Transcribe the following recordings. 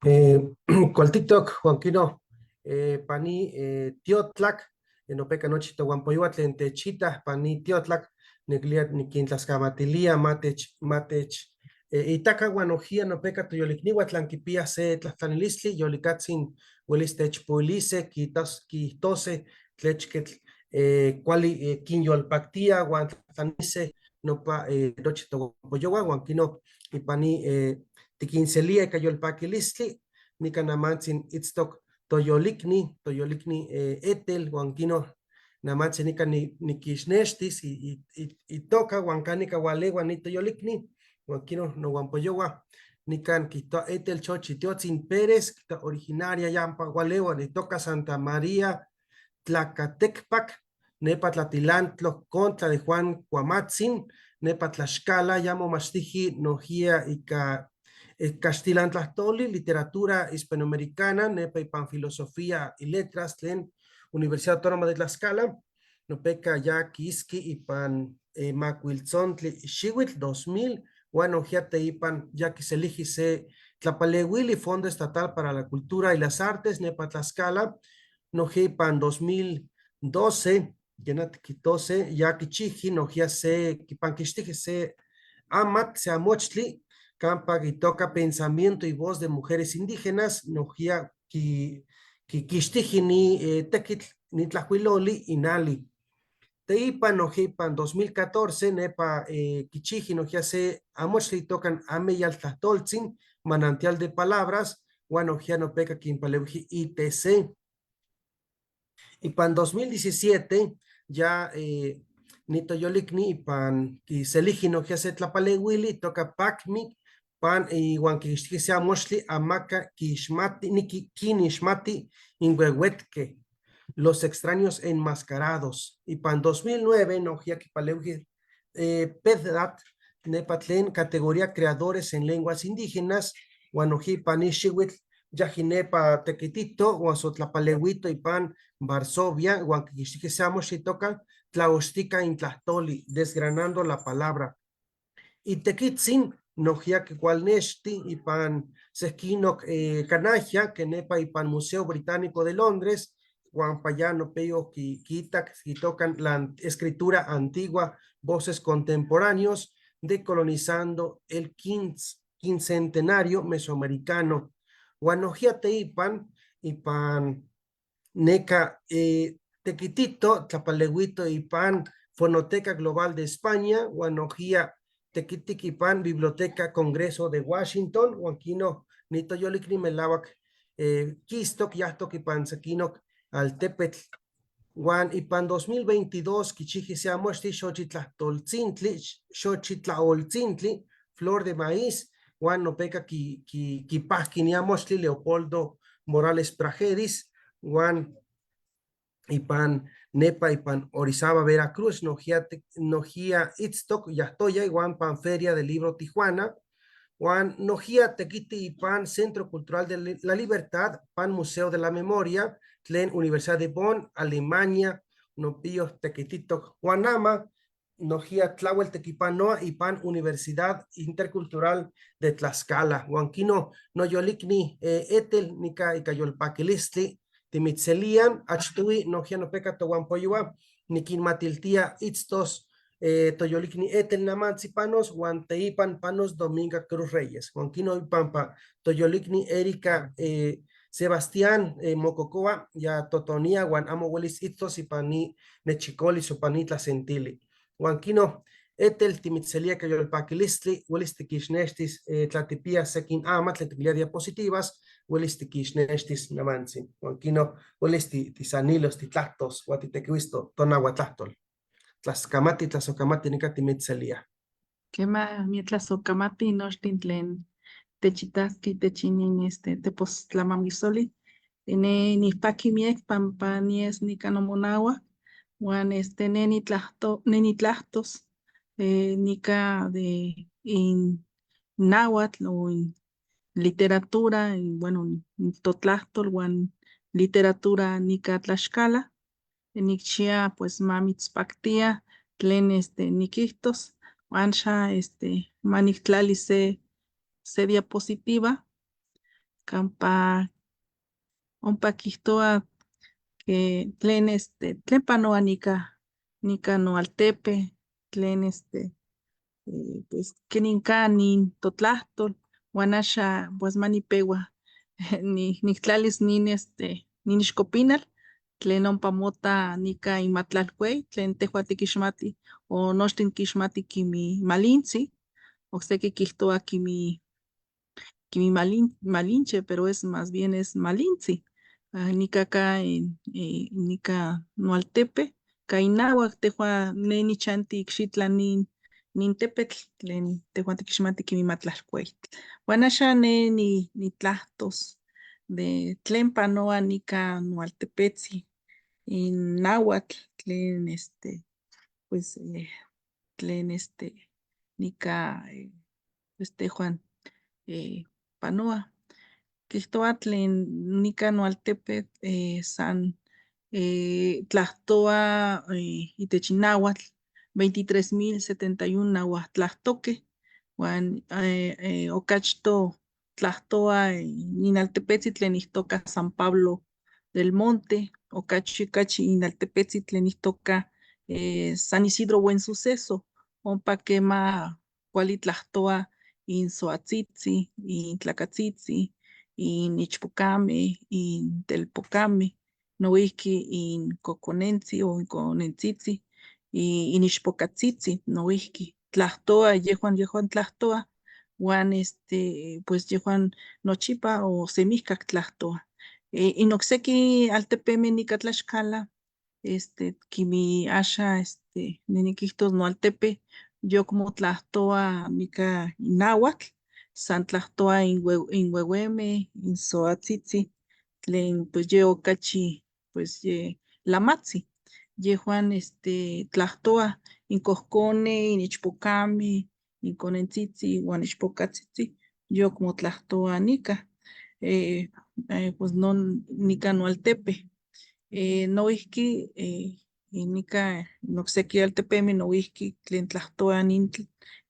Cual TikTok, Juanquino, pani Tiotlak, no peca nochito Guampoyuatl en Techita, pani Tiotlak, Negliat Niquintlascamatilia, Matech, Itaca Guanojía, no peca Tuyolicnihuatlan, Kipia se Tlastanilistli, Yolicatzin, Willistech Puilice, Quitose, Tlechket, Quali, Quinyolpactia, Guantanice, no pa, Nochito Guampoyoa, Guanquino, y pani, tiquincelia cayolpaquilistli, nicanamantzin itztoc toyolikni etel, huanquino namantzin nica niquixnextis, y toca huancanica hualeua ni toyolikni, huanquino no huampoyoua, nican quito etel chochitiotzin Pérez, originaria yampa hualeua, ni toca Santa María, Tlacatecpac, nepa tlatilantlo contra de Juan Cuamatzin, nepa tlaxcala, llamo mastiji, nojía y Castilantlahtoli, literatura hispanoamericana, nepa y pan filosofía y letras, tlen Universidad Autónoma de Tlaxcala, nopeca ya kiski y pan macuilzontli xihuitl 2000, bueno, jiate y pan ya que se elige se tlapalewili Fondo Estatal para la Cultura y las Artes, nepa Tlaxcala, no pan 2012, yenat kitose, ya kichiji, no se, kipan kishtiji se amat, se amochtli, campa y toca pensamiento y voz de mujeres indígenas, nojia ki kishtiji ni tekitl ni tlahuiloli inali. Teipa nojipan 2014 nepa kichiji nojia se amochtli tocan ameyal tlahtoltzin, manantial de palabras, guanojia no peca quimpaleuji ITC. Y pan 2017 ya nitoyolikni y pan ki seliji no que hace tlapalewili toca pacmi pan igual que sea mostly amaca kishmati niki kinishmati inguehuetke los extraños enmascarados. Y pan 2009 no ya que paleuji pedrat nepatlen categoría creadores en lenguas indígenas guanoji panishiwit yajinepa tequitito guasotlapaleuito y pan Varsovia, Huanquichique Seamos y toca Tlaostica Intlahtoli, desgranando la palabra. Y Tequitzin, Nojia que Cualnesti y pan Sesquino Canajia, que nepa y pan Museo Británico de Londres, Guampayano Peo Quita, que tocan la escritura antigua, voces contemporáneos, decolonizando el quincentenario mesoamericano. Guanojia Teipan y pan Neca Tequitito, Tlapalehuito y Pan, Fonoteca Global de España, Guanojía, Tequitiqui Pan, Biblioteca Congreso de Washington, Huanquino, Nito Yolicni Melawak, Quistok, Yastok y Pan Sequinoc, Altepetl, Juan y Pan 2022, Kichiji Seamoshti, Xochitlaoltzintli, Flor de Maíz, Juan Nopeca, Kipajkiniamoshti, Leopoldo Morales Prajeris, Juan y pan Nepa y pan Orizaba, Veracruz, Nojía Itztoc, Yastoya, y Juan pan Feria del Libro Tijuana, Juan Nojía Tequiti y pan Centro Cultural de la Libertad, pan Museo de la Memoria, Tlen Universidad de Bonn, Alemania, Nopíos Tequitito, Juanama, Nojía Tlahuel Tequipanoa y pan Universidad Intercultural de Tlaxcala, Huanquino Noyolikni Etel, Nica y Cayolpaquilistli, Timitzelian, Achtui, Nojiano Peca, Toguampoyua, Nikin Matiltia, Itztos, Toyolikni Etel Namanzipanos, Guanteipan Panos, Dominga Cruz Reyes, Juanquino y Pampa, Toyolikni Erika, Sebastián Mococoa, ya Totonía, Juan Amo Willis Itztos y Pani Nechicoli, Sopanitla Sentili, Juanquino Etel Timitzelia que yo el paquilistli, Willis Tikishnestis, Tlatipia Sekin Ama, Tlatipia diapositivas, Willis Tikishnestis Namansin, Juanquino, Willis Tisanilos, Titlactos, Guatitequisto, Tonahuatlachtol, Tlascamati, Tlasocamati, Nica Timitzelia. Quema mientras ocamati nochtintlen techitaski techinin tepostlamamisoli ni pakimiek pampanies ni canomonawa wan neni tlahtos nica de in náhuatl o en literatura y bueno totlastol wan literatura nica tlaxcala nikchia pues mamitzpaktia tlen nikihtos Ansha manictlali se diapositiva campa ompa quihtoa que tlen panoa nika noaltepe, tlen pues kenin nin totlahtol, uan axa pues manipewa niktlalis nin ixcopinal, tlen ompa mota nika imatlalcuey, tlen tehua tikixmati o nochtin kixmati kimi malintzi, ocseki quihtoa kimi malinche, pero es más bien es malintzi. Nika ka nika noaltepe, ka inauak tehua ne nichanti ikxitla nin tepetl tlen tehua tikixmati kimi matlalcuey. Uan axa ne nitlahtos de tlen panoa nika noaltepetzi in nahuatl tlen pues tlen nika pues tehuan panoa. Quihtoa tlen nika noaltepe san tlahtoa itech nahuatl 23,071 nahuatlahtokeh, uan okachto tlahtoa nin altepetzi tlen itoka San Pablo del Monte, okachi inaltepetzi tlen itoka San Isidro Buen Suceso, ompa kema kuali tlahtoa in soatzitzi, in tlacatzitzi, in ichpocameh, in telpocameh, noihki in coconentzi o in conentzitzi, in ixpocatzitzi noihki tlahtoa, yehuan tlahtoa, uan pues yehuan nochipa o semihkak tlahtoa. In ocseki altepemeh nika Tlaxcala, kimi axa niquihtos noaltepe, yokmo tlahtoa nika nahuatl, san tlahtoa in ueuemeh, in soatzitzi, tlen pues ye okachi pues ye lamatzi. Yehuan tlahtoa in cohconeh, in ichpocameh, in conentzitzi, uan ichpocatzitzi, yokmo tlahtoa nika. Pues non nika noaltepe. Noihki nika nocseki altepemeh noihki tlen tlahtoa nin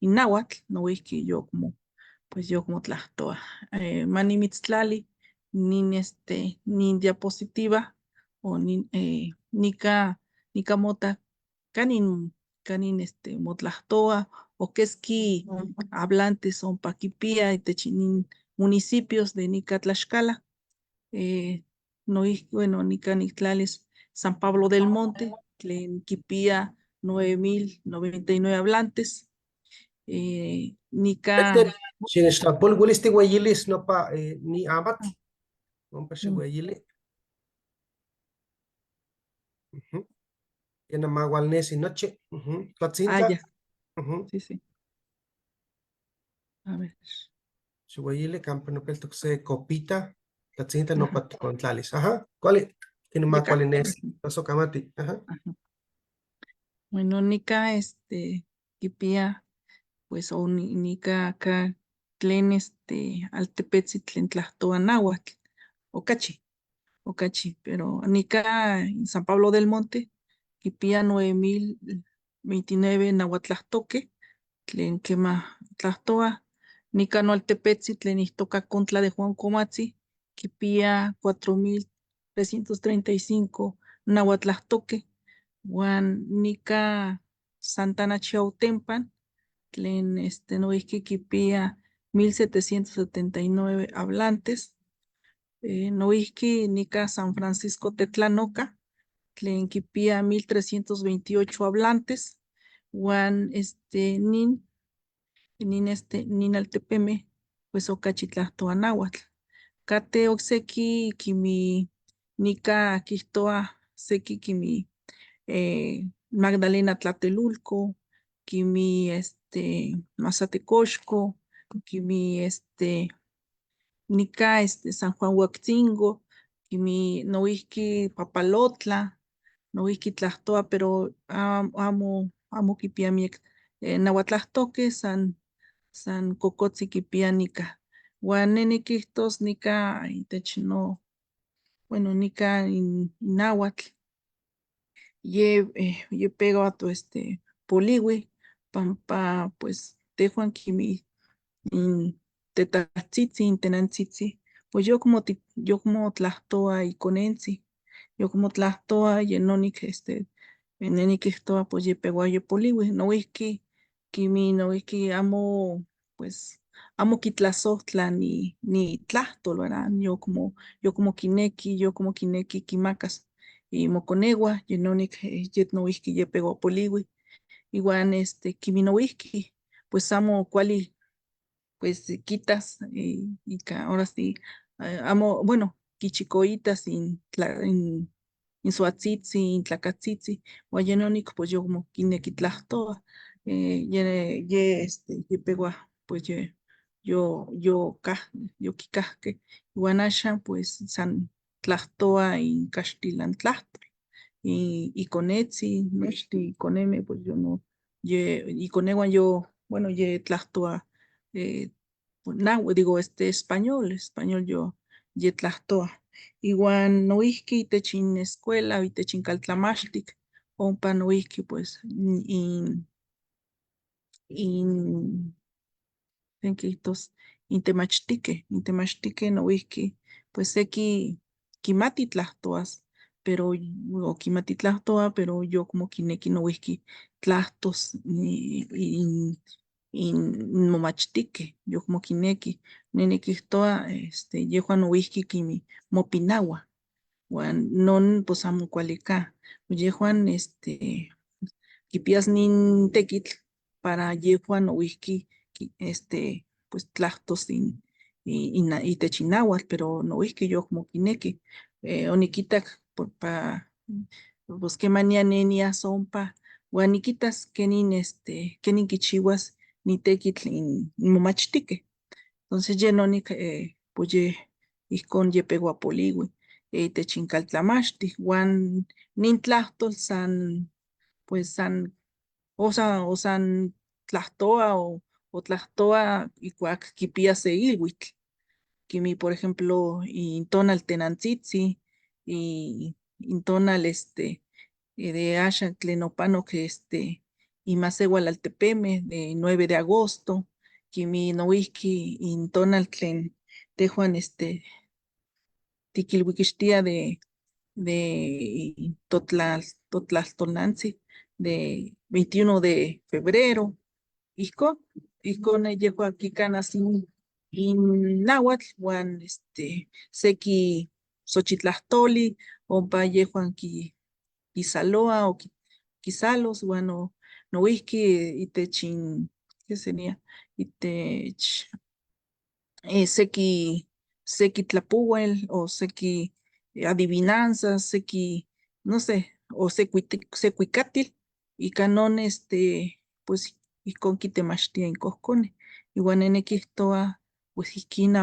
nahuatl, noihki yokmo tlahtoa. Manimitztlali nin diapositiva o nika mota kanin motlahtoa o keski hablantes ompa kipia itech nin municipios de nika Tlaxcala. Noihki, bueno, nika niktlalis San Pablo del Monte, tlen kipia 9,099 hablantes. Nika Xinextlapol uelis tiueyilis nopa ni amatl, ompa xiueyili. Yanamaualnesi nochi. Tlatzintla. ya, sí. A ver. Xiueyili campa nopeltoc se copita, tlatzintla Ajá. nopa ticontlalis. Ajá, cuali, kinamacualinesi, pasocamati. Ajá. Ajá. Bueno, nika kipia pues o nika acá tlen altepetzi tlen tlahtoa nahuatl, okachi, pero nika en San Pablo del Monte kipia 9,029 nahuatlahtokeh tlen kema tlahtoa. Nika noaltepetzi tlen itoka Contla de Juan Comatzi kipia 4,335 nahuatlahtokeh, uan nika Santana Chiautempan tlen noihki kipia 1,779 hablantes. Noihki nika San Francisco Tetlanoca tlen kipia 1,328 hablantes, uan nin altepemeh pues okachi tlahtoa nahuatl. Kateh ocseki kimi nika kihtoa seki kimi Magdalena Tlatelulco, kimi Mazatecoxco, kimi nika San Juan Huactzingo, kimi noihki Papalotla, noihki tlahtoa, pero amo kipia miek nahuatlahtokeh, san cocotzi kipia nika. Uan ne nikihtos nika itech bueno, nika nahuatl ye pewa poliui pampa pues tehuan kimi in tetahtzitzi, in tenantzitzi, Pues yo como tlahtoa y conensi, yo como tlahtoa y enonic estoa pues ye peguayo poliwi, no es que mi no es que amo pues amo kitlazohtla ni tlahtolo, ¿verdad? Yo como kineki kimacas y moconegua, y enonic yet no es que ye pegua poliwi, igual kimi no es que pues amo cuali pues quitas ahora sí, amo, bueno, quichicoitas in suatzitzi, in tlacatzitzi, guayenónico, pues yo como quinequitlahtoa, ye pegua, pues yo quicasque, guanasha, pues san tlahtoa in castilan tlahtol, y con Etsy, y con M, pues yo no, y con Ewan yo, bueno, ye tlahtoa, eh, digo, español yo, ye tlahtoa. Igual no isqui techin escuela y techin caltlamachtic, ompa no isqui pues, in, Enquitos, intemachtique no whisky, pues sé que kimati tlahtoas, pero o kimati tlahtoa, pero yo como kineki no whisky tlahtos in momachtique, yo como kineki, nene kihtoa, yehua no whisky kimi mopinawa, wan non pues amo kualika, yehuan kipias nin tekitl para yehuan o whisky pues tlahtos y techinahuatl, pero no whisky yo como kineki, oniquitak pues que mania nenia sompa, guaniquitas kenin kenin kichiwas ni tekitl in momachtique. Entonces yenonic pues ihkon ye pegua poliwi, techincaltlamachti, wan nin tlahtol o san tlahtoa o tlahtoa ikuak kipia se ilhuitl, kimi por ejemplo intonal tenantzitzi y intonal de Asha Tlenopano que y más igual al Tepeme de 9 de agosto, kimi nowiski intonal tlen tejuan tikilwikixtia de Totlaltonanzi de 21 de febrero. Ijkon yehua kikana sin in náhuatl, wan seki Xochitlahtoli, ompa yehuan kisaloa o kisalos, wan noihki itech ¿qué sería? Itech seki tlapouel o seki adivinanzas, seki, no sé, o sekuicatil, y canon pues ijkon kitemachtia in kohkoneh. Iuan nene kihtoa, pues ihkin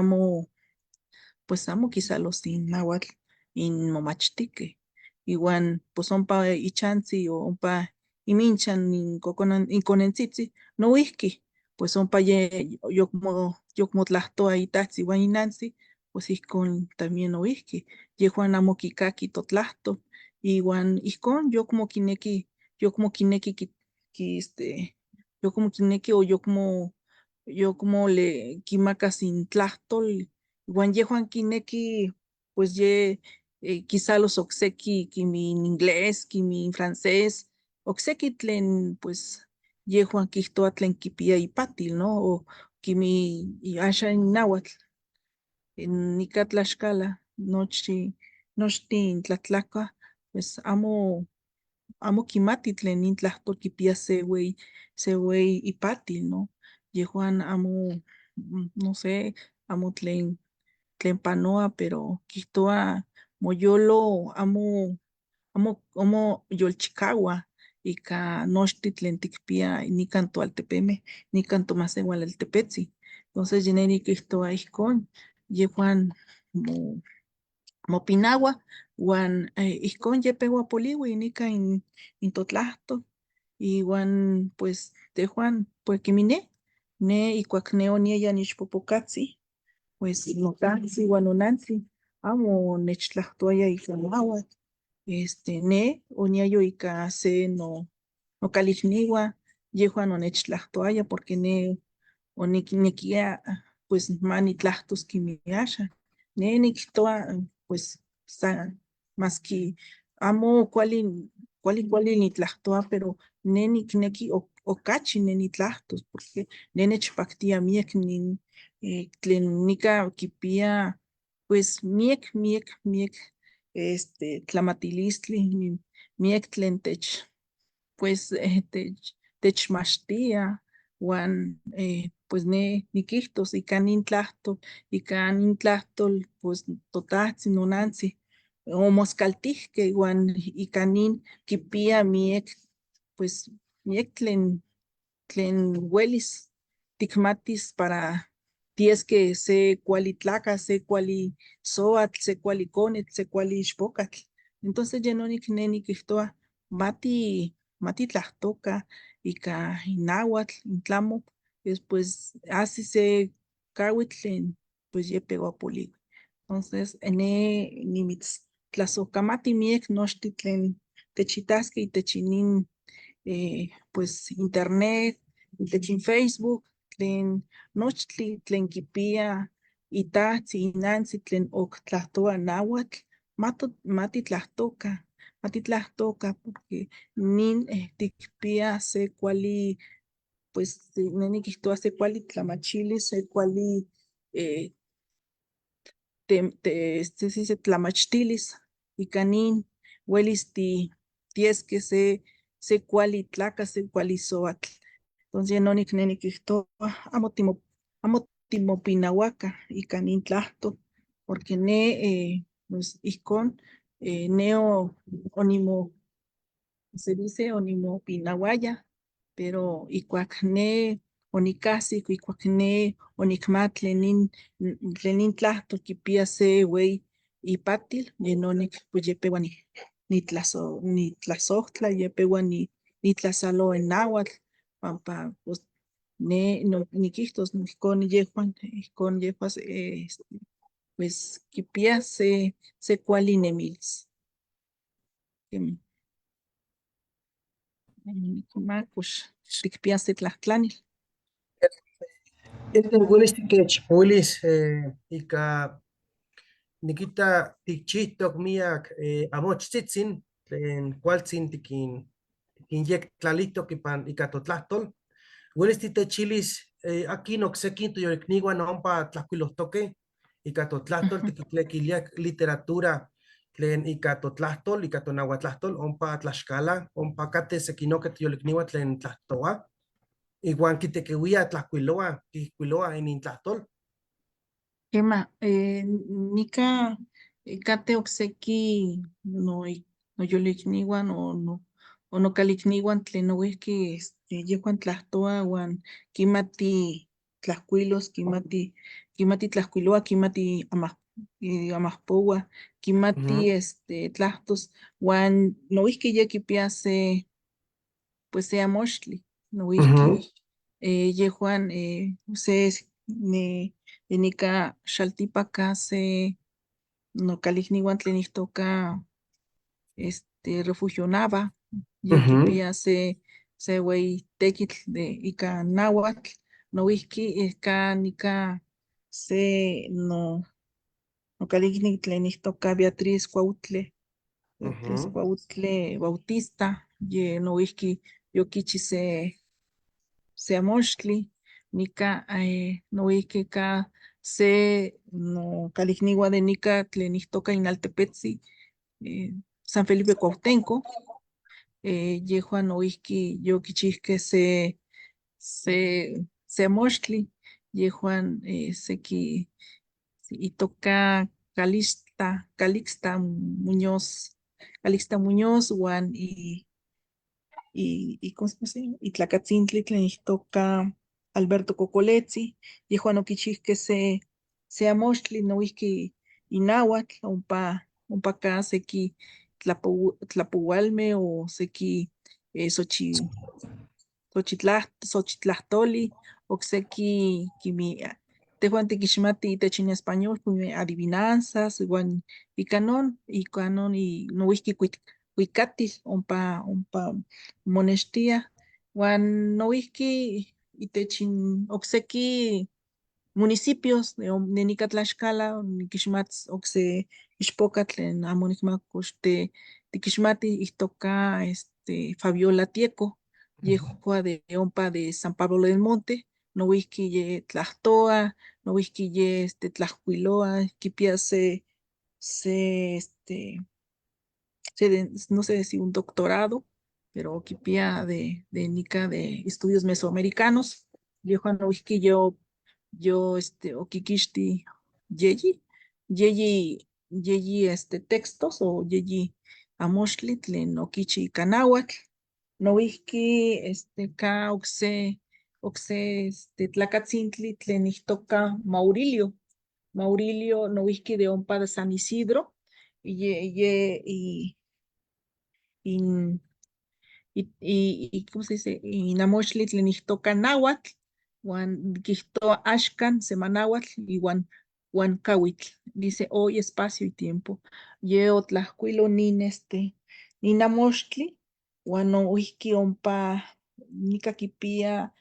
pues amo kisalos in nahuatl in momachtikeh. Iuan pues ompa ichantzi o ompa iminchan in konentzitzi noihki, pues ompa yo como tlahtoa itahtzin uan inantzi, pues ihkon también noihki, yehuan amo kikaki totlahto, iuan ihkon yo como kineki o yo como le kimakas in tlahtol, uan yehuan kineki pues kisalos okseki kimi in inglés, kimi in francés, okseki tlen pues yehuan kihtoa tlen kipia ipatil, ¿no? O kimi Asha in náhuatl, nika Tlaxcala, nochtin tlatlacah, pues amo kimati tlen nin tlahtol kipia se uey ipatil, ¿no? Yehuan amo, no sé, amo tlen panoa, pero kihtoa moyolo amo yolchikaua ika nochtin tlen tikpia nikan toaltepemeh, nikan tomaseualaltepetzin. Entonces yineni kihtoa ihkon, yehuan mopinaua, uan ihkon ye peua poliui nika in totlahto, iuan pues tehuan, pues kimi ne ikuak ne oniaya nichpopokatzi, pues notahtzin uan nonantzi amo nechtlahtoaya ika náhuatl, ne oniayo ika se nokalixniua, yehuan onechtlahtoaya porque ne onikinekia pues manitlahtos kimi Asha, nene pues más que amo cuali ni tlahtoa, pero neni kneki o cachi neni tlahtos, porque nene chpactia miek nin tlen nika kipia pues miek tlamatilistli miek tlen pues techmachtia Juan pues nikihtos ika nin tlahtol pues totahtzi nonantzi omoskaltihkeh Juan ika nin kipia miek pues miek tlen uelis tikmatis para tieske se kuali tlakatl, se kuali soatl, se kuali konetl, se kuali ichpokatl. Entonces yenonik nikihtoa mati tlahtoka ika inauatl, intlamo, después asi se kawitl tlen pues yepewa poliwi. Entonces nimitz tlasohkamati miek nochtin tlen techitaskeh itech inin pues internet, itech in Facebook, tlen nochtli tlen kipia itahtzi, inantzi tlen oktlahtoa nauatl, matitlahtoka, porque nin tikpia se kuali, pues ne nikihtoa se kuali tlamachili, se kuali se tlamachtilis ika nin uelis tieskeh se kuali tlakatl, se kuali soatl. Entonces yenonik ne nikihtoa amo timopinauakah ika nin tlahtol, porque pues ihkon se dice onimopinauaya, pero ikuak onikahsik, ikuak onikmat tlen nin tlahtol kipia se ueyi ipatil, yenonik pues yepewa nitlasohtla, yepewa nitlasaloa in nauatl, pampa pues nikihtos ihkon yehuan pues kipia se kuali nemilis. Pues tikpia se tlahtlanil. Uelis tikechpoilis ika nikita tikchihtok miak amochtzitzin tlen kualtzin tikinyektlalitok ika totlahtol. Uelis titechilis akin oksekin toyolkniuan ompa tlahkuilohtokeh ika totlahtol, tikitlekilia literatura tlen ika totlahtol, ika tonauatlahtol ompa Tlaxcala, ompa kateh sekinokeh toyolkniuan tlen tlahtoa, iuan kitekiuia kihkuiloa inin tlahtol. Kema, nika kateh okseki noyolikniuan o nokalikniuan tlen noihki yehuan tlahtoa uan kimati tlahkuilos, kimati tlahkuiloa, kimati amahpoua, kimati tlahtos, uan noihki ye kipia pues se amochtli, noihki yehuan nika xaltipaka se nokalikniuan tlen ihtoka refugio Nava, ye kipia se ueyi tekitl ika nauatl, noihki nika se nokalikni tlen ihtoka Beatriz Cuautle Bautista, ye noihki yokichi se amochtli, nika noihki ka se nokalikniua de nika tlen ihtoka Inaltepetzi, San Felipe Cuauhtenco, yehuan noihki yokichihkeh se amochtli, yehuan seki itoka Calixta Muñoz uan ¿cómo se llama? Itlacatzintli tlen ihtoka Alberto Cocoletzi, yehuan okichihkeh se amochtli noihki inauatl, ompaka seki tlapoualmeh o seki Xochitlahtoli, okseki tehuan tikixmati itech in español adivinanzas, uan ika non noihki kuikatil ompa monextia, uan noihki itech in okseki municipios de Nica Tlaxcala, Niquixmatz, Oxe, Ixpocatl, en Amonicmacoste, Tiquixmati, Ixtoca, Fabiola Tieco, Yehua de Ompa de San Pablo del Monte, no whisky ye Tlahtoa, no whisky ye Tlaxcuiloa, Kipia no sé si un doctorado, pero Kipia de Nica de estudios mesoamericanos, Yehua no whisky yo, Okikishti, Yeyi, textos, o Yeyi, Amoshli, Tlen, Okichi, Kanahuatl, Noihki, Ka, Oxe, Tlacatzintli, Tlen, Ixtoca, Maurilio, Noihki de Ompa de San Isidro, y ¿cómo se dice? Y Namochli tlenihtoka náhuatl, Juan Quihtoa Ashkan, Semanahuatl, y Juan Kawitl. Dice hoy espacio y tiempo. Yo tlajuilo ni Namochli, Juan no wiki ompa, nika kipia,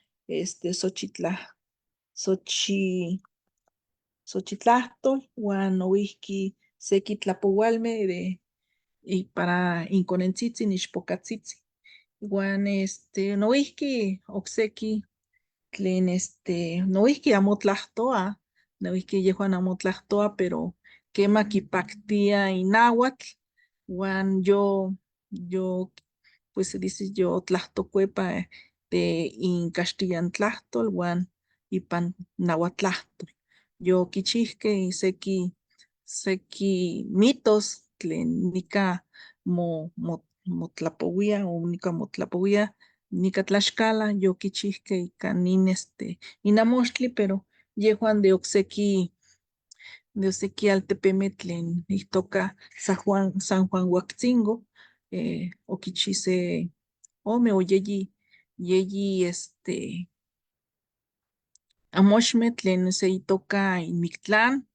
Xochitlahtol, Juan no wiki seki tlapoualme y para inconentzitzi, nixpocatzitzi. Igual, noihki okseki tlen noihki amo tlahtoa, noihki yehuan amo tlahtoa, pero kema kipaktia inahuatl, uan yo, pues se dice yo tlahtocuepa de in Castellan tlahtol, uan ipan nahuatlahtol. Yo kichihke y seki mitos tlen nika motlapouia o nika motlapouia nika Tlaxcala, yo kichihke ika inamochtli, pero yehuan de okseki altepemeh tlen itoka San Juan Huactzingo, okichi se ome o yeyi amoxmeh tlen se itoka in Mictlán,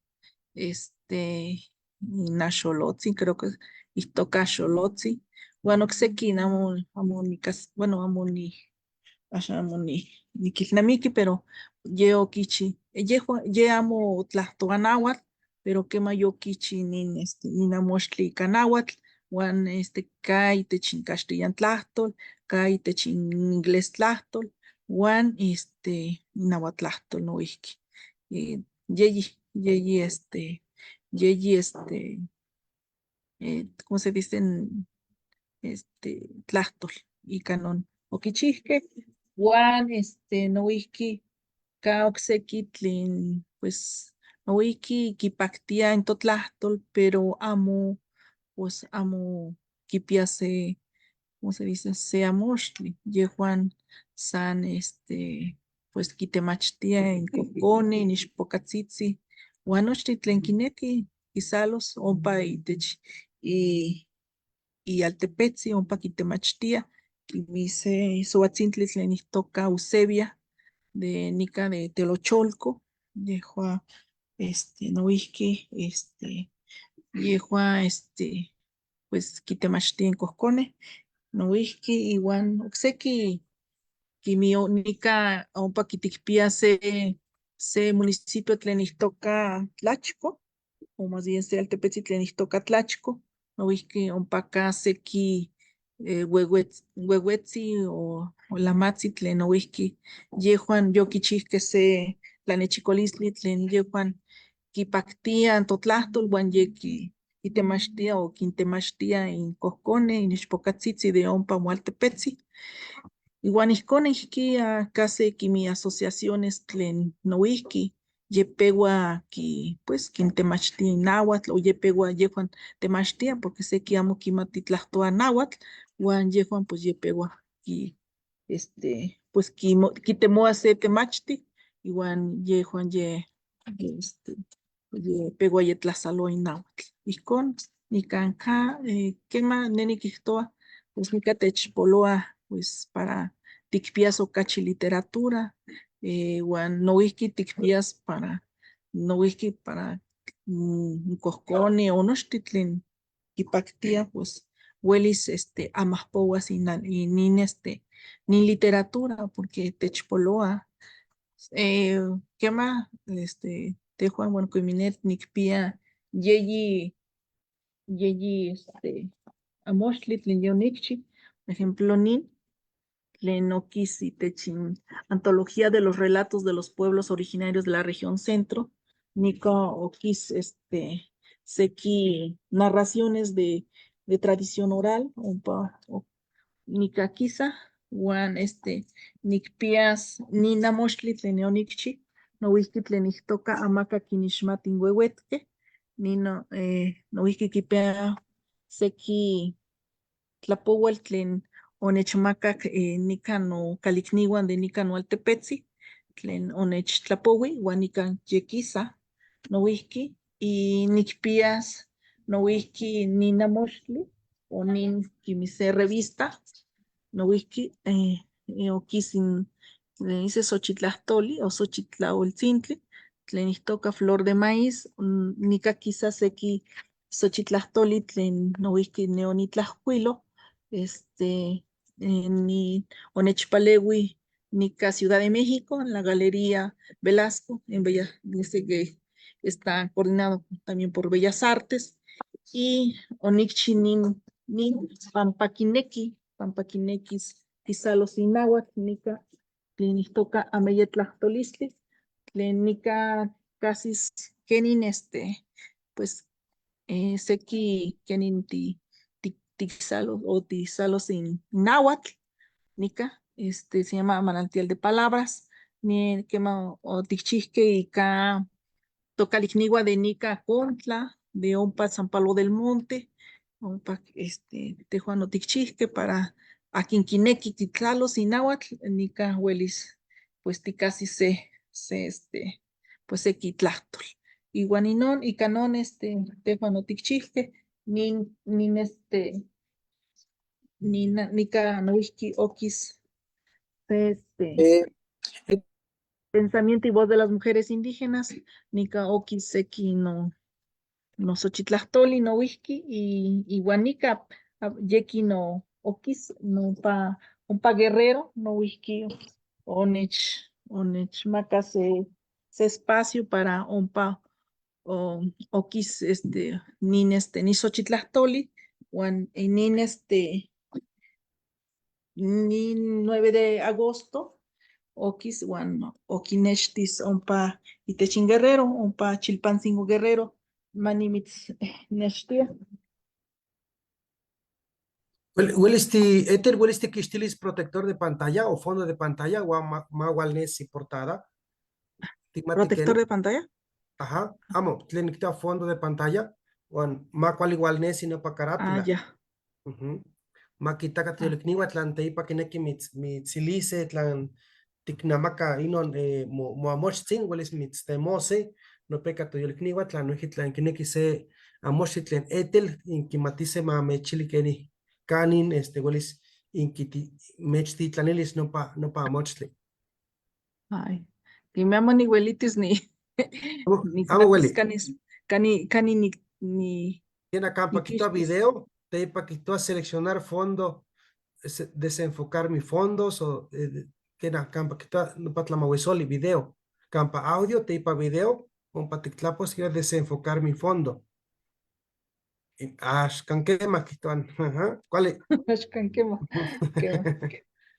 Naxolotzin, creo que itoka Xolotzin, uan okseki amo nikilnamiki, pero ye okichi, ye amo tlahtoa náhuatl, pero kema yokichi nin amoxtli ika náhuatl, uan ka itech in Castellan tlahtol, ka itech in inglés tlahtol, uan nahuatlahtol noihki. Yeyi, ¿cómo se dice? Tlahtol, ika non okichihke, uan noihki ka okseki tlen, pues, noihki kipaktia in totlahtol, pero amo kipia se, ¿cómo se dice? Se amoxtli, yehuan san, pues, kitemachtia in kohkone, in ixpocatzitzi, uan nochtin tlen kineki kisalos ompa itech altepetzi ompa kitemachtia, kimi se souatzintli tlen itoka Eusebia de nika de Telocholco, yehua noihki yehua pues kitemachtia in kohkoneh, noihki iuan okseki kimi nika ompa kitikpia se municipio tlen itoka Tlachco, o más bien se altepetzi tlen itoka Tlachco, noihki ompaka seki ueuetzi o lamatzi tlen noihki yehuan yokichihke se tlanechikolistli tlen yehuan kipaktia in totlahtol, uan kitemachtia o kintemachtia in kohkoneh, in ixpocatzitzi de ompa moaltepetzi. Iguan ihkon casi kimi asociaciones tlen noihki yepewa pues kintemachtia in náhuatl, o yepewa yehuan temachtia, porque seki amo kimati tlahtoa náhuatl, uan yehuan pues yepewa pues kitemoa se temachti, iuan yehuan yepewa yetlasaloa in náhuatl. Ihkon nikan ka kema ne nikihtoa, pues nika techpoloa pues para tikpias okachi literatura, uan noihki tikpias noihki para kohkoneh o nochtin tlen kipaktia, pues uelis amahpouas nin literatura, porque techpoloa ¿Qué más? Tejuan, bueno, Kuiminet, Nikpia, Yeyi, Amoshlit, Linyonikchi, por ejemplo, Nin, Lenokis y Techin, Antología de los relatos de los pueblos originarios de la región centro, Nika Okis, Seki, narraciones de tradición oral, Nika Kisa, Juan, Nikpias, Nina Moshlit, Leneonikchi, no whisky Tlenixtoka, Amaka Kinishmatin Huehuetke, Nino, no whisky Kipea, Seki, Tlapowal tlen onechmakak nikan no kalikniwan de nikan no altepetzi, tlen onechtlapowi, uan nikan yekisa, noihki, y nikpias, noihki ninamochtli, o nin kimise revista, noihki, okisin, dice Xochitlahtoli o Xochitlaoltzintli, tlen ihtoka flor de maíz, nika quizá seki Xochitlahtoli tlen noihki neonitlahkuilo, ni Onechpalewi, Nica Ciudad de México, en la Galería Velasco, dice que está coordinado también por Bellas Artes, y Onikchinin, Pampaquinequis, Tizalos Inahuac, Nica, Tlinixtoca Ameyetlachtolistli, Tlenica Casis Kenin, pues, Seki Kenin Tixalos o Tizalos in Náhuatl, Nica, se llama Manantial de Palabras, ni quema o Tixisque y Ka Tocalicnigua de Nica Contla, de Ompa San Pablo del Monte, Ompa Tejuano Tixisque para Aquinquinequi Titlalos y Náhuatl, Nica Huelis, pues Ticasi pues Equitlachtol. Y Guaninón y Canón, Tejuano Tixisque, nin Nica Nuisqui Oquis, Eh, Pensamiento y voz de las mujeres indígenas, Nica Oquis Seki no Xochitlahtoli, no Whisky, y Guanica, Yeki no Oquis, no pa Guerrero, no Whisky, Onech Maca se espacio para Oquis, ni Xochitlahtoli, nin ni 9 de agosto, Okis, Okineshtis, Ompa Itechin Guerrero, Ompa Chilpancingo Guerrero, Manimitz Neshtia. Ether, Kishtilis protector de pantalla o fondo de pantalla, o Mawalnesi portada. Timati Protector de pantalla. ajá, amo, tlenicta fondo de pantalla, o Macual igual Nesi no pa Ah, carátula. ya. Makitaka Ah, tiolikniwa tlan teipa kineki mitzilise tlan tiknamaka inon moamochtzin welis mitztemose no peka tiolikniwa tlan noji tlan kineki se amochi tlen etel inkimatise ma mechili keni kanin welis inkiti mechtitlanilis no pa amochtli. ay. Ni me amo ni huelitis ni ni Amo matis weli. cani ni Tiene acá ni paquito a quistis. video, te paquito a seleccionar fondo, desenfocar mis fondos o tiene campa que está no para la video, campa audio, te pa video, un paticlapo si quieres desenfocar mi fondo. Can que más que están, ¿cuál es? Ashkan quema.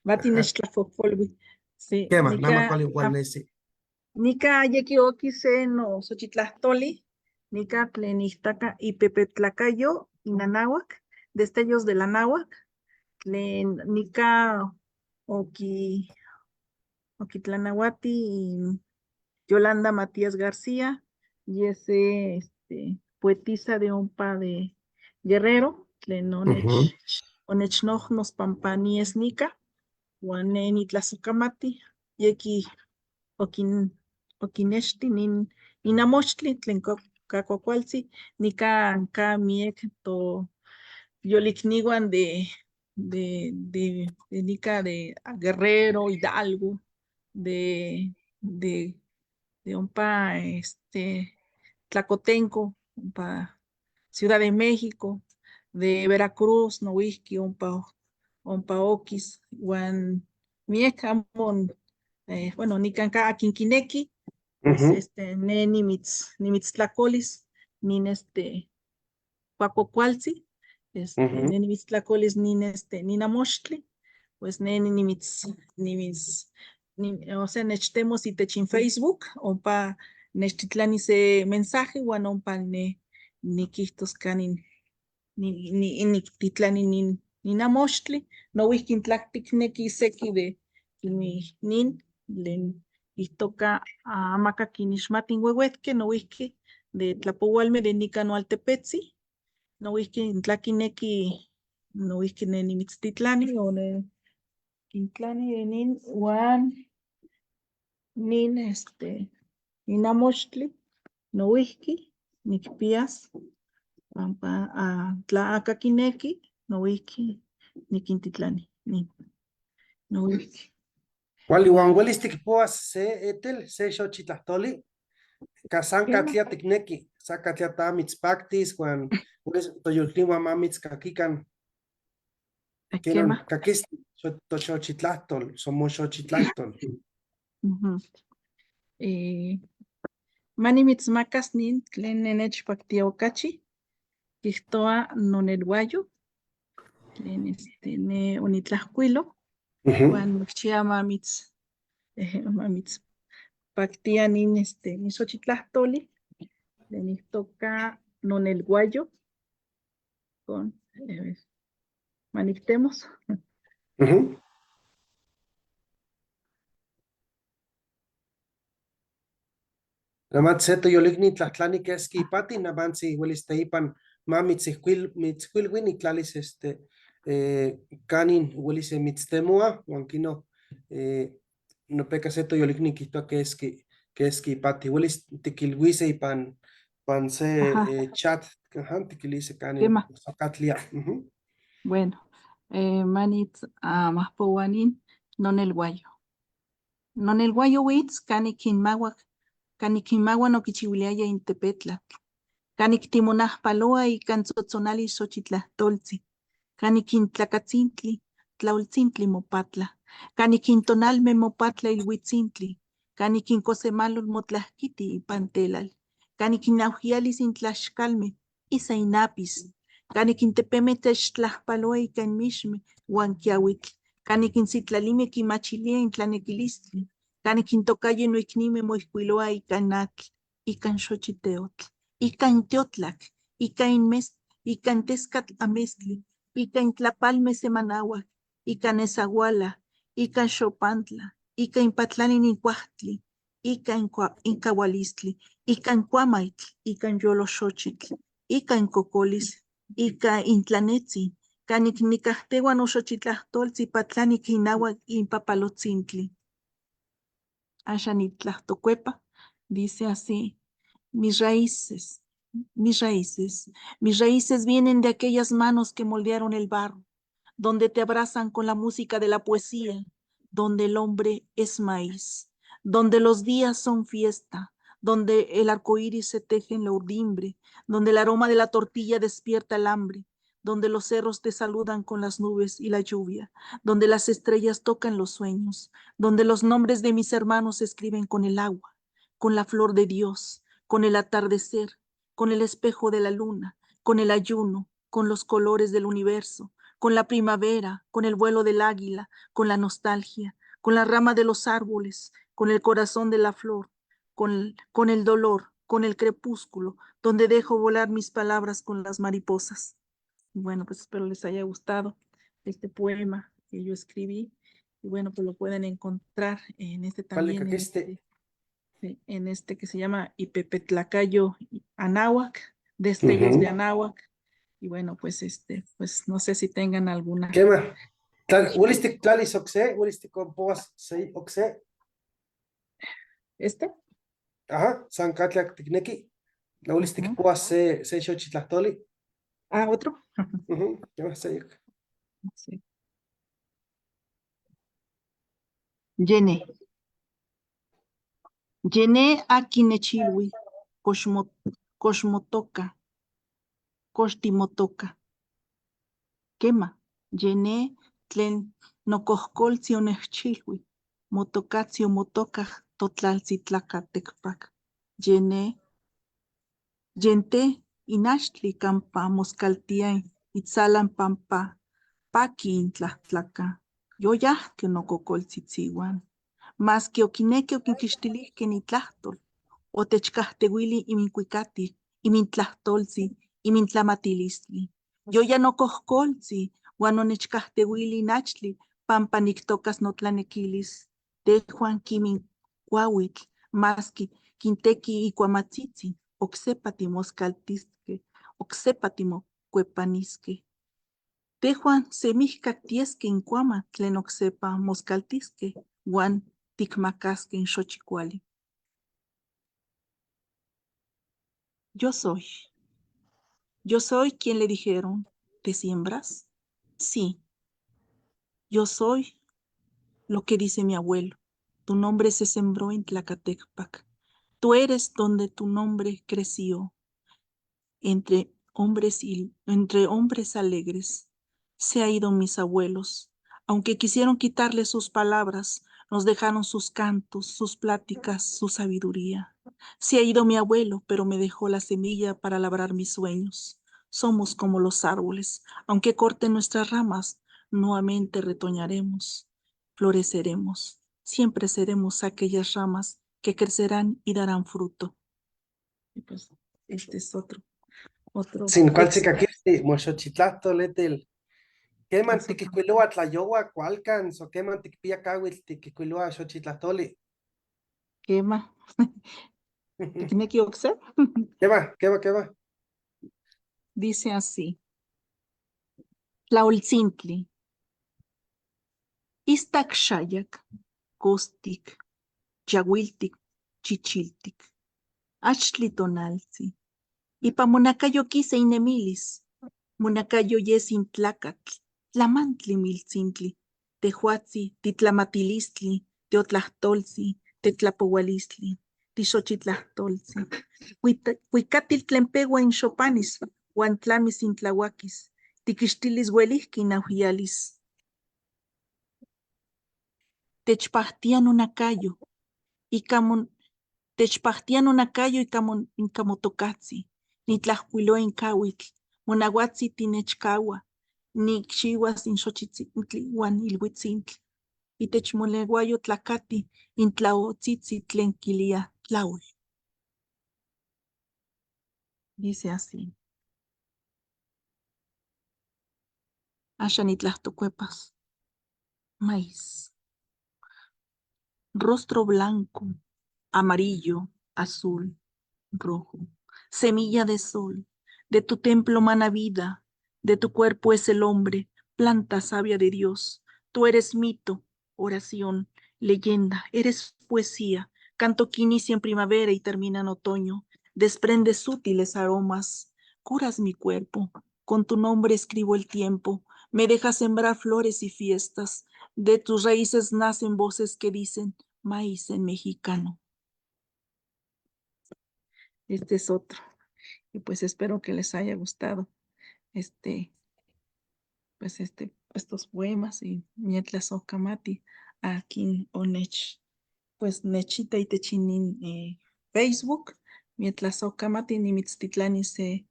Matinesh tlafopolvi. Sí, ¿Qué más? Nada más cuál igual nesi. Nika yeki okise no Xochitlahtoli, Nika tlenistaka y Pepetlacayo y Nanáhuac, destellos de la náhuac, tlen Nika oki Okitlanahuati y Yolanda Matías García, y ese poetisa de Ompa de Guerrero, tlen onechnoj nos pampani es Nika, Juaneni Tlazucamati, yeki okin okinexti ninamochtli tlen kakuakualtzi nika ka miek to yolikniuan de nika de Guerrero, Hidalgo, de de ompa Tlacotenco, ompa Ciudad de México, de Veracruz, Nohuixqui, ompa Oquis, Juan miek amon bueno, nicanca akinkineki, pues ne nimitztlacolis, nin cuacocualzi, ne nimitztlacolis nin amochtli, pues ne o sea, nechtemos itech in Facebook, ompa nechtitlani se mensaje, wan ompa nikihtos kanin niktitlani nin amochtli, nouihki tlaktikneki seki de nin len ihtoka amaka kinixmati wewetke, nouihki de tlapoualme de nikan Altepetzi, nouihki tlakineki nouihki ne nimitztitlani o ne kintlani de nin wan nin nin amochtli nouihki nikpias pampa tla aka kineki nouihki nikintitlani nin nouihki. Kuali uan uelis tikpoas se etel, se xochitlahtoli, kasanka Kema. tlia tikneki, saka tlia tamitzpaktis, uan uelis toyoltiuan mamitzkakikan, kenon Kema. kakisti, toxochitlahtol, somoxochitlahtol. Manimitzmakas nin tlen nenechpaktia okachi, kihtoa nonelhuayo, tlen ne onitlahkuilo, uan nikchia mamitzpaktia nin xochitlahtoli, tlen ihtoka nonelhuayo, con maniktemos. Namat se toyolikni tlahtlani keski ipati, namantzi uelis teipan mitzkuilwin itlalis kanin uelis mitztemua, uan kino nopeka se toyolikni kihtoa keski ipati, uelis tikilwise ipan se chat, tikilise kanin Kema. sokatlia. Bueno, manitz mahpowanin nonelhuayo. Nonelhuayo witz kanikinmawa nokichiuiliaya intepetlatl. Kaniktimonahpaloa ikan tzotzonali xochitlahtoltzi. Kanikintlakatzintli, tlaoltzintli mopatla. Kanikintonalme mopatla ilhuitzintli. Kanikinkosemalol motlahkiti ipan telal. Kanikinauhialis intlaxkalme, isa inapis. Kanikintepeme techtlahpaloa ikan mixme, uan kiauitl. Kanikinsitlalime kimachilia intlanekilistli. Kanikintokayo noiknime moihkuiloa ikan atl, ikan xochiteotl, ikan teotlak, ikan tescatl amestli, ikan tlapalme semanauac, ikan esahuala, ikan xopantla, ikan patlani nincuahtli, ikan incahualistli, ikan cuamaitl, ikan yoloxochitl, ikan cocolis, ikan intlanetzi, canik nicahtegua noxochitlahtoltzi patlani inauac impapalotzintli. Asha nitlahtocuepa, dice así, mis raíces vienen de aquellas manos que moldearon el barro, donde te abrazan con la música de la poesía, donde el hombre es maíz, donde los días son fiesta, donde el arco iris se teje en la urdimbre, donde el aroma de la tortilla despierta el hambre, donde los cerros te saludan con las nubes y la lluvia, donde las estrellas tocan los sueños, donde los nombres de mis hermanos se escriben con el agua, con la flor de Dios, con el atardecer, con el espejo de la luna, con el ayuno, con los colores del universo, con la primavera, con el vuelo del águila, con la nostalgia, con la rama de los árboles, con el corazón de la flor, con el dolor, con el crepúsculo, donde dejo volar mis palabras con las mariposas. Bueno, pues espero les haya gustado este poema que yo escribí. Y bueno, pues lo pueden encontrar en también, en este que se llama Ipepetlacayo Anáhuac, Destellos de Anáhuac. Y bueno, pues pues no sé si tengan alguna. Kema, uelis tiktlalis okse, uelis tikompoas se okse. Ajá, San Catlak tikneki. La uelis tikpoas se xochitlahtoli. Otro. Kema, seyek. Sí. Llené akinechilwi, koshmotoka, kochtimotoka. Kema, llené tlen nokohkoltzi onechchilwi, motocatio motocaj totlalcitlacatecpac, yene, yente inachtli campa moscaltiay, itzalan pampa, paqui intlahtlaca, yoyahque no cocoltzitziwan, mas que oquineque oquinquixtilihque nitlahtol, otechcahtewili imincuicati, imintlahtolzi, imintlamatilisli. Yo ya no cohcolzi, guan onechcahtewili nachtli, pampa nictocas notlanequilis, tejuan kimin cuauitl, maski quintequi icuamatzitzi, oxepa timoscaltisque, oxepa timocuepanisque. Tejuan semihcactiesque in cuama tlen oxepa moscaltisque, guan ticmacasque in xochicuali. Yo soy quien le dijeron, ¿te siembras? Sí, yo soy lo que dice mi abuelo. Tu nombre se sembró en Tlacatecpac. Tú eres donde tu nombre creció, entre hombres alegres. Se ha ido mis abuelos, aunque quisieron quitarle sus palabras, nos dejaron sus cantos, sus pláticas, su sabiduría. Se ha ido mi abuelo, pero me dejó la semilla para labrar mis sueños. Somos como los árboles, aunque corten nuestras ramas, nuevamente retoñaremos, floreceremos. Siempre seremos aquellas ramas que crecerán y darán fruto. Y pues, este es otro Sin cual se texto. caquiste, moxochitlasto letel. Queman Eso también. tiquicuiloa tlayoua cualcan, so queman tiquipia cahuitl tiquicuiloa xochitlastoli. Quema. Tiene Oxer ¿Qué va? dice así. Tlaoltzintli, istak shayak, kostik, yawiltik, chichiltik, achli tonaltzi. Ipa monacayo quise inemilis, monacayo yesin tlacatl, tlamantli miltzintli, tehuatzi, titlamatilistli, teotlahtolzi, tetlapoualistli, tixochitlahtolzi. Huicatil tlenpegua in xopanis, huan tlamis in tlauaquis, tiquixtilis uelihqui nauhialis. Techpahtian unacayo, techpahtian unacayo y camotocatzi, nitlahcuiloa in cahuitl, monahuatzi tinechcaua, nicchiuas in xochitzintli uan ilhuitzintli, itechmoleguayo tlacati in tlaotzitzi tlen quilia tlaol. Dice así. Axan itlahtocuepas. Maíz. Rostro blanco, amarillo, azul, rojo. Semilla de sol, de tu templo mana vida, de tu cuerpo es el hombre, planta sabia de Dios. Tú eres mito, oración, leyenda, eres poesía, canto que inicia en primavera y termina en otoño, desprendes sutiles aromas, curas mi cuerpo, con tu nombre escribo el tiempo, me dejas sembrar flores y fiestas, de tus raíces nacen voces que dicen maíz en mexicano. Este es otro. Y pues espero que les haya gustado estos poemas y mietlas ocamati aquí onech. Pues nechita y techinin Facebook, mietlas ocamati ni mitztitlani se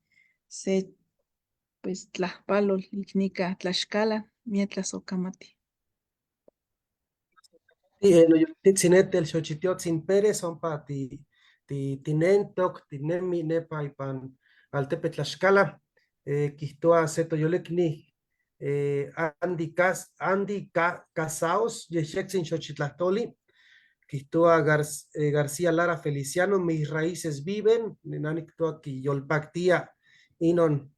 pues tlahpalo licnica tlaxcala, mietlas ocamati. No yo titzinetel xochitiotzin Pérez son pa tinentok, tinemi nepa ipan altepe Tlaxcala, quihtoa seto yolekni, Andy Casaos, yexexin xochitlahtoli, quihtoa García Lara Feliciano, mis raíces viven, nenanictoa ki yolpactia inon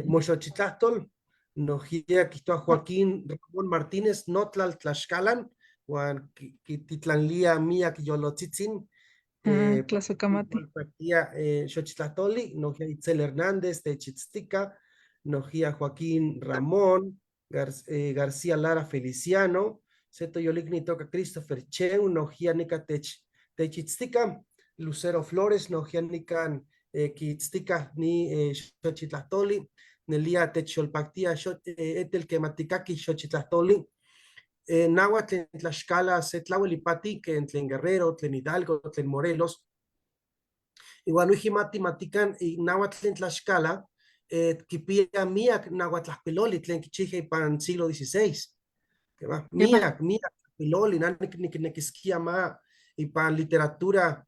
moxochitlahtol, nojia quihtoa Joaquín Ramón Martínez, notlal Tlaxcalan, Juan Titlanlia Mía Yolotzitzin, Tlasocamati. Xochitlatoli, Nojia Itzel Hernández de Chitztica, Nojia Joaquín Ramón, García Lara Feliciano, Seto Yoligni Toca Christopher Cheu, Nojia Nica Techitztica, Lucero Flores, Nojia Nican Kitztica ni Xochitlatoli, Nelia Techolpactia Etel Kematikaki Xochitlatoli, Náhuatl tlen Tlaxcala se tlauelipati que en tlen Guerrero, tlen Hidalgo, tlen Morelos. Igual noihki matimatikan náhuatl tlen Tlaxcala kipia miak nahuatlahpiloli tlen kichihkej ipan siglo XVI. Quema, Miak piloli, niknekiskia ma ipan literatura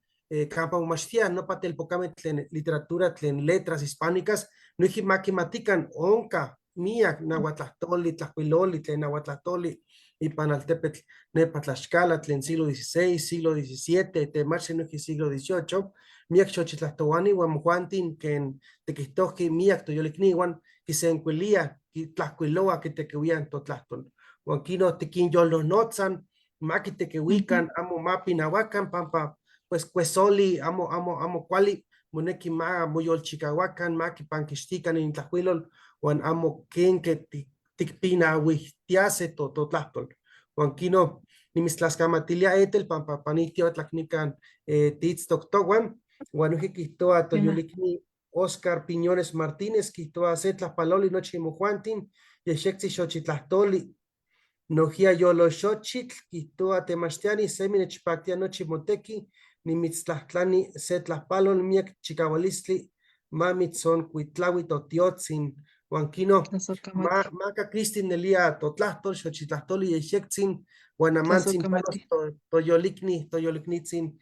campa umachtia, no patelpocame tlen literatura tlen letras hispánicas, noihki makimatikan onka miak nahuatlahtoli, tlahpiloli tlen nahuatlahtoli ipan altepetl nepa Tlaxcala tlen siglo XVI, siglo XVII, temach noihki siglo XVIII, miak xochitlahtoani uan mojuantin ken tekihtohki miak toyolikniuan kisenkuilia, kitlahkuiloa, kitekiuian totlahtol. Uan kino tikinyolnonotzan, makitekiuikan, amo mapinahuakan, pampa pues kuesoli, amo kuali, moneki ma moyolchikauakan, makipankixtikan intlahuilol, uan amo kenke tikpinauihtiase totlahtol. Uan kino nimitstlaskamatilia etel, pampa panihtiotlacknikan tiitztoktouan, uan noihki kihtoa toyolikni Oscar Piñones Martínez, kihtoa se tlahpaloli nochi mojuantin, yexektzi xochitlahtoli, nohia yoloxochitl, kihtoa temachtiani, semi nechpaktia nochi moteki, nimitztlahtlani se tlahpalol miak chikaualistli, mamitzonkuitlaui totiotzin, uan kino Tlazocamati, maka Cristin nelia totlahtol, xochitlahtoli yexektzin, uan amantzin panos toyoliknitzin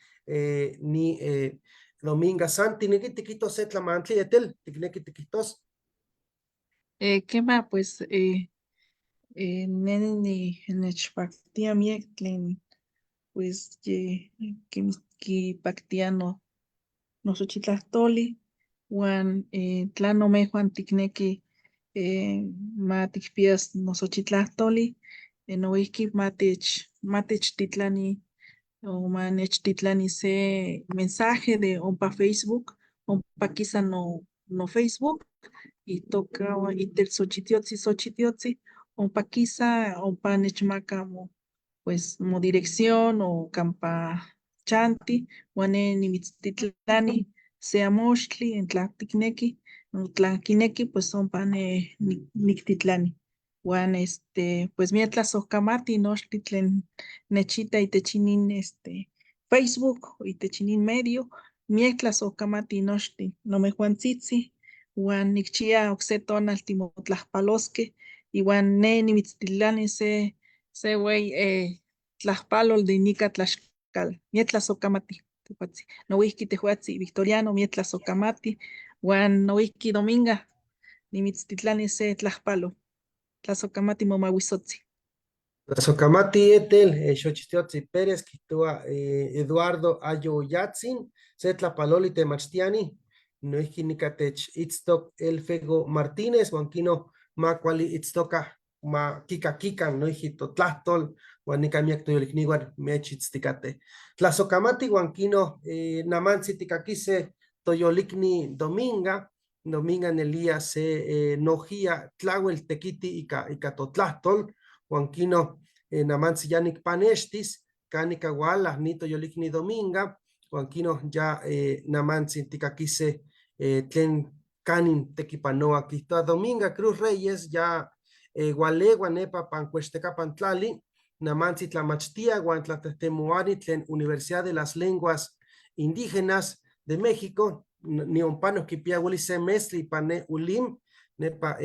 ni Dominga Santi, niki tikihtos se tlamantli etel, tikneki tikihtos. quema, pues, neni nechpaktia miek tlen, pues, kipaktia nosochitlahtoli, uan tlan nomejuan tikneki ma tikpias nosochitlahtoli, noihki matechtitlani o manechtitlani se mensaje de ompa Facebook, ompa kisa no Facebook, itoka itel Xochitiotzi, ompa kisa, ompa nechmaka pues mo dirección o campa chanti, uan nimitztitlani se amoxtli en tla tikneki, tla kineki, pues ompa niktitlani. Uan pues miak tlasojkamati nochtli tlen nechita itech inin Facebook, itech inin medio, miak tlasojkamati nochtli nomejuantzitzi, uan nikchia okse tonal timotlahpaloskeh, iuan nimitztitlani se uey tlahpalol de nika Tlaxcala, miak tlasojkamati, tehuatzi. Noihki tehuatzi Victoriano, miak tlasojkamati, uan noihki Dominga, nimitztitlani se tlahpalol, tlasojkamati momauissotzi. Tlasojkamati etel, Xochitiotzi Pérez, kihtoa Eduardo Ayoyatzin, se tlapaloli temachtiani, noihki nikatech itztok Elfego Martínez, uan kino ma kuali itztokah ma kikakikan noihki totlahtol, uan nika miak toyolikniuan mechitztikateh. Tlasojkamati uan kino namantzi tikakise toyolikni Dominga nelia se nojia tlauel tekiti ika totlahtol, uan kino namantzi ya nikpanextis, kanika ualah nitoyolikni Dominga, uan kino ya namantzi tikakise tlen kanin tekipanoa, kihtoa Dominga Cruz Reyes ya ualeua nepa pancuextecapan tlali, namantzi tlamachtia uan tlatehtemoani tlen Universidad de las Lenguas Indígenas de México, nionpanos kipia uelis se mestli ipan ulim, nepa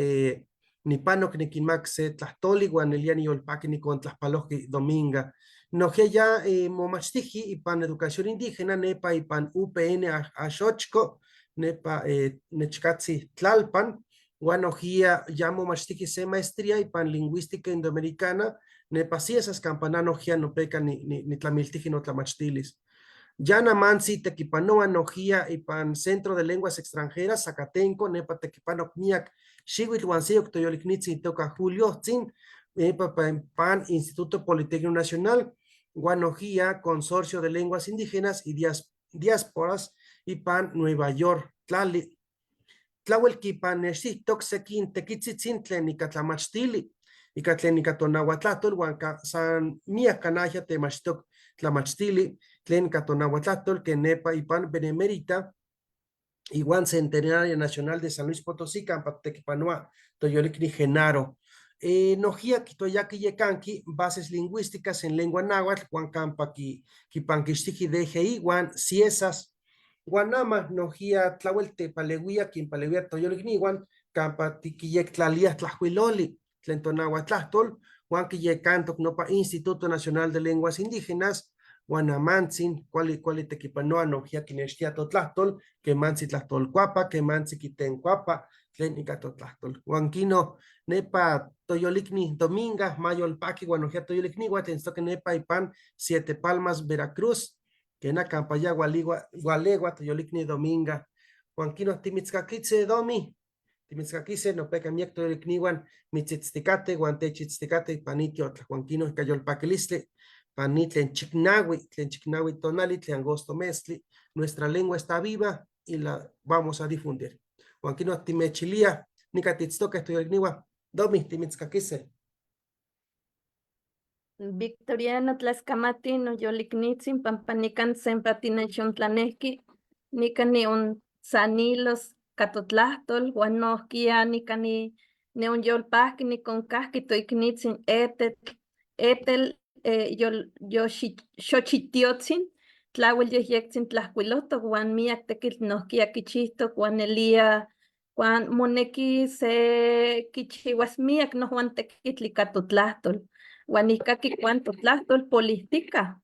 nipanok nikinmak se tlahtoli uan nelia niyolpaki nikon tlahpalohki Dominga. Nohia ya momachtihki ipan educación indígena nepa ipan UPN Axochco, nepa nechkatzi Tlalpan, uan nohia ya momachtihki se maestría ipan lingüística indoamericana, nepa si esas campanas nohia nopeka nitlamiltihki notlamachtilis. Ya namantzi tekipanoa nohia ipan Centro de Lenguas Extranjeras, Zacatenco, nepa tekipanok miak xiuitl uan se octoyoliknitzi itoka Juliotzin, nepa pan Instituto Politécnico Nacional, uan nohia Consorcio de Lenguas Indígenas y Diásporas ipan Nueva York, tlali. Tlauelkipan nexihtok sekin tekitzitzin tlen ika tlamachtili, ika tlen ika tonahuatlahtol, uan san miak kanahia temachtok tlamachtili, tlen ika tonahuatlahtol, ken nepa ipan Benemérita, igual Centenaria Nacional de San Luis Potosí, campa tekipanoa toyolikni Genaro. Nojia kitoyaki yekanki bases lingüísticas en lengua náhuatl, Juan Campa ki panquistiki DGI, Juan Ciesas, Guanama, Nojia Tlahuelte, Palewia, quien Palewia Toyoligniwan, Campa Tikiyek Tlalia Tlahuiloli, Tlentonagua Tlahtol, Juan Kiyekantok Nopa Instituto Nacional de Lenguas Indígenas, Guanamantzin, cuali tequipanoa Nojia Kineshtiato Tlahtol, que mansi Tlahtol Cuapa, que mansi Kiten Cuapa, Tlenikato Tlahtol, Juanquino nepa Toyolikni Dominga, Mayol Paqui, Guanojia Toyolikni, Guatenstoque Nepa Ipan, Siete Palmas, Veracruz, que na Campaya Gualegua, Toyolikni Dominga, Juanquino Timitzcaquitze Domi, Timitzcaquitze, no peca miek Toyolikniwan, Mitzitzticate, Guantechitzticate, Panitio, Juanquino Cayol Paquiliste, Panitlen Chicnawi Tonali, Angosto Mestli, nuestra lengua está viva y la vamos a difundir. Juanquino Timechilia, Nicatitztoque, Toyolikniwa, Domi, Timitzcaquitze. Victoriano Tlaxcamatino, Yoliknitzin, Pampanican, Sempatinechon Tlaneski, Nicani un Sanilos, Catotlahtol, Guanosquia, Nicani, Neon Yolpasqui, Nicon Casqui, Toiknitzin, Etel, Xochitiotzin, Tlawel Yexin, Tlaxquiloto, Juan Miak, Tequil, Nosquia, Kichisto, Juan Elia, Juan Moneki, Se Kichiwas Miak, no Juan Tequitli, Catotlahtol. Guanicaqui cuánto tlahtol política.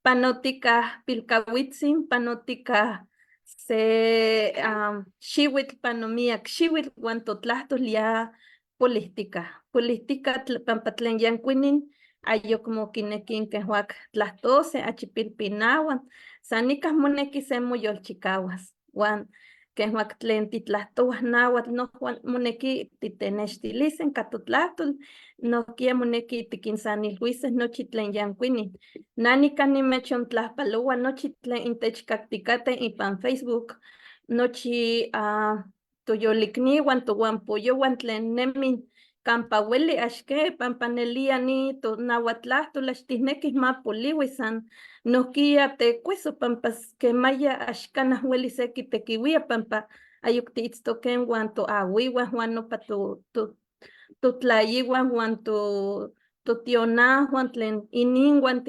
Panótica pilcahuitzin, panótica se xihuitl panomiak xihuitl cuánto tlahtol ya política. Política pampatlen yancuinin ayo como kinekin que huac tlahtose achipilpinahuan sanicas moneki se moyolchicahuas. Juan que huac tlen titlahtohuas náhuatl no Juan moneki titenextilicen catotlahtol no quiero moneki tiquinsanilhuises nochi tlen yancuini. Nanica nimechon tlahpaloua nochi tlen intechcacticate ipan Facebook. Nochi toyolikniuan tohuanpoyouan tlen nemin campa ueli axke pampanelia ni tonauatlahtol axtihnekih mapoliui san nohkia tecueso pampas quemaya axkanah ueli se kitekiuia pampa ayuk tiitztoken uan toahuiuan uan nopa totlayiuan uan totionahuan tlen ininguan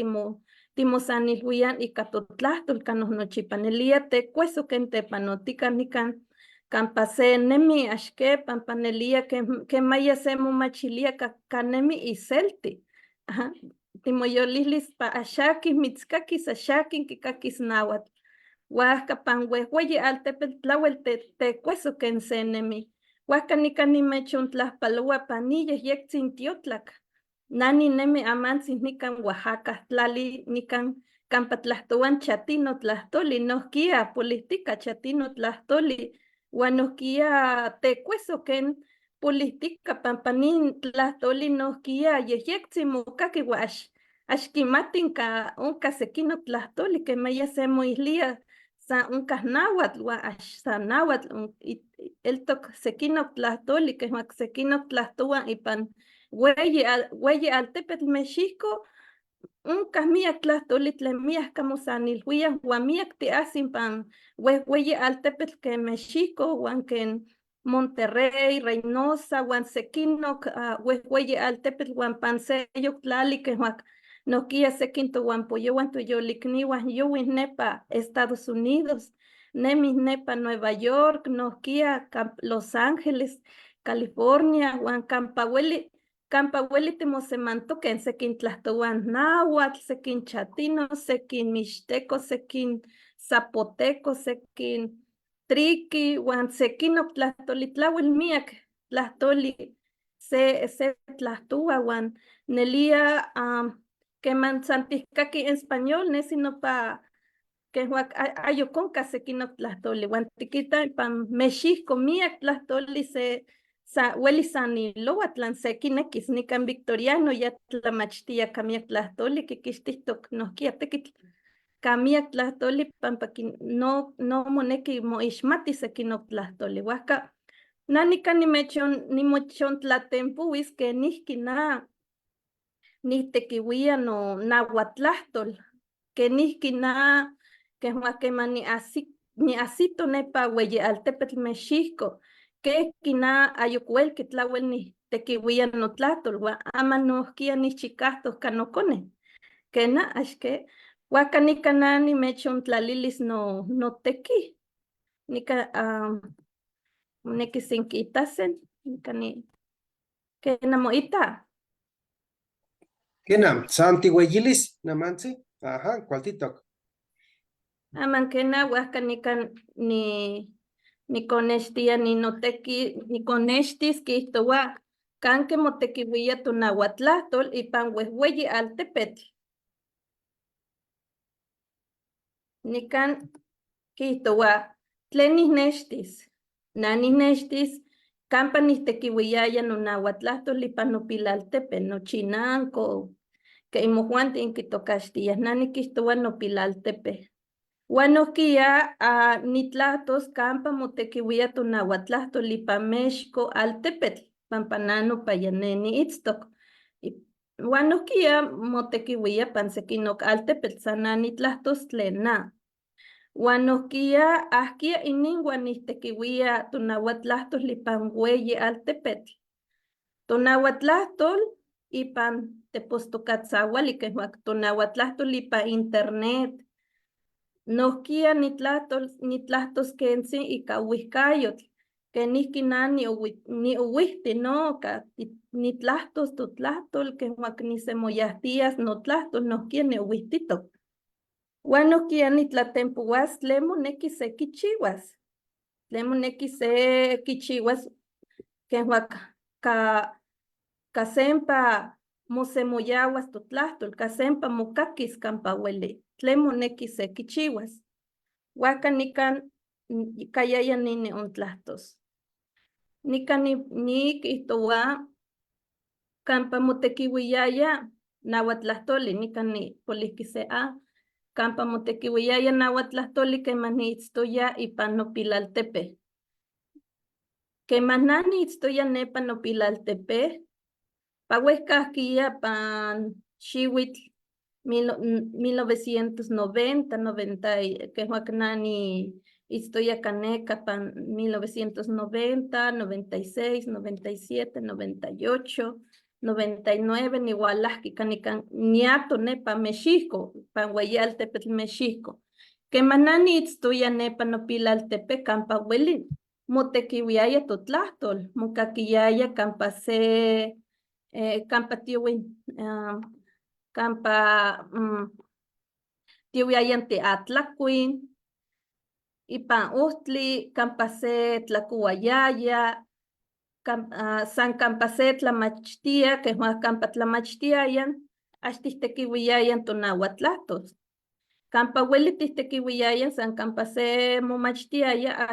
timosanilhuian ika totlahtol kanoh nochipanelia tecueso ken tepanotika nikan campa se nemi axke pampanelia kemaya se momachilia kanemi iselti. Timoyolihlis pa axakih mitzkakis axakin kikakis náhuatl. Huasca pan huehueyi altepetl tlauel tecueso ken se nemi. Huasca nica nimechon tlahpaloua paniyeh yektzin tiotlak. Nani nemi amantzin nican Oaxaca tlali nican campa tlahtouan chatino tlahtoli nohkia política chatino tlahtoli uan nohkia tecueso ken política pampanin tlahtoli nohkia yektzin mokaki uan axkimatin ka onka sekino tlahtoli kemaya se moihlia sa onkah náhuatl uan sa náhuatl eltok sekinok tlahtoli kehuak sekinok tlahtouan ipan Hueyi altepetl Mexico, onkah miak tlahtoli tlen miak kamosanilhuiah uan miak tiahsin pan hueyi altepetl ken Mexico uan ken Monterrey, Reynosa uan sekinok hueyi altepetl uan pan seyok tlali kehuak nohkia sekin tohuanpoyouan toyolikniuan youih nepa Estados Unidos, nemih nepa Nueva York, nohkia Los Ángeles, California uan campa ueli timosemantoken sekin tlahtouan náhuatl, sekin chatino, sekin mixteco, sekin zapoteco, sekin triqui, uan sekinok tlahtoli tlauel miak tlahtoli se tlahtoua uan nelia keman santihkaki en español nesi nopa kehuak ayokonka sekinok tlahtoli uan tikita ipan Mexico miak tlahtoli ueli saniloua tlan sekinekis nikan Victoriano ya tlamachtia ka miak tlahtoli kikixtihtok nohkia tekitl ka miak tlahtoli pampa no moneki moixmati sekinok tlahtoli. Huasca nanika nimechon tlatempuis que nihki nitekiuia no nahuatlahtol que nihki kehuak keman niasito nepa ueyi altepetl Mexico que kina ayukuel que tlawel ni tequihuia no tlatol, wa ama no kia ni chicastos canocone. Kena ashke waka nikanani mechon tlalilis no tequi. Nika neki sinquitasen, nika ni kena moita. Kenam, Santi Hueyilis, Namansi. Ajá, ¿cuál TikTok? Aman kena waka nikan ni conextia ni no tequi, ni conextis que esto wa canque motequihuia tu nahuatlatol y pan huehueyi altepetl. Nikan quito wa tlenis nextis, nanis nextis, campa nistequihuiaya no nahuatlatol y pan no pilaltepe, no chinanco, que imojuante en quito castillas, nani quistoa no pilaltepe. Wanokia nitlatos campa motequihuia tu nahuatlatol y pan México altepetl, pampanano payaneni itztok. Wanokia motequihuia pan sequinoc altepetl, sanani tlatos tlena. Wanokia askia ininguan nistequihuia tu nahuatlatol y pan hueye altepetl. Tu nahuatlatol y pan tepostocatzawali que tu nahuatlatol y pan internet. Noskia nitlatos kensi y kahuiscayotl, que niskinani ni uwihti no, nitlastos tutlatol, que ni semoyastías no tlastos, noskia ni uwihtitok. Wanoskia nitlatempuas, tlemo neki se kichiwas. Tlemo neki se kichiwas, que kasempa mosemoyawas tutlastol, kasempa mokakis kampaweli. Tlemo neki se kichiwas. Waka nikan kayaya nini ontlastos. Nikan ni itowa kampa motequihuiyaya nahuatlastoli, nikan ni poliskise kampa motequihuiyaya nahuatlastoli que mani itztoya ipan no pilaltepe. Que manani itztoya nepa no pilaltepe, pahuescasquilla pan xihuitl 1990, 90, que Juacnani historia caneca pan 1990, 96, 97, 98, 99, ni Hualaski canican niato nepa México, pan Guayaltepetl México. Que manani itztoya nepa no pilaltepe campa huelin, motequihuiaya totlastol, mocaquillaya campa se, campa tiwin, campa tiwiayan te atlacuin, ipan ustli, campa se tlacuayaya, san campa se tlamachtia, que juan campa tlamachtiayan, axtistequiwiayan tonahuatlatos. Campa huelitistequiwiayan, san campa se momachtiaya,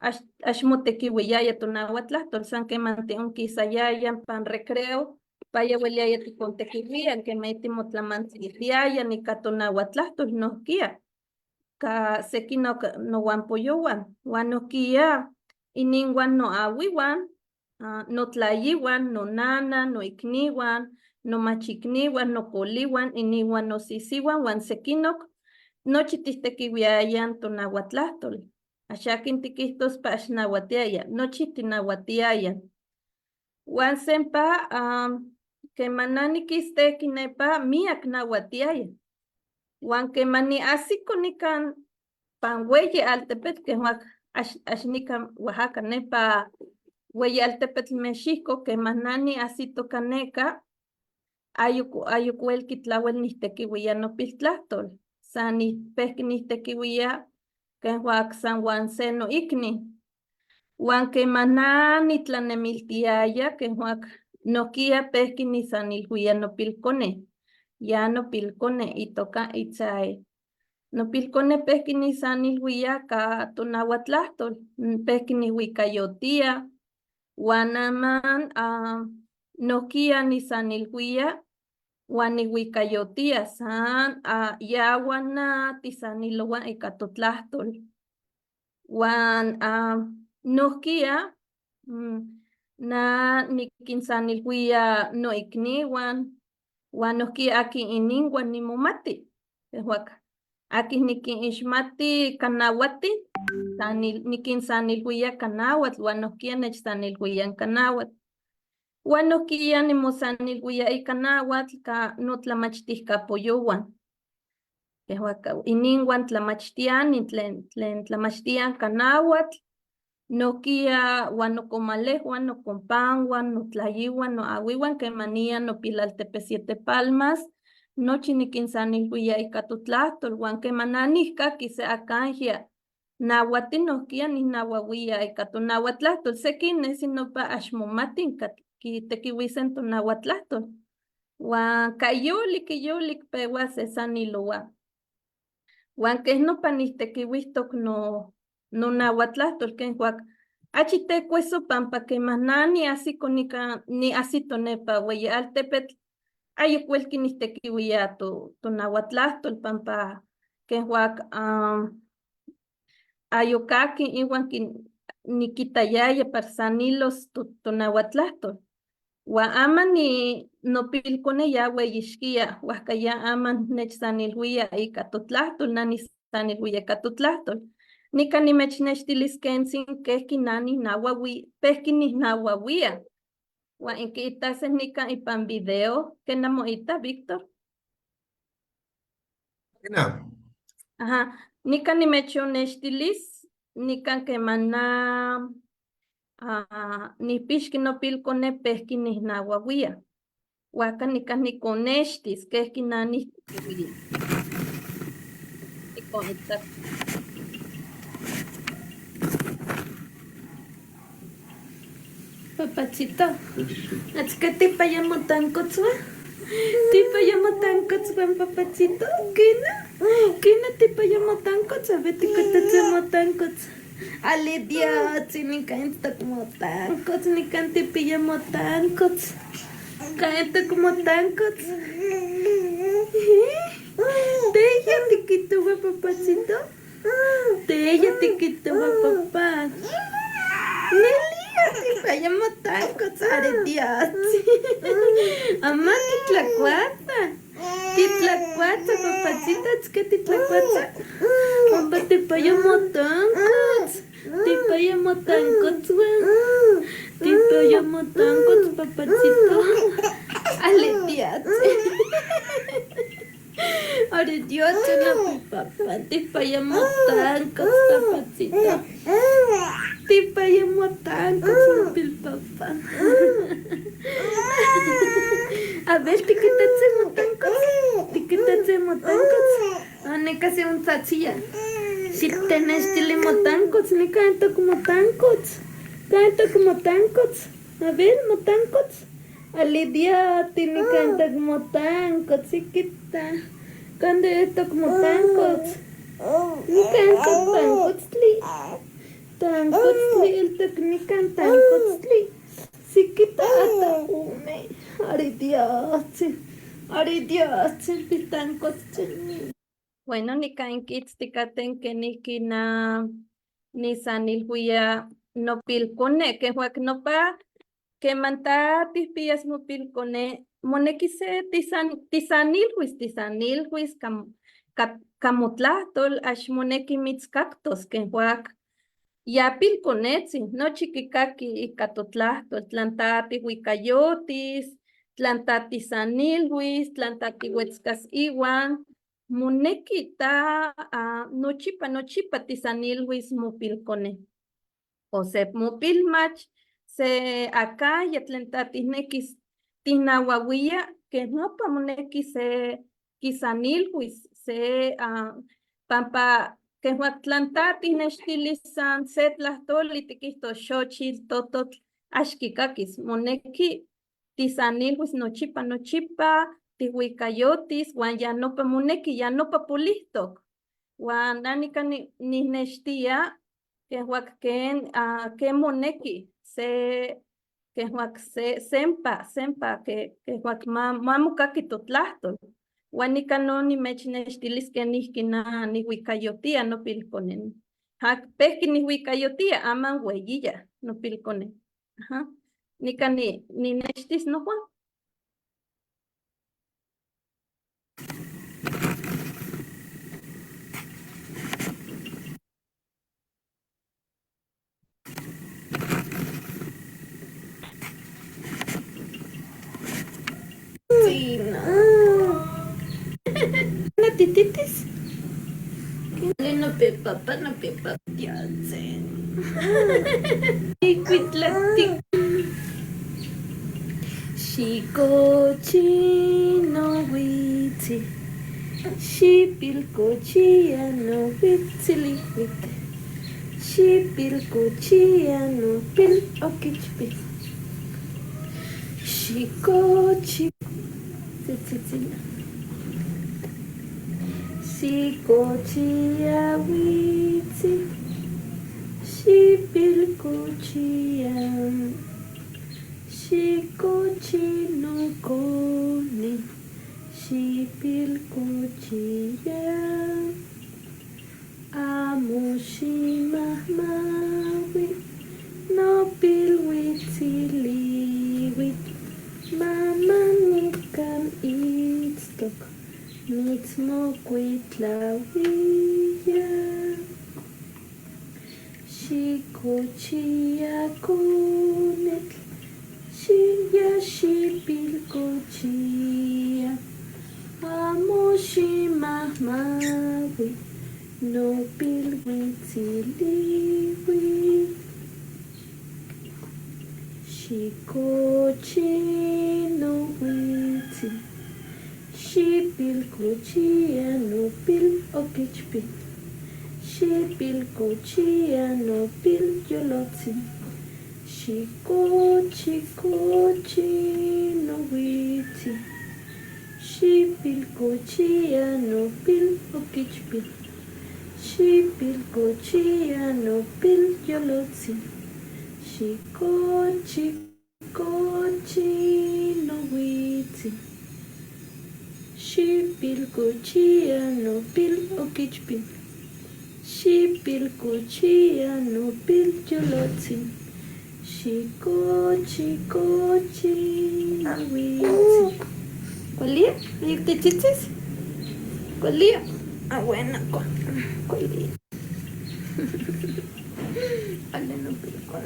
ax motequiwiaya tonahuatlatos, san que manteun quisayayan pan recreo, paya hueliaya ticontequihuian, que me timotlamantziliaya, ni catonahuatlahtos nosquia. Ka seki no guampoyowan, guanoquia, ininguan no awiwan, no tlayiwan, no nana, no ikniwan, no machikniwan, no coliwan, iniwan no sisiwan, wan sekinok, no chitistequihuiayan tonahuatlahtol. Axakin tiquistos pa axnahuatiaya, no chitinahuatiayan. Wan sempa, que manani quisteki nepa miak nahuatiaya. Wan que mani asiko nikan pan hueye altepet, que nikan Oaxaca nepa hueye altepet México, que manani asito caneca, ayukuel kitlawel nistequihuia no piltlahtol. Sani pesque nistequihuia, que huac San Juan seno ikni. Wan que manani tlanemiltiaya, que huac noquia pesque ni sanilhuia no pilcone. Ya no pilcone y toca itzae. No pilcone pesque ni sanilhuia ka tonahuatlahtol, pesque ni huicayotia. Wanaman noquia ni sanilhuia, wan ni huicayotia san ya wana tisanilowan icatotlahtol. Wan noquia na niquinsanilhuia no ikniwan, wan noquia aki ininguan ni momati. Huaca. Aquí nikin ishmati kanawati, nikin sanilhuia kanawat, wanokia nech sanilhuian kanawat. Wanokia nimosanilhuia y kanawat ka notlamachtis kapoyowan. Ininwan tlamachtian, tlen tlamachtian kanawat, nokia wanokomalejuan, nokompanwan, notlayiwan, noawiwan, kemanian, nopilaltepe 7 palmas, nochi nikinsanilhuia ika totlahtol, wan kemananihka kise akanjia, nahuatin nohkia nihnauauia ika tonauatlahtol, seki nesi nopa axmomatin kitekiuisen tonauatlahtol, wan kayolik pewa sesaniloa. Wan keh nopa nihtekiuistok nonauatlahtol ken juak achitekueso pampa kemanani asiko ni asito nepa ueyi altepetl ayukuelki nihtekiuia tonauatlahtol pampa ken juak ayokaki iwan nikitayaya para sanilos tonauatlahtol. Wan ama nopilkone ya ueyixkia, huajka ya ama nechsanilhuia ika totlahtol, nanisanilhuia ika totlahtol. Nika nimechnextiliskensin kehki pehki nihnauauia. Wan inkiitasen nika ipan video, ken namoita, Víctor? Kena. Ajá, nika nimechonextilis, nika kemana nipixki nopilkone pehki nihnauauia. Huajka nika nikonextis kehki nanihtikiuia. Nikonita. Papachito, ¿achka tipayamotankotzua? ¿Tipayamotankotzua, papachito? ¿Kina tipayamotankotzua? Betikotatzemotankotzua. Ale Dios, nika intakomotankots, nika tipayamotankots. Kaenta como tankots. Teya tikituwa, papachito. Teya tikituwa, papá. Nelia, tipayamo tankots, are Dios. Ama titlacuata. Titlacuata, papachito, es que titlacuata. Papá, tipayamo tankots. Tipayamo tankots, tipayamo tankots, papachito. Ale Dios. Ahora Dios, no mi papá. Tipayamo tankots, papachito. Tipayamo tankots, no mi papá. A ver, tiquitatsemo tankots. Tiquitatsemo tankots. Neka se un tzatzilla. Si tenés tilimotankots, ni canta como tankots. Canta como tankots. A ver, motankots. Alidia tiene canta como tankots, chiquita. Canta esto como tankots. Ni canta tankotsli. Tankotsli, el técnica tankotsli. Chiquita hasta ume. Aridios, el tankotsli. Bueno, nika kits tikaten que ni sanilhuia no pilcone, que huac no pa, que manta tispias no pilcone, monekise tisanilhuis camotlahtol, ash moneki mitzcactos, que huac ya pilconetzi, no chiquicaqui y catotlahtol, tlantati huicayotis, tlantati sanilhuis, tlantati huetzcas iwan. Moneki ta nochipa tisanilhuis mopilcone. O se mopilmach, se acá ya tlentatisnequis tinauauia, que no pa moneki se kisanilhuis, se pampa que huatlantati nextilisan se tlahtoli tiquisto xochil tototl axkikakis, moneki tisanilhuis nochipa, tihuicayotis, wan ya nopa moneki, ya nopa pulihtok. Wan nanika nihnextia, que huac que moneki, que huac sempa, que huac mamukaki totlahtol. Wan nika no nimechnextilis que nihkina nihuicayotia no pilconen. Pehki nihuicayotia, aman hueyiya no pilconen. Nika nextis no Juan. titis. No pe papa, no pe papiansen. Iquitlatic. Shikochi no witsi. Shipilkochi no witsili wit. Shipilkochi no pil okichpil. Shikochi. Shikochi witsi. Shipilkochi Shikochi no koni. Shipilkochi Amushima mawi. No pilwitsiliwit. Mama nikan itztok. Mitzmoquitlawiya. Shikochia kunetl. Shia shipilkochia. Amoshima mawi. No pilwitziliwi. Shikochi no witsi. Shipilkochia no pil okichpil. Shipilkochia no pil yolotzi. Shikochi no witsi. Shipilkochia no pil okichpil. Shipilkochia no pil yolotzi. Shikochi no witsi. Shipilkochia no pil okichpil. Shipilkochia no pil yolotzi. Shikochi no witsi. ¿Cualía? ¿Ahí te chistes? ¿Cualía? Ah, bueno, ¿cualía? Vale, no pico.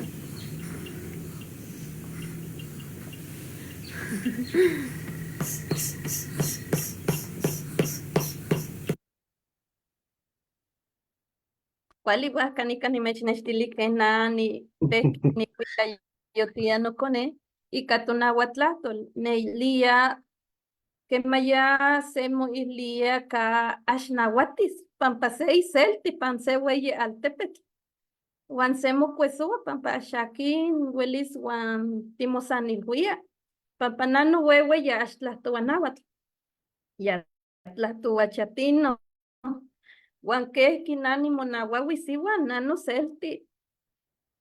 Wali kanika ni mechnestili kena ni pek ni kuita yotia no kone y katuna watlatol ne lia que maya semo ilia ka ashnawatis pampase y selti panse weye altepet wan semo kuesua pampa shakin welis wan timosanilhuia pampa nano wewe ya ashlahtowanawat ya tlahtuwachatino wan kehki nani monawawisiwa nano selti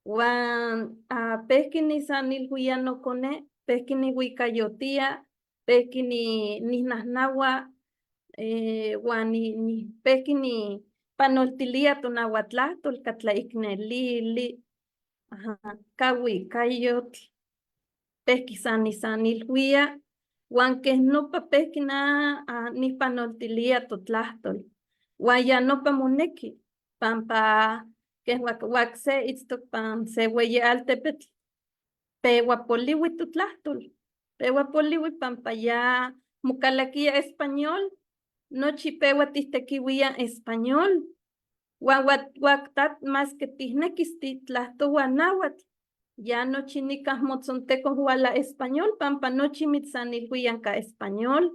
wan pehki nisanilhuia no kone pehki nihuicayotia pehki nihnahnawa wan pehki ni panoltilia tonahuatlahtol katlaiknelili kahuicayotl pehki sanilhuia wan keh nopa pehki nihpanoltilia totlahtol wan ya nopa moneki pampa keh wakse itztok pan se weyi altepetl pewa poliwi totlahtol pewa poliwi pampa ya mokalakia español nochi pewa tihtekiuia español wan waktat mas que tihnekis titlahtowa nahuatl ya nochi nikah motzontekoh wala español pampa nochi mitsanilhuian ka español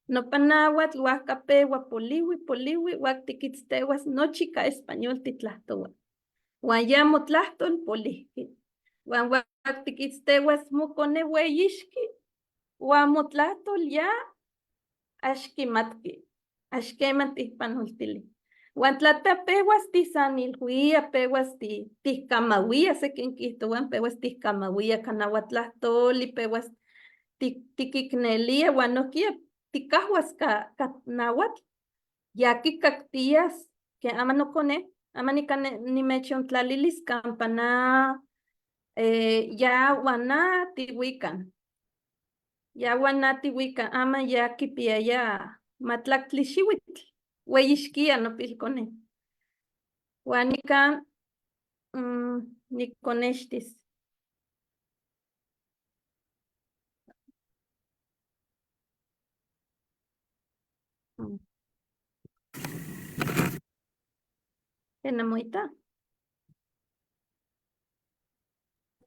nopa nahuatl wahka pewa poliwi wak tikitztewas nochi ka español titlahtowa wan ya motlahtol polihki wan wak tikitztewas mokone weyixki wan motlahtol ya axkimatki axkeman tihpanoltili wan tlatapewas tisanilhuia pewas tihkamauia sekin kihtowan pewas tihkamauia ka nahuatlahtoli pewas tikiknelia wan nohkia tikahuas ka nahuatl ya kikaktias que ama nokone ama nimechontlalilis kampa ya wana tihuikan ama ya kipiaya matlaktli xiuitl weyixkia nopilkone wan nikan nikonextis Enamoita.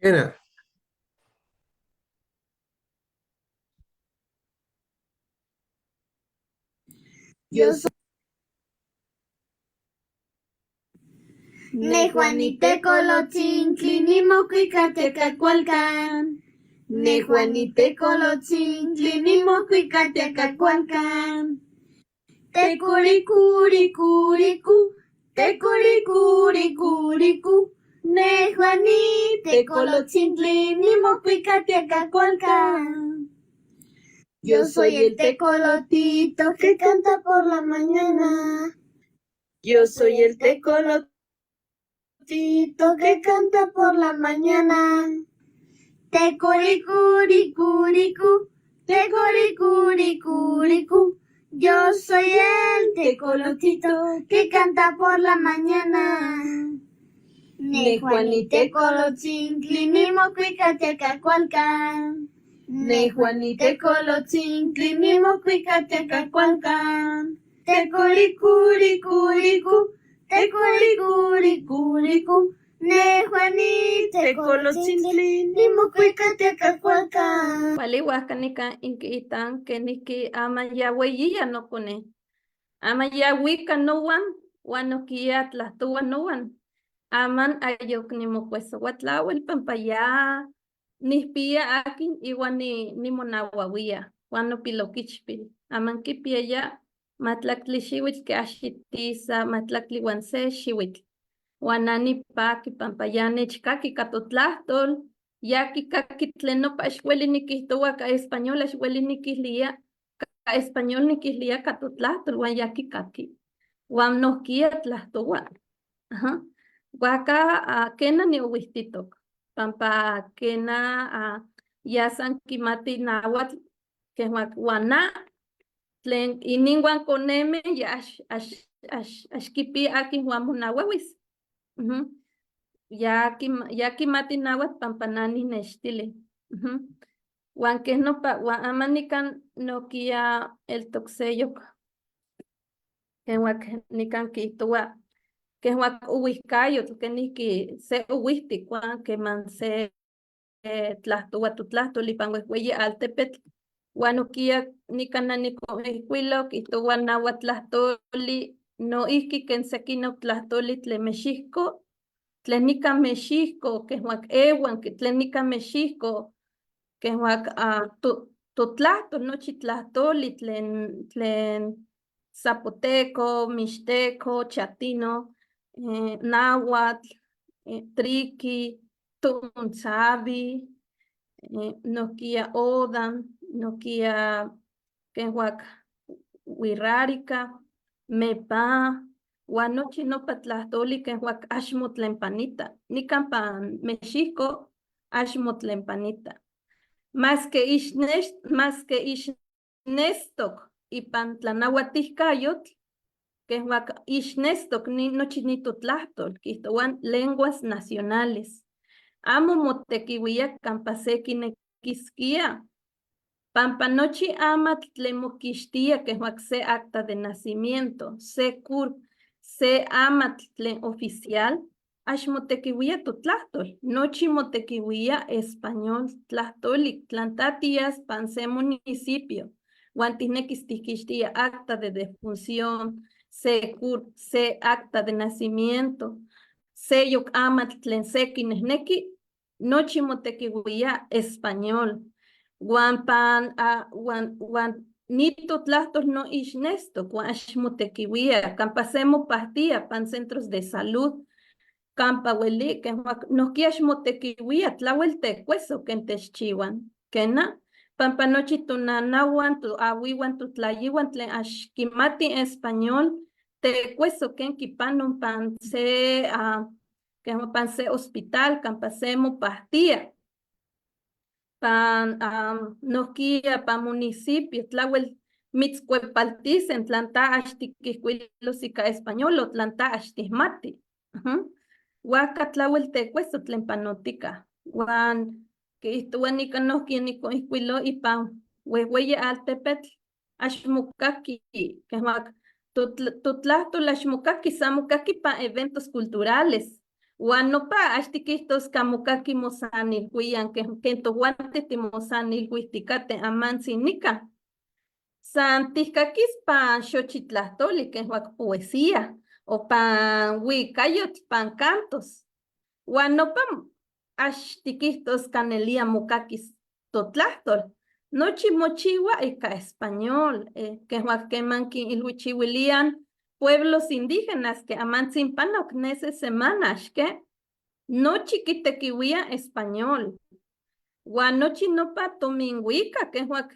Kena. Yo soy Nejuanite Colotzintli, Nimocuicateca Cualcan. Nejuanite Colotzintli, Nimocuicateca Cualcan. Tecuricuricuricu, tecuricuricuricu. Nejuanite Colotzintli, Nimocuicateca Cualcan. Yo soy el tecolotito que canta por la mañana. Yo soy el tecolotito que canta por la mañana. Tecuricuricuricu, tecuricuricuricu. Yo soy el tecolotito que canta por la mañana. Nejuanite colotzintli, nimocuicateca cualcan. Nejuanite colotzintli, nimocuicateca cualcan. Tecuricuricuricu, tecuricuricuricu. Nejuanite colotzintli, nimocuicateca cualcan. Wali wakanika inkiitan keniki ama ya hueyiya no pone. Ama ya wika no wan, wanokia tlastuwa no wan. Aman ayok ni mo pues watlawel pampaya nispia akin iwan ni monawawia wano pilokichpil. Aman kipia ya matlakli shiwit ke ashitisa matlakli wanse shiwit. Wanani paki pampayane chkaki katotlahtol. Yaki kaki tleno pa ashweli nikihtowa ka español ashweli nikihlia ka español nikihlia katotlahtol wan yaki kaki. Wan nohkia tlahtowa. Ajá. Waka kena ni uwistitok. Pampa kena yasan kimati nahuatl que wana tlen ininguan koneme ya ashkipi akin huan monawawis. Ya kimati nahuatl pampa nani nechtili. Wan que no pa wan amanikan no kia el toxeyok. Que nikan kihtowa que huac uhuiscayotl, que nihki se uhuistic, que man se tlahtowa tutlahtoli pan uehweyi altepetl, uan ukia nikananiko ihkuilo, kihtowa nahuatl tlahtoli, no ihki ken sekinok tlahtoli tlen mexihko, tlen nikan mexihko, que huac ewan, tlen nikan mexihko, que huac tutlahtol, nochi tlahtoli, tlen zapoteco, mixteco, chatino, náhuatl, triqui, tunzabi, nokia odan, nokia kenhuac huirrárica, mepa, uan nochi nopa tlahtoli kenhuac axmo tlen panita. Nikan pan México axmo tlen panita. Más que ixnestok ipan tlanauatihkayotl, que huac ixnestok nochi nitotlahtol, kihtowan lenguas nacionales. Amo motekiuia kampa seki nekiskia. Pampa nochi amatl tlen mokixtia que huac se acta de nacimiento, se amatl tlen oficial, ax motekiuia totlahtol. Nochi motekiuia español tlahtolik, tlantatias pan se municipio. Huan tihnekis tikixtia acta de defunción, se acta de nacimiento, se yok amatl tlen seki nehneki, nochi motekiuia español. Huan nitotlahtol no ixnestok, huan ax motekiuia, kampa se mopahtia pan centros de salud, kampa ueli, nohki ax motekiuia, tlauel tekueso ken techchiuan, kena, pampa nochi tonanahuan, toahuihuan, totlayihuan tlen ax kimati español, tekueso ken kipanon pan se hospital, kampa se mopahtia. Pan nohkia pan municipio, tlauel mitzcuepaltisen, tlanta ax tikihkuilos ika español, o tlanta ax tihmati. Huaca tlauel tekueso tlen panotika. Huan kihtowa nikan nohki nikoihkuilo ipan uehueyi altepetl, ax mokaki, que huac Tutlahto laxmokaki samokaki pa eventos culturales. Uan nopa axtiquihtos kamokaki mosanilhuian, ken tohuante timosanilhuihticate amantsin nika. San tihkakis pan xochitlahtoli, ken huak poesía, o pan huicayotl, pan cantos. Uan nopa axtiquihtos canelia mokakis totlahtol. Nochi mochiwa ika español, que huaquemanqui ilhuichihuilian pueblos indígenas que amantsin panok nese semanas, que nochi quitequihuia español. Huan nochi nopa tominhuica, que huac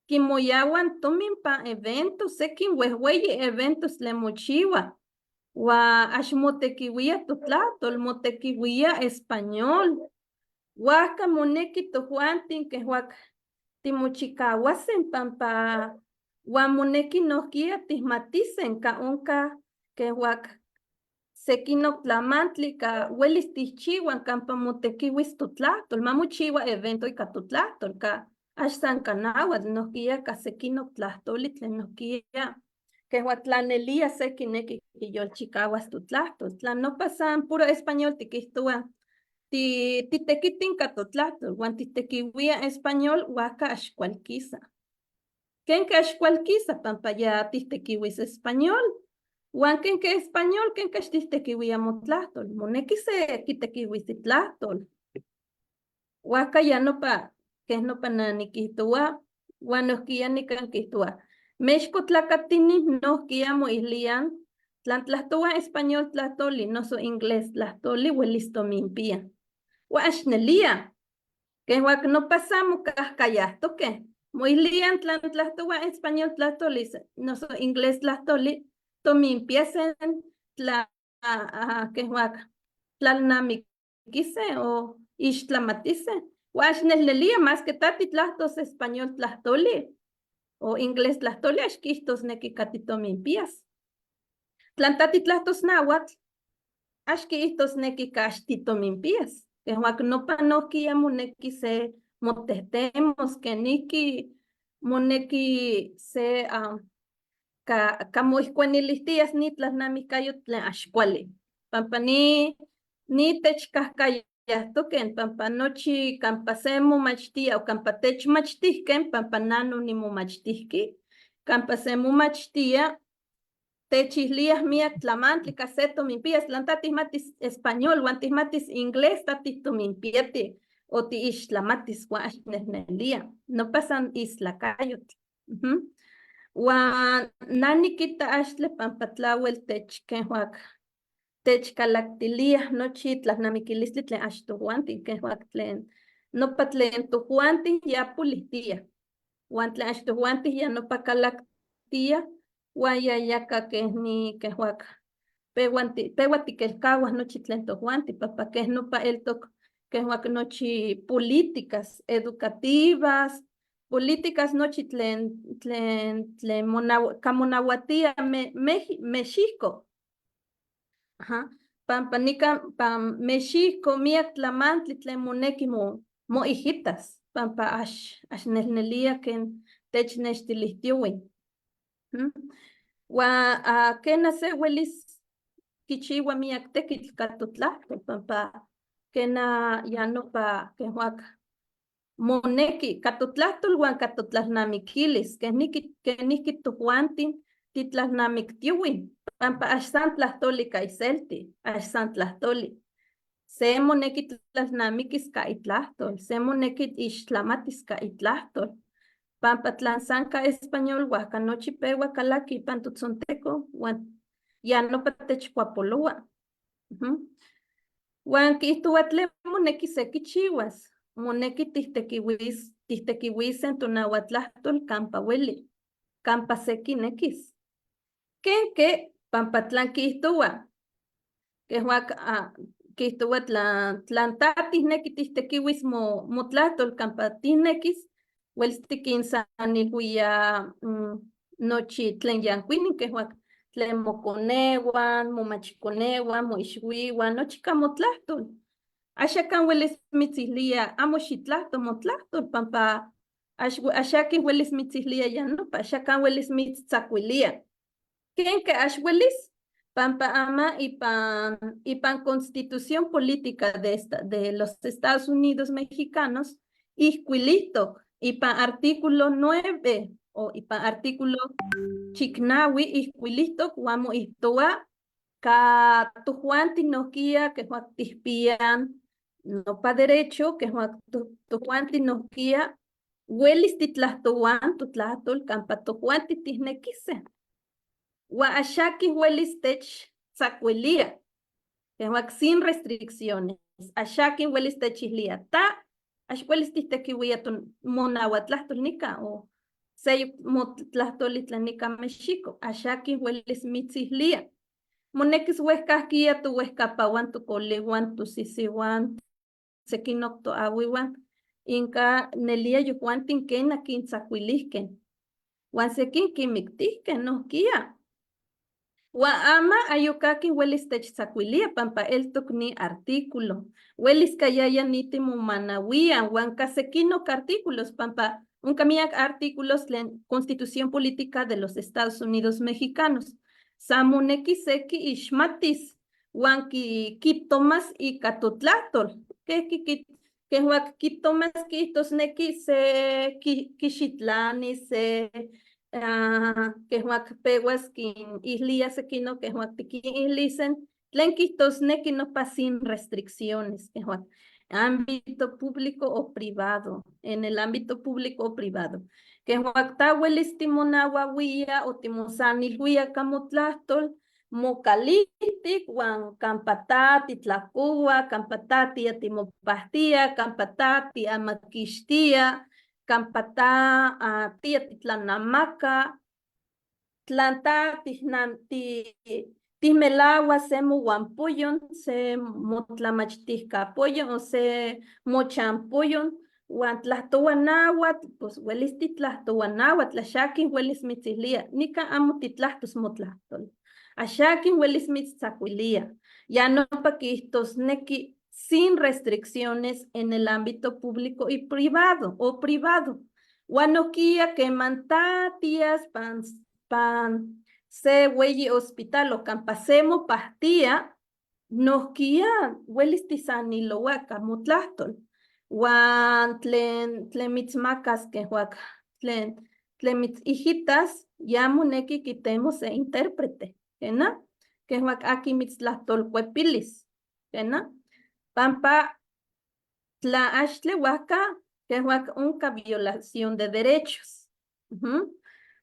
quimoyahuan tomin pa eventos, sequin huehueyi eventos le mochiwa. Huan axmotequihuia totlahtol, motequihuia español. Huaca moneki tohuantin, que huac timochicahuasen pampa huamoneki nohkia tihmatisen ka onka que huac sequinoc tlamantli ka huelis tihchiuan campa motequiuis totlahtol, mamochiua evento ika totlahtol ka axsan kanauatl nohkia ka sequinoc tlahtoli tlen nohkia que huac tlanelia sequineki quiyolchicauas totlahtol, tlan nopa san puro español tiquihtoua titequitin ka totlahtol, huan titequiuia español huaca axcualquisa. Ken que axcualquisa pampa ya titequiuis español, huan ken que español, ken que titequiuia motlahtol, moneki se quitequiuis titlahtol. Huaca ya nopa, ken nopa naniquihtoua, huan nohkia nican quihtoua. Mexcotlacatini nohkia moihlian, tlan tlahtoua español tlahtoli, noso inglés tlahtoli, huelis tominpia. Huaxnelia, que huac no pasamos cascayahtoque. Moihlian tlan tlahtoua español tlahtoli, noso inglés tlahtoli, tominpiesen que huac tlalnamiquise o ixtlamatise. Huaxnelia, más que tati tlahtos español tlahtoli o inglés tlahtoli, axquihtos neki cati tominpias. Tlan tati tlahtos náhuatl, axquihtos neki caxti tominpias. Que huac nopa nohkia moneki se motehtemos, que niki moneki se camoihcuanilihtias ni tlalnamicayotl tlen axcuali. Pampa ni techcahcayahtoquen, pampa nochi campa se momachtia o campa techmachtihquen, pampa nano nimomachtihqui, campa se momachtia techihlias miak tlamantli se tominpias, tlan tatihmatis español, huan tihmatis inglés tatih tominpiati, o tiixtlamatis huan axnehnelia, no pasan islacayotl. Huan nanikita axtle pampa tlauel ken huac techcalactiliah nochi tlalnamiquilistli tlen axtohuantin, ken huac tlen nopa tlen tohuantin ya pulihtia, huan tlen axtohuantin ya nopa calactia, huan yayaka kehni que huac peua tiquelcauas nochi tlen tohuanti, pampa keh nopa eltoc que huac nochi políticas educativas, políticas nochi tlen camonauatia México. Pampa nican pam México miak tlamantli tlen moneki moijitas, pampa axnehnelia ken technextilihtiuin. Huan kena se huelis kichiua miak tekitl ka totlahtol, pampa kena ya nopa ken huac moneki ka totlahtol huan ka totlalnamiquilis, ken nihki tohuantin titlalnamictiuin, pampa axsan tlahtoli ka iselti, axsan tlahtoli. Se moneki tlalnamiquis ka itlahtol, se moneki ixtlamatis ka itlahtol. Pampa tlan san ka español huaca nochi peua calaqui pan totzonteco, huan ya nopa techcuapoloua. Huan quihtoua tlen moneki se kichiuas, moneki tihtequiuisen tonauatlahtol campa hueli, campa se kinekis. Ken que pampa tlan quihtoua, que huac quihtoua tlan tatih tihtequiuis motlahtol campa tihnekis, huelis tiquinsanilhuia nochi tlen yancuinin, que huac tlen moconeuan, momachiconeuan, moixuiuan, nochi ka motlahtol. Axacan huelis mitzihlia amo xitlahto motlahtol, pampa axaquin huelis mitzihlia ya nopa, axacan huelis mitztzacuilia. ¿Quién que ashwelis? Pampa ama y pan constitución política de los Estados Unidos mexicanos, isquilito, y pan artículo 9, y pan artículo chicnawi, isquilito, guamo istua, ka tujuanti noquia, que juan tispian, no pa derecho, que juan tujuanti noquia, huelis titlastuan, tutlatol, campa tujuanti tisnequise. Wa ashaki huelis tech sacuelia, que juan sin restricciones. Ashaki huelis techislia, ta, ashhuelis tistequiwia tun monahuatlastolnica, o se motlahtolitlanica mexico, ashaki huelis mitzislia. Monekis huescasquia tu huescapawan tu coleguan tu sisiwan sequinocto awiwan inca nelia yujuan tinquena quintzacuilisquen huan sequin quimictisquen nohquia Wa ama ayukaki huelis techtzacuilia pampa eltoc ni artículo huelis kayaya nitimo manawia huan casequinoc artículos pampa uncamiac artículos en Constitución Política de los Estados Unidos Mexicanos Samuneki seki ishmatis, wanki kiptomas y katutlatol. Que huak kiptomas kistos neki se kishitlani se que huak peguas kin islia sekino que huak tikin islisen, tlen kistos neki no pa sin restricciones, que huak ámbito público o privado, en el ámbito público o privado. Que huactahuelis timonahuahuia o timosanilhuia camotlastol, mocalitic, huan campatati tlacua, campatati atimopastia, campatati amaquistia, campatá tia titlanamaca, tlanta tismelagua se muguampuyon, se motlamachtisca pollo o se mochampuyon, Huan tlahtouanahuatl, pues huelis titlahtouanahuatl, axaquin huelis mitzihlia, nica amo titlahtos motlahtol. Axaquin huelis mitztzacuilia, ya no paquistosnequi sin restricciones en el ámbito público y privado o privado. Huanoquia que mantatias pan se hueyi hospital o campasemo pastía, noquia huelis tisanilohuaca motlahtol. Huan tlen mitzmacas que huac tlen mitzijitas ya moneki quitemos e intérprete, ¿quena? Que huac aquí mitztlahtolcuepilis, ¿quena? Pampa tla ashtle huaca que huac unca violación de derechos.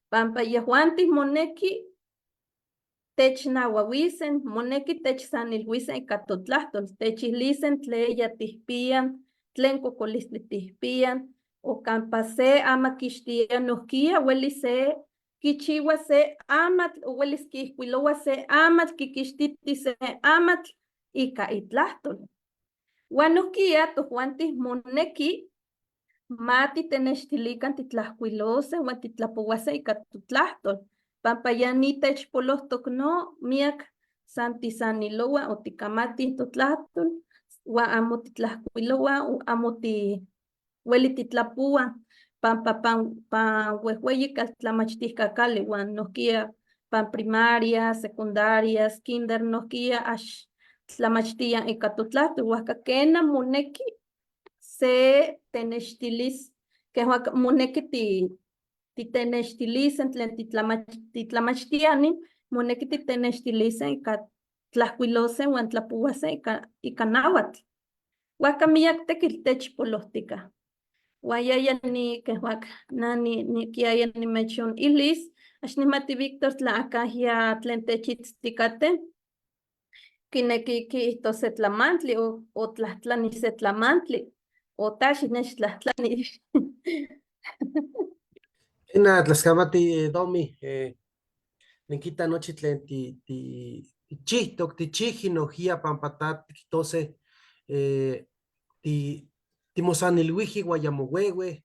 Pampa yehuantis moneki technahuahuisen, moneki techsanilhuisen y catotlahtol, techilisen tle ya tispian, tlen cocolistli tispian, o campase ama quixtia nohquia, huelis se quichiua se amatl, o huelis quihcuiloua se amatl, quiquixtiti se amatl, ica itlahtol. Huan nohquia tojuantis moneki mati tenextilican titlahcuilose, huan titlapouase ica tutlahtol. Pampa ya nitech polostok no, miak santisaniloua o ticamati totlahtol, wa amo titlahcuiloua o amo hueli titlapua, pampa pan huehueyi caltlamachtiscacali, wan nohquia pan primaria, secundarias, kinder nohquia ax tlamachtia ica totlahtol, huaca quena moneki se tenextilis, que huaca moneki titenextilisen tlen titlamachtiani, moneki titenextilisen ica tlahcuilose huan tlapuase ica nahuatl. Huaca miyac tequil techpolohtica. Huayaya ni que huac ni kiaya ni mechon ilis, axnimati Víctor tlaacahia tlen techitzticate, kineki quihto se tlamantli o tlahtlani se tlamantli, o taxi nechtlahtlani. Ena tlascamati domi, nenquita nochi tlen tichihtoc, tichihinohia pampatat, quitose, timosanilhuiji guayamohuehue,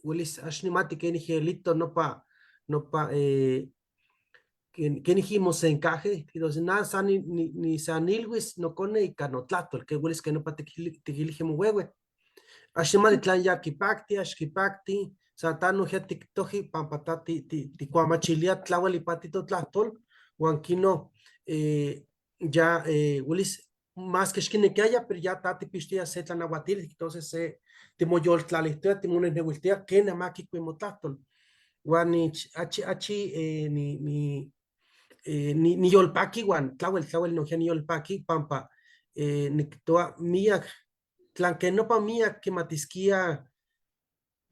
huelis axnimati quenigelito nopa quenijimos encaje, entonces nada ni sanilhuis no cone ica notlahtol, que huelis que nopa tiquilijimohuehue. Axnimati tlan ya kipacti, axkipacti, satano ya tiktoji pampata ticuamachilia tlauel ipati totlahtol, Huanquino, ya, Willis, más que esquine que haya, pero ya tati pistia se tlanahuatil, entonces se timoyol tlalistia, timones nehuiltia, que nada más que cuimotlatol. Guanich, ni yolpaki, guan, tlawel, no ni yolpaki, pampa, ni toa mía, tlan que no pa mía que matisquia,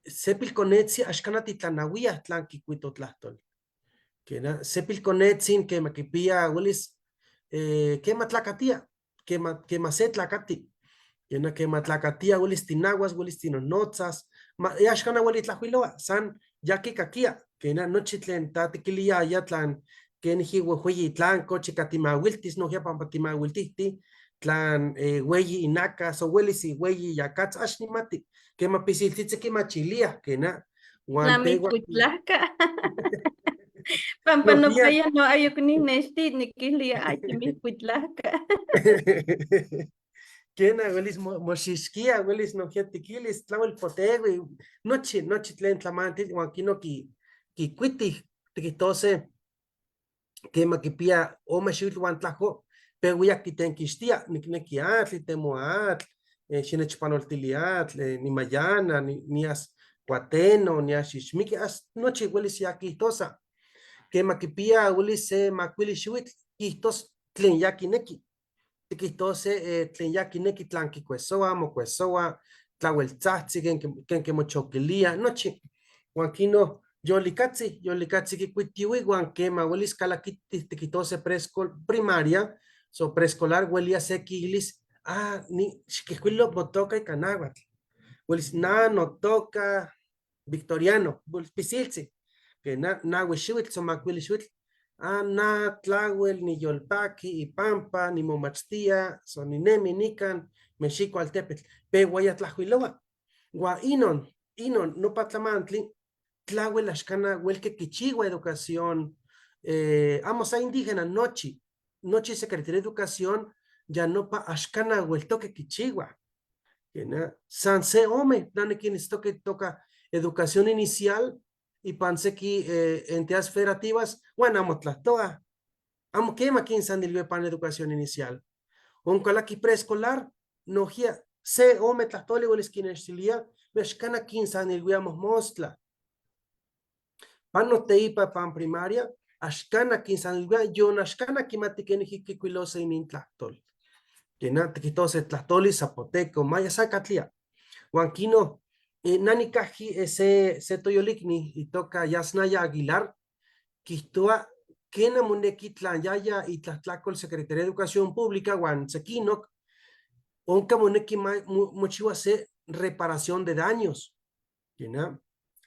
sepil conetzi, ashkanati tlanawia, tlan que cuitotlastol. Que na, sepil conetzin, que maquipia, Willis, que matlacatia, que maset tlacati. Yana que matlacatia, Willis tinaguas, Willis tinonotzas, ashkana Willis tlahuiloa, san yaki kakia, que na nochitlen tatiquilia yatlan, que ni huehueyi tlan, coche katimawiltis, no ya pampatimawiltihti, tlan hueyi inaka, so Willis y hueyi yakats ashnimati, que mapisiltitze que machilia, que na, guantegua. Tlamicuitlaca. Pampa No, no ya. kaya no ayok ni nesti ni kihlia ay timicuitlaca. Kena, Willis moxisquia, Willis no tiquilis, tlawel potego, noche tlen tlamante, guanquino ki cuiti, tiquitose, que maquipia, o mexil guantlajo, pero ya quitenquistia, ni atl, temoatl, xinechpanoltiliatl, ni mayana, ni as cuateno, ni asishmiki, as noche Willis ya quitosa, que maquipia, Willis se maquilixuit, quitos tlen ya quineki. Tiquitose tlen ya kineki tlan kikuesoa, mokuesoa, tlaueltzahtzin, ken mochoquilia, nochi. Huan kino yolikatzi kikuitiui, huan kema uelis kalakiti tiquitose primaria, so preescolar uelia se kiilis, ni xiquihcuilo motoca y canahuatl. Uelis no toca victoriano, pisiltzi, que na huixiuitl, so macuilixiuitl, na tlawel, ni yolpaki, y pampa, ni momachtia, so ni nemi, nican, mexico altepetl, pe guayatlajuiloa. Gua inon, no patlamantli, tlawel ashkana, huelque kichigua educación, amos a indígena, nochi Secretaría de Educación, ya no pa ashkana hueltoque kichigua. San se ome, nane quien toca educación inicial, y panse que entidades federativas, bueno, amo tlatoa, amo quema quien san dilve pan educación inicial. Oncolaki preescolar, no gia, se ome tlatole o les quinestilia, mexcana quien san dilveamos mostla. Pan no te ipa pan primaria, ashkana quien san dilve, yo ashkana quimati quien hikiquilose in tlatol. Que na te quitose tlatoli, zapoteco, maya sacatlia. Huanquino, nani caji se toyolikni y toca Yasnaya Aguilar, Quistua, Kena Muneki Tlayaya y Tlatlacol Secretaría de Educación Pública, Juan Sequinoc, Onca Muneki Mochiwa se reparación de daños. ¿Kena?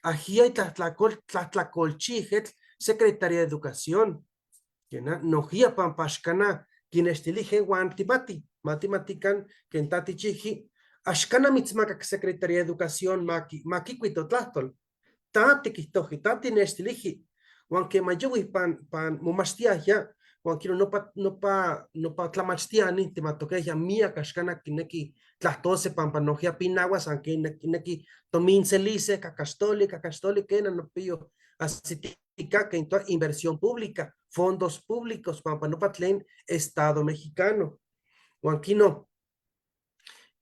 Ajia y Tlatlacol Chijet, Secretaría de Educación. ¿Kena? Nojia Pampashkana, quien estilije Juan Timati, Matematican, Kentati Chiji, Ashkana mitzmaka Secretaría de Educación maki cuito tlastol. Tati kistoji, tati nestiliji. Aunque mayowi pan mumastia ya, aunque no pa tlamastia ni te matoque ya mía kashkana kineki tlastose pampanogia pinaguas, aunque neki tomin celice, cacastoli, que no pillo así que en toda inversión pública, fondos públicos, pampanopa Estado mexicano. Aunque no.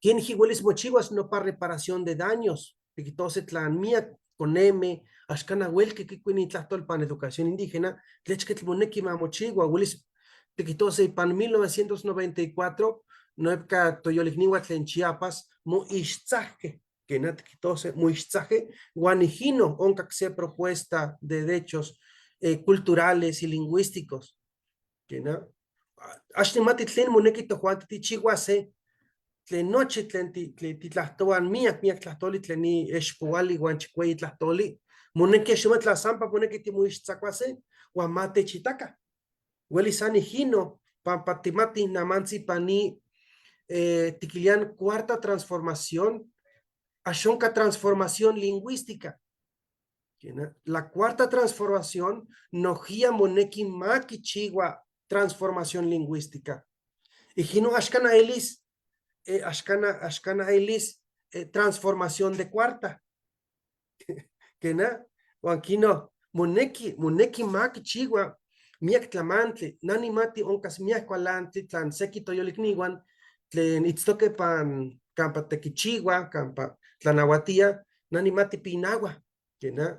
¿Quién higueles mochivas no para reparación de daños? Piquitose tlan mía con M, ashkana huel que kikuini tlachtol pan educación indígena, tlechket moneki ma mochigua, hueles piquitose pan 1994, noepka toyolignihuatl en Chiapas, mu ichtzaje, que nat quitose mu ichtzaje, guanijino, onca se propuesta de derechos culturales y lingüísticos. Que na, ashtimati tlen moneki tohuanti chihuase, tlen noche tlen titlahtoan miak tlahtoli tlen ni expoali guan chicuey tlahtoli, moneki xuma tlasampa moneki timuixtzacuase, guan mate chitaca. Hueli sani hino, pampatimati namanzi pani tiquilian cuarta transformación, ashonka transformación lingüística. La cuarta transformación nojia moneki maki chigua transformación lingüística. Y hino ashkana elis, ashkana elis transformación de cuarta. Que na, o aquí no, moneki maki chigua, miak tlamantli, nanimati oncas miak kualantli, tlan seki toyolikniwan, tlen itztoque pan campa tequichigua, campa tlanahuatia, nanimati pinawa, que na,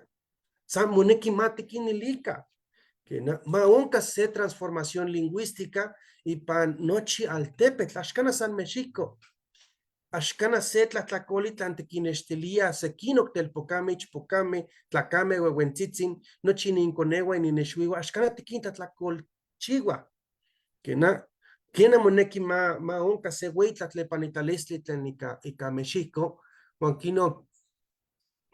san moneki mati kinilika, que na, ma oncas se transformación lingüística y pan nochi altepetl, axcana San Mexico, axcana se tlatlacoli tlantequinextilia sequinoc telpocame, ichpocame, tlacame, huehuentzitzin, nochi ninconewa y ninexuiwa, axcana tiquinta tlacolchigua, que na, quena moneki ma onca se hueytlatlepanitalisli tlen ica Mexico, huan kino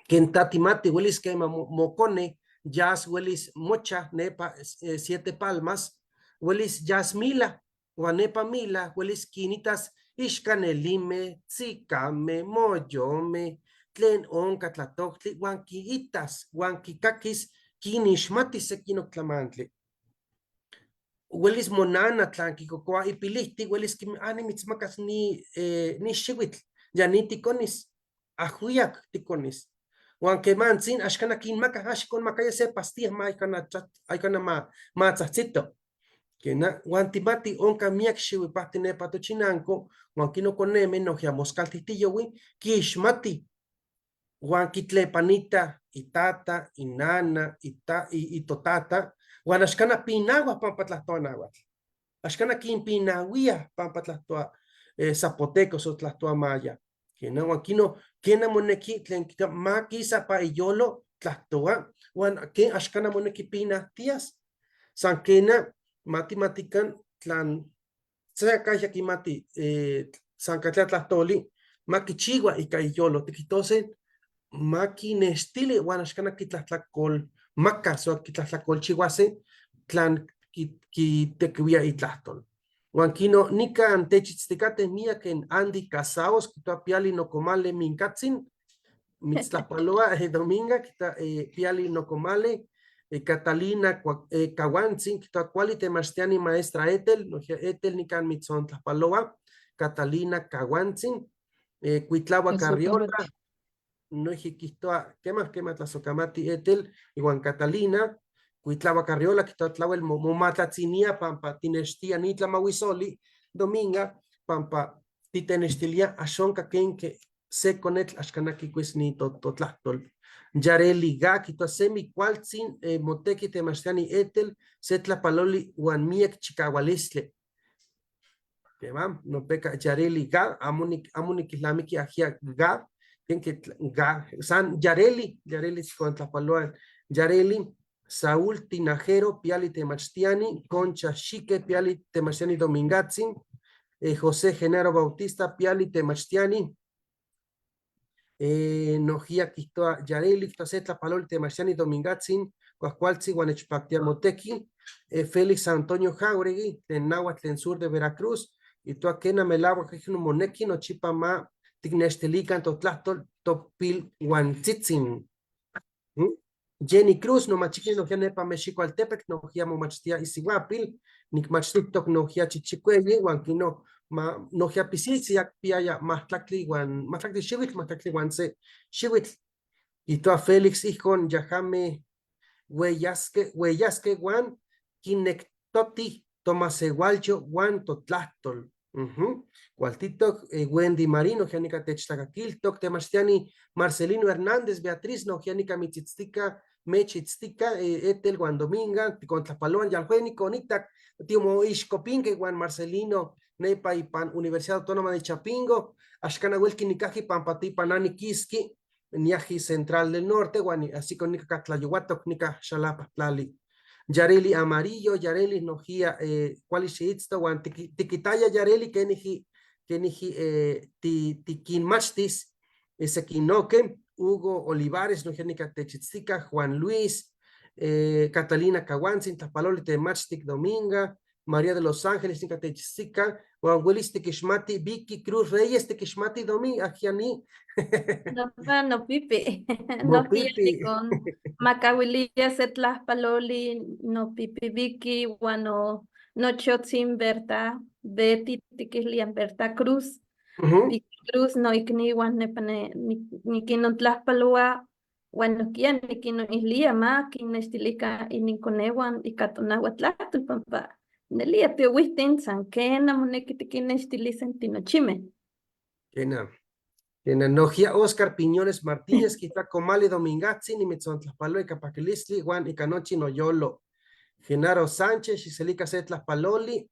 ken tatimati huelis quema mocone, jazz huelis mocha, nepa 7 palmas, huelis jazz mila, huan nepa mila huelis quinitas ixcanelime, tzicame, moyome, tlen onca tlatoctli, huan quiitas, huan quicakis quinixmatis sequinoc tlamantli. Huelis monana tlan kikokoa ipilihti, huelis nimitzmacas ni xiuitl, ya ni ticonis, ajuiac ticonis. Huan kemantzin, axcana kinmaka, xiconmacaya se pastilla aikana matzatzito. Huan timati onca miak xiuipahti nepa tochinanco, huan kinoconeme nohia moscaltihtiyoui, kixmati. Huan kitlepanita itata, inana, itotata, huan axcana pinaua pampa tlahtoa nahuatl. Axcana quinpinauia pampa tlahtoa zapotecos o tlahtoa maya. Huan kena moneki tlen ma kisa pa iyolo tlahtoa, huan ken axcana moneki pinahtias. San kena matimatican tlan tseakaya kimati san katlia tlahtoli makichiua ika iyolo tikitose makinextili huan axcana kitlahtlacolmaka so kitlahtlacolchihuase tlan kitequiuia itlahtol. Huan kino nican techitzticate miaken Andy Casaos, kitoa piali nocomale mincatzin, mitztlapaloa Dominga, kita piali nocomale, Catalina Cahuantzin, kitoa cuali temachtiani maestra Etel, Etel nican mitzontlapaloa, Catalina Cahuantzin, Cuitlaua Carriola, nohikihtoa kema tlasocamati Etel, iguan Catalina, Cuitlaua Carriola, kitoa tlauel momatlatzinia pampa tinextia nitlamahuisoli, Dominga, pampa titenextilia axonca kenke se conetl axcanaki pues ni totlahtol. Yareli ga, kitoa semi cualtzin moteki temachtiani Etel, se tlapaloli huan miek chicaualistle. Que va, no peca Yareli ga, amunikislamiki ajia ga, ga, san Yareli con tlapaloa, Yareli, Saúl Tinajero, Piali Temachtiani, Concha Chique, Piali Temachtiani Domingatzin, José Genaro Bautista, Piali Temachtiani, Nojia Quitoa Yareli, Tlacetla Palol Temachtiani Domingatzin, Cuascualtzi, Guanechpactia Moteki, Félix Antonio Jauregui, en Nahuatl en sur de Veracruz, y Tuaquena Melagua, Quijino Moneki, no Chipama, Tignestelican, Totlahtol, Topil, Guantzitzin. Jenny Cruz, no machiquis no nepa Mexico Altepec, no giamo machtia Isiguapil, Nick Machtiktok no gia Chichicueli, Wankino, no gia Pisiciac, Piaya, Matlacli, Wan, Matlacli Shivit, Matlacli Wanse, Shivit, y toa Félix, Hijón, Yahame, Hueyasque, Wan, Kinectoti, Tomás Egualcho, Wan, Totlahtol. Cualtito, Wendy Marino, Gianica Techtacaquil, Toc Temastiani, Marcelino Hernández, Beatriz, no Gianica Michitztica, Mechitztica, Etel, Juan Dominga, Contlapaloan, Yaljuenico, Nictac, Timo Ishcopinque, Juan Marcelino, Nepa y Pan, Universidad Autónoma de Chapingo, Ashkana Wilki, Nikaji, Pampati, Panani Kiski, Niaji Central del Norte, Juan, así con Nica Catlayuato, Nica Xalapa, Tlali. Yareli Amarillo, Yareli Nojia, Qualishiitsto, Juan Tiquitaya Yareli, Keniji, Tiquin Machtis, Esequinoque, Hugo Olivares, Nojénica Techitztica, Juan Luis, Catalina Cahuantzin, Tapaloli Temachtic Dominga, María de los Ángeles, Nica Techitztica, Juan Willis Tequishmati, Vicky Cruz Reyes, Tequishmati Dominga, Ajiani. No pipi, No no pipi. con Macahuilia Setlas Paloli, no pipi Vicky, guano, no chotzin Berta, Betty Tiquislian Berta Cruz, Vicky Cruz, no ikniwan nepane, ni kinon tlaspalua, Bueno, kian nikino islia ma kinestilika ininkonewan ikatonauatlahtol pampa nelia tiuihtin san kena monekitikinestilisen tinochime. Kena nojia Oscar Piñones Martínez, quita comali domingazzi, ni mitzontlapalo y capaquilistli, Juan y canochi no yolo. Genaro Sánchez, Xixelica se tlaspaloli,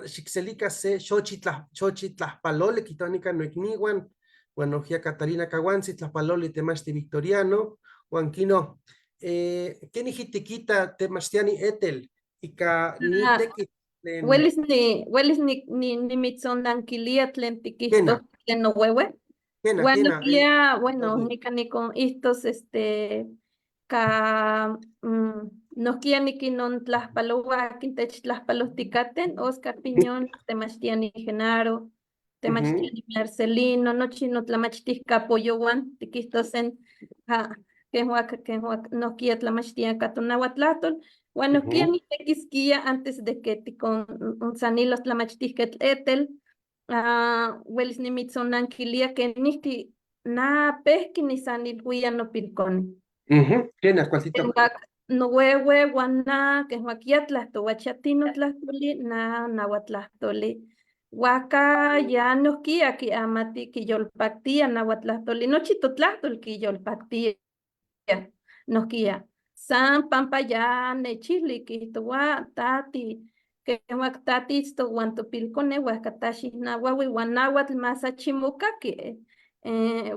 Xixelica se xochitlaspaloli, quitonica no igniwan, Juan nojia Catalina Caguanzi, tlaspaloli, temasti Victoriano, Juan Quino, Keni hitiquita temastiani etel, y ca ni Ah, tequi. Huelis ni mitzonanquilia tlen tiquihtos Kena. tlen nohuehue. Kena, Bueno, kena, ya, bueno, oye. nika con estos, nohkia nikinon tlaspaloa, quintech tlaspalosticaten, Oscar Piñón, temachtiani Genaro, temachtiani Marcelino, nochi no tlamachtisca apoyowan, tiquistosen, que nohkia tlamachtia catonauatlatol, bueno, ¿quién tequisquia antes de que con un sanilos tlamachtisquet etel? Welis nimitzonanquilia que nihki na pehki nisanilhuia nopilconi. Kena, cualcito. Nohuehue guaná que huaquiatlahtowachatino tlahtoli na nahuatlahtoli. Huaca ya nohkia ki amati quiyolpactia nahuatlahtoli. Nochi totlahtol quiyolpactia nohkia. San pampa ya nechili quihtoua tati que huactatis tohuantopilcone huacataxi nahuahui guanáhuatl más achimocaqui.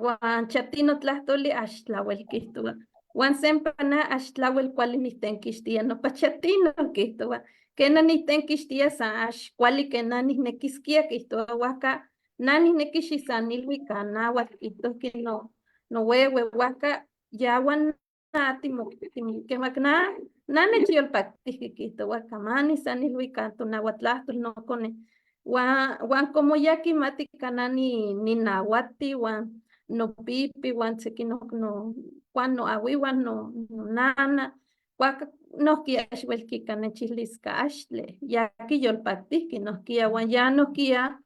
Huan chatino tlahtoli axtlauel quihtoua. Juan sempana axtlauel cuali nihtenquixtia nopa chatino quihtoua. Kena nihtenquixtia san axcuali que nanihnequisquia quihtoua huaca nanihnequixi san nilui canauatl quihtohqui nohuehue huaca ya huan na nechiyolpactihqui quihtoua camani san nilui cantonauatlahtol nocone. Huan como ya quimati cana ninauati huan nopipi huan seki Juan noahuihuan nonana huaca nohkia axuelquica nechihlisca axtle ya quiyolpactihqui nohkia huan ya nohkia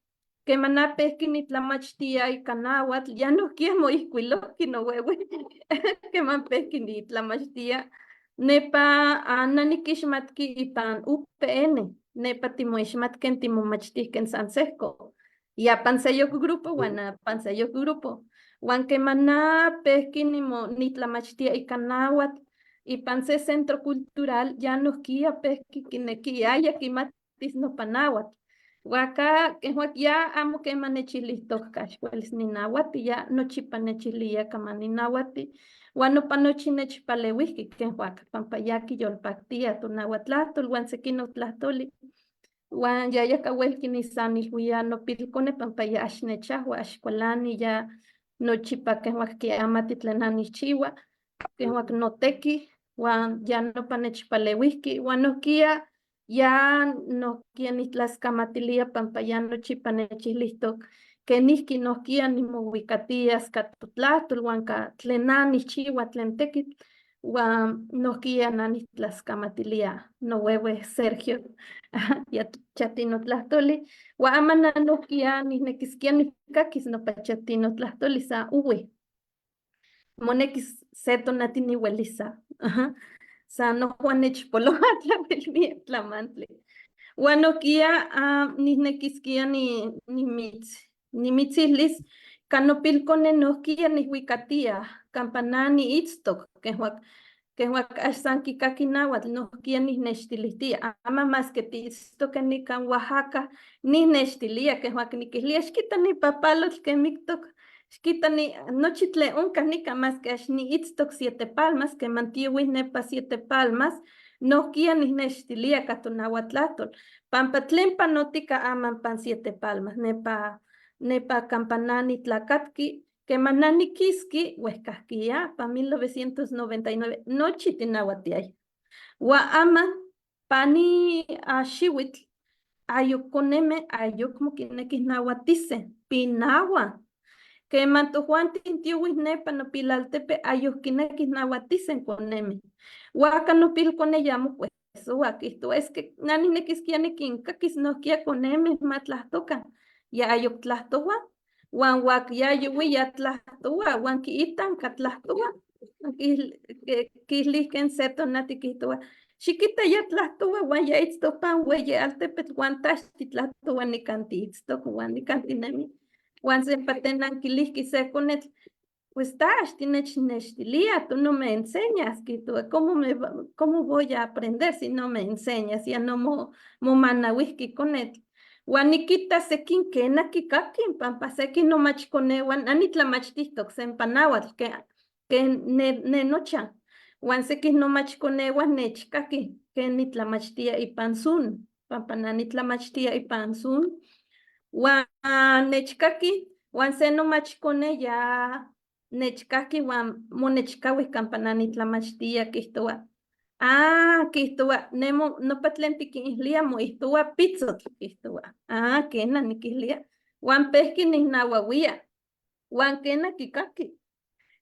quemana pehki nitlamachtia ika nauatl ya nohkia moihcuilohqui nohuehue queman pehki nitlamachtia nepa nanikixmatki ipan UPN nepa timoixmatken timomachtihken san sehco ya pansayok grupo huan pansayok grupo huan quemana pehki nitlamachtia ika nauatl ipan se centro cultural ya nohkia pehki kinekiaya kimatis nopa nauatl. Huaca ya amo queman nechilihtohca axuelis ninauati ya nochipa nechilia cama ninauati huan nopa nochi nechpaleuihqui ken huaca pampa ya quiyolpactia tonauatlahtol huan sequinoh tlahtoli huan yayahca uelqui nisanilhuia nopilcone pampa ya axnechahua axcualani ya nochipa ken huac kiamati tlen nanihchiua ken huac noteki huan ya nopa nechpaleuihqui huan nohkia ya nohkia nitlascamatilia pampa ya nochipa nechilihtoc que nihki nohkia nimouicatias ca totlahtol huan ca tlen nanihchiua tlen tekitl huan nohkia nanitlascamatilia nohuehue Sergio ya chatino tlahtoli huan ama nohkia nihnequisquia nihcaquis nopa chatino tlahtoli sa uwi monekis se tonati niuelisa san nohuan nechpoloa tlauel tlamantli. Huan nohkia nihnequisquia nimitzihlis ca nopilcone nohkia nihuicatia campa niitztoc ken huac axsan kicaqui nauatl nohkia nihnextilihtia ama mas que tiitztoque nican Oaxaca nihnextilia ken huac niquihlia xquita nipapalotl ken mictoc xquita nochi tlen oncah nican mas que axniitztoc 7 palmas queman tiuih nepa 7 palmas nohkia nihnextilia ca tonauatlahtol pampa tlen panotica aman pan 7 palmas nepa campa nitlacatqui queman niquisqui huehcahquia pa 1999 nochi tinauatiaya huan ama pani xiuitl ayuc coneme ayuc moquinequih nauatise pinahua queman tojuantin tiuih nepa nopilaltepe ayuc quinequih nauatisen coneme huaca nopilcone ya mocuesoua quihtoua es que nanihnequisquia niquincaquis nohquia coneme matlahtoca ya ayuc tlahtoua huan huac ya yuwi ya tlahtoua huan quiitan ca tlahtoua Quisliquen se tonati quihtoua xiquita ya tlahtoua uan ya itztopan ueyi altepetl uan taxti tlahtoua nicanti itztok uan nicantinemi uan sempa tenanquilihqui se conetl pues taxti nechnextilia, tú no me enseñas, quihtoua, ¿cómo voy a aprender si no me enseñas? Ya no momanauihqui conetl. Uan niquita sequin quena quicaquin, pampa sequin nomachconeuan, anitlamachtihtoc sempa nauatl, que nenochan. Uan sequin nomachconeuan nechcaqui, que nitlamachtia ipan Zoom, pampa nanitlamachtia ipan Zoom. Uan nechcaqui, uan se nomachcone ya nechcaqui uan monechcauih campa nanitlamachtia quihtoua. Quihtoua, nopa tlen tiquihlia moihtoua pitzotl, quihtoua. Quena niquihlia. Uan pehqui nihnauauia. Uan quena quicaqui.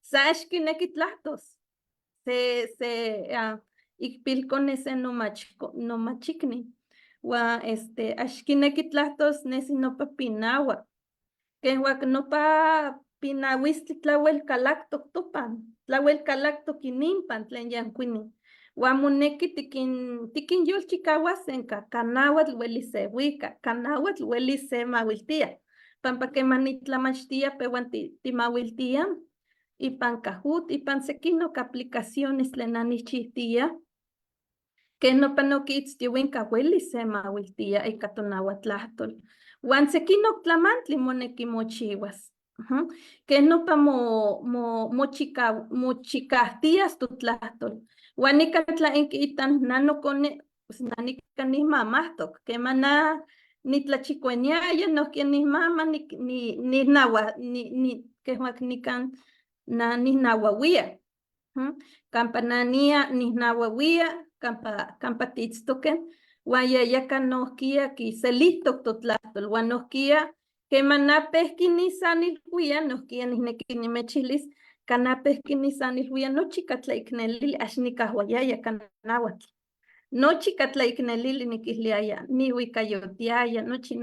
Sa xquineki tlahtos. Icpilcone se nomachicni. Uan axquineki tlahtos nesi nopa pinaua. Quehuac nopa pinauistli tlauel calactoc topan. Tlauel calactoc inimpan tlen yancuini. Uan moneki tiquinyolchicauas enca canauatl uelis se uica. Canauatl uelis se mauiltia. Pampa queman nitlamachtia pehuan timauiltia. Ipan Kahoot, ipan sequinoc aplicaciones tlen anichihtia. Que nopa noquiitztiuinca uelis se mauiltia ica tonauatlahtol. Uan sequinoc tlamantli moneki mochiuas. Que nopa mochicahtias tutlahtol. Uan nica tlaenqui itan nanocone, pues nanica nihmamahtoc, quemana nitlachicueniaya, nohqui nihmama, quehuac nican nihnauauia. Campa nania nihnauauia, campa titztoque, uan yayaka nohquia quiselihtoc totlahtol, uan nohquia quemanapehqui nisanilhuia, nohquia nihneki nimechilis, canapehqui nisanilhuia nochi catlaicnelili, axnicahuayaya canauatl. Nochi catlaicnelili niquihliaya, nihuicayotiaya, nochi.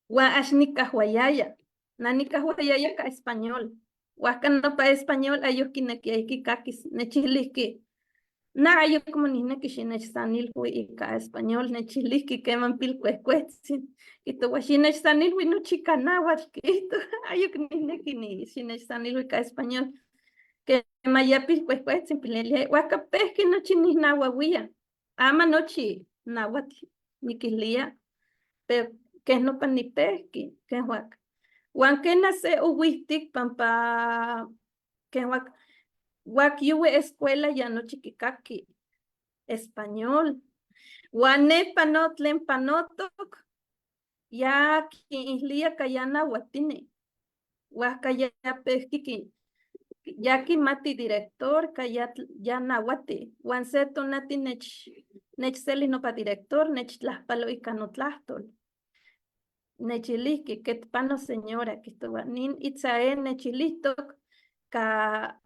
Uan axnicahuayaya, nanicahuayaya ca español. Huasca nopa español ayuhquinequiaya quicaquis, nechilihqui. Ayuh como nihneki xinechsanilhui ica español, nechilihqui queman pilcuehcuetzin. Quihtoua xinechsanilhui nochi canauatl, quihtoua ayuh nihneki xinechsanilhui ica español. Quema ya pilcuehcuetzin, pileliaya, huasca pehqui nochi nihnauauia. Ama nochi nauatl niquihlia, pero que nopa nipehqui, quehuac. Uan quena se uhuihtic pampa quehuac yuwe escuela ya nochi quicaqui español. Uan nepa no tlen panotoc ya quihlia ca ya nauatini. Huasca ya pehqui ya quimati director ca ya nauati. Uan se tonati nechseli nopa director nechtlahpalo ica notlahtol. Nechilihqui, que pano señora, quihtoua, nin itzae nechilihtoc ca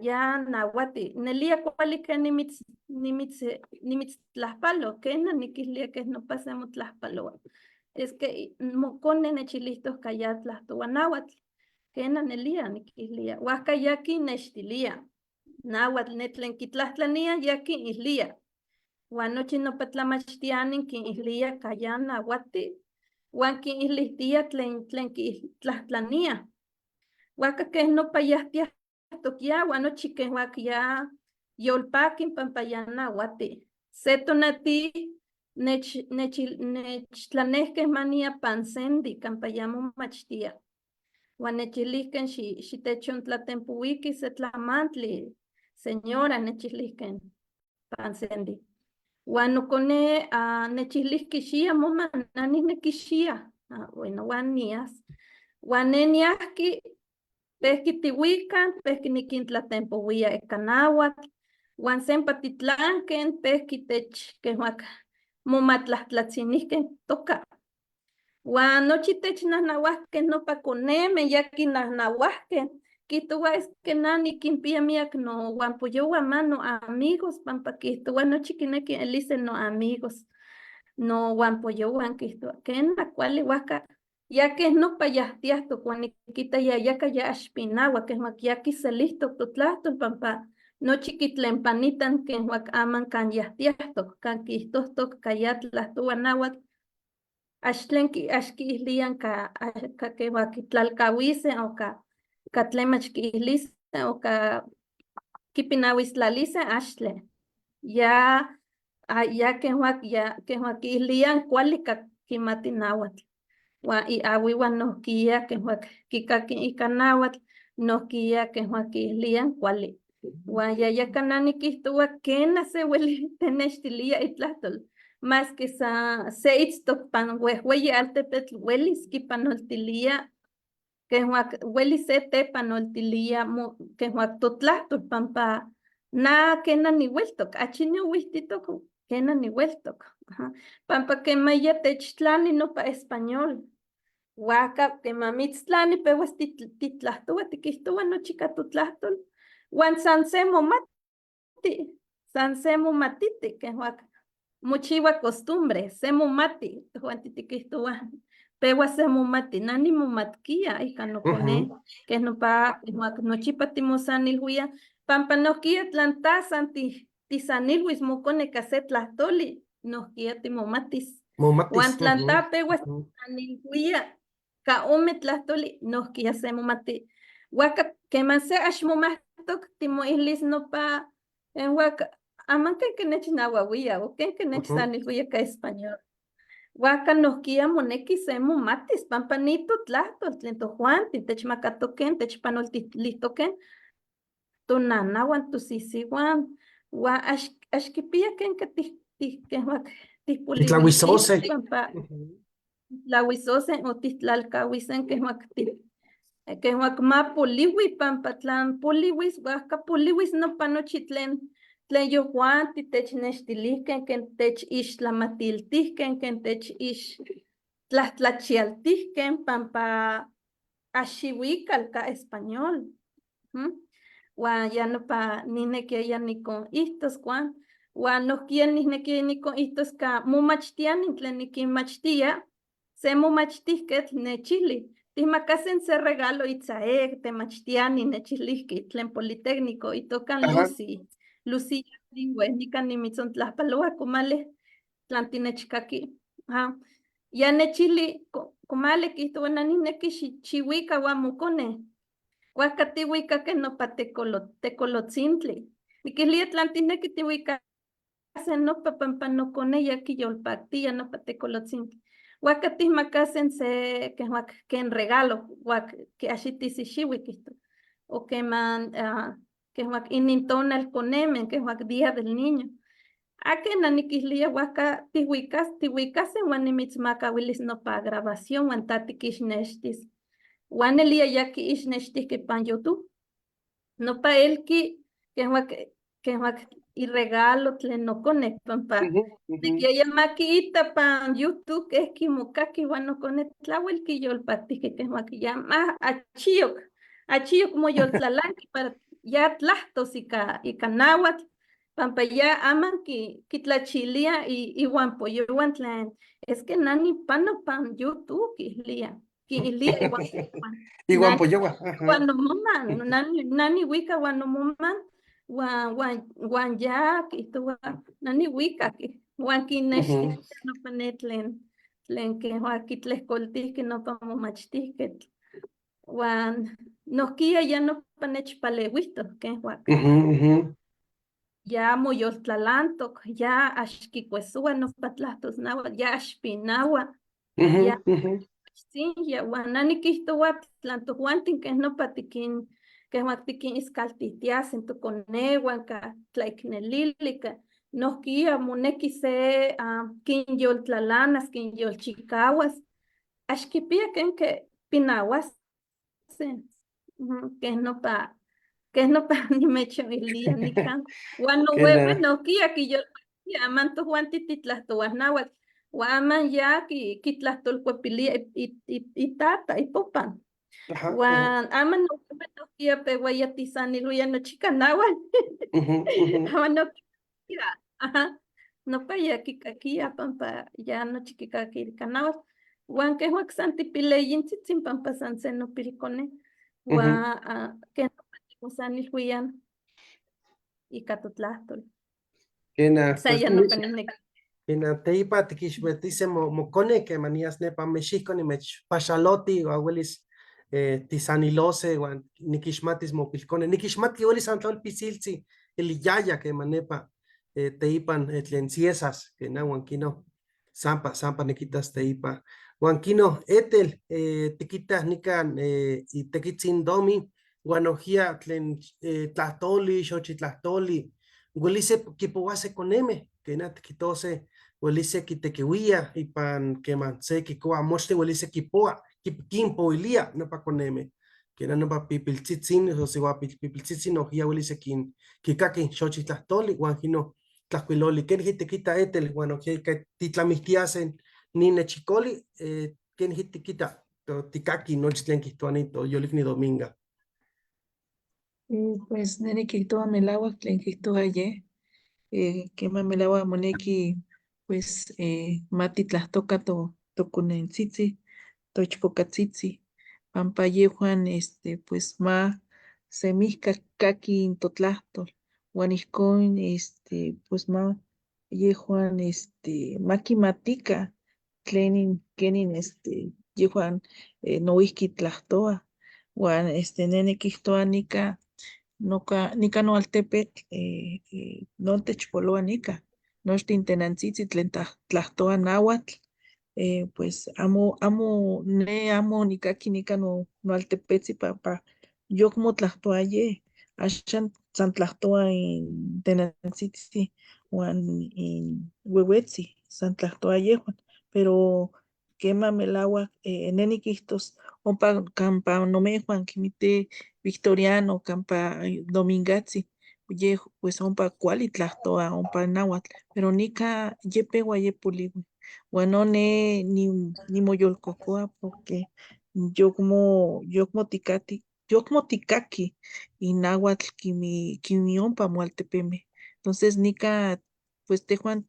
ya nauati. Nelia cuali que nimitztlahpalo, quena niquihlia que no pasemos tlahpaloa. Es que mocone nechilihtoc ca ya tlahtoua nauatl. Quena nelia niquihlia. Huasca yaqui nechtilia. Nauatl netlen quitlahtlanía yaqui ihlia. Uan nochi nopa tlamachtianin quihlia ca ya nauati. Uan quihlitia tlen tlahtlania. Huasca que nopa yahtiah toquia, uan nochi quehuac ya yolpaquin pampa ya nauati. Se tonati nechtlanehqueh mania pansendi campa ya momachtia. Uan nechilihquen xitechontlaatempuiqui se tlamantli, señora nechilihquen pansendi. Uan nocone nechilihqui xia moma, nanihneki xia. Bueno, uan nias. Uan niahqui pehqui tihuican, pehqui niquintlatempouia ica nauatl, uan sempa titlanquen, pehqui quehuac momatlahtlatzinihquen toca. Uan nochi technahnauahqueh nopa coneme, ya quinahnauahqueh. Quihtoua es que nani quinpia miac no uanpoyoua no amigos, pampa quihtoua nochi quineki elise no amigos, no uanpoyouan quihtoua. Quena cuali huasca Ya que no payahtiasto, cuaniquita ya kaya ashpinawa, que maquiaki se listo tutlasto, pampa, no chiquitlempanitan, que aman kan yahtiasto, kan quistostok, kayatlas tuanawat, ashlenki, ashkihlian ka que wakitlalkawise, o ka tlemachkihlise, o ka kipinawislalice, ashle. Ya, ya que wakihlian kuali ka kimatinawat. Y awiwan nohkia que kikaki ikanawatl nohkia que lian kuali. Ya kanani kihtowa kena se weli tenextilia itlahtol. Más que se itztok pan wehweyi altepetl welis kipanoltilia que weli se tepanoltilia que totlahtol pampa na kena ni weltok achini wihtitok kena ni weltok. Pampa que maya techtlani no pa español. Waka que mamitztlani pewas titlahtowa tikihtowa nochika tutlahtol wan san se momatiti que waka mochiwa costumbre se momati wan titikihtowa pewa se momati nani momatkia ika nokone que nopa nochipa timosanilhuia pampa nohkia tlantasan tisanilhuis mokone ka se tlahtoli nohkia timomatis wan tlanta pewas tisanilhuia ka ome tlahtoli nohkia se momati waka keman se axmomahtok timoihlis nopa en waka aman ken nechnawawia o ken nechsanilhuia ka español waka nohkia moneki se momatis pampa nito tlahtol tlen tojuantin techmakatoken techpanoltilihtoken tonanawan tosisiwan wa axkipia ken Titlahuizose. pampa tlahuizosen o titlalkawisen que ma poliwi pampa tlan poliwis waka poliwis nopa nochi tlen yojuan titechnextilihken ken techixtlamatiltihken ken tlahtlachialtihken pampa axiuikal ka español. Wan ya nopa nihnekiaya nikonihtos kuan wan nohkia nihnekia nikonihtos ka momachtiani tlen nikinmachtia se momachtihketl nechili tihmakasen se regalo itzaek temachtiani nechilihki tlen politécnico itokan Lucy Lingüe nikan nimitzontlahpaloa komale tlan tinechkaki. Ya nechili komale kihtowa nanineki xiuika wan mokone waka tiuikaken nopa tekolotzintli nikihlia tlan tineki tiuikasen nopa pampa nokone ya kiyolpaktia nopa tekolotzintli waka tihmakasen se ken regalo que axitisixiui kihtowa o keman inintonal konemen día del niño aken nanikihlia waka tiuikasen wan nimitzmakawilis nopa grabación wan ta tikixnextis wan elia ya kiixnextihki pan YouTube nopa elki irregalo tlen nokone pampa nikiaya makiita pan YouTube kimokaki wan nokone tlauel kiyolpaktihki ya achiyok moyoltlalanki para ya tlahtos ika náhuatl pampa ya aman kitlachilia iwan poyowan tlen es que nani pano pan YouTube kihlia Iguan poyowa. Wan nomoman nani wika wan nomoman wan ya kihtowa nani wika wan kinextihki nopa ne tlen que kitlehkoltihki nopa momachtihketl wan nohkia ya nopa nechpaleuihtok ken waka ya moyoltlalantok ya axkikuesowa nopa tlahtosnahuatl ya axpinawa ya ya wan nani kihtowa tlan tojuantin ken nopa tikiniskaltihtiasen tokonewan ka tlaiknelili nohkia moneki se kinyoltlalanas kinyolchikawas axkipia ken pinahuasen ken nopa nimechoilia nikan wan nowewe nohkia kiyolpaktia aman tojuantin titlahtowasnauatl wan aman ya kitlahtolkuepilia itata ipopan wan aman nowewe nohkia pewa ya tisanilhuia nochika náhuatl aman nohkia nopa ya kikakia pampa ya nochi kikaki ika náhuatl Juan que Juan Santi Pileyin Tzitzin Pampasan Seno Piricone. Ujú. Juan que no Usani Huyan y Catutlastol. Kena, O sea, pues, ya no canine. kena teipa tikixmetice mocone que manías nepa México ni mech pachaloti o abuelis tisanilose o nikixmatis mopilcone nikixmati olis antol pisilzi el yaya que manepa teipan tlenciesas que na huanquino sampa niquitas teipa huanquino etel tiquitas nican y tequitzin domi guanojia tlen tlahtoli xochitlahtoli Huelice kipowase coneme, que nat kitose, huelice kitequiwia, y pan que man se kikoa mochte, huelice kipoa, kimpo ilia, no pa coneme, que no pa pipilchitzin, o si wa pipilchitzin, o ya huelice kikaki, xochitlastoli, guanjino, tlasquiloli, que hite quita etel, bueno, que titlamistiasen, ni nechicoli, que hite quita, tikaki, no chitlen kistuanito, yo ni dominga. Pues nene que toda melagua, tlen que toda ayer, que ma melagua moneki, pues mati tlastoca to kunentzitzi, to ichpocatzitzi, pampa Juan, pues ma semihka kaki intotlastol, Juan iscon, pues ma Juan, maki matica, kenin, Juan, no whisky tlastoa, Juan, nene que toda nika, nika no altepetl, no techpoloa nika, no tenantzitzi tlen tlahtoa náhuatl, pues amo nikaki nika no altepetzi papa, yo como tlahtoa ye, axan san tlahtoa in tenantzitzi, huan in huehuetzi, san tlahtoa yehuan, pero quema melagua, neni quistos, ompa campa nomejuan quimite Victoriano, campa Domingatzi, ye pues ompa cuali tlahtoa, ompa náhuatl, pero nika ye pewa ye poliwi. Bueno, ni moyolcocoa porque yo como ticaki y náhuatl kimi ompa mualtepeme. Entonces nika pues tejuan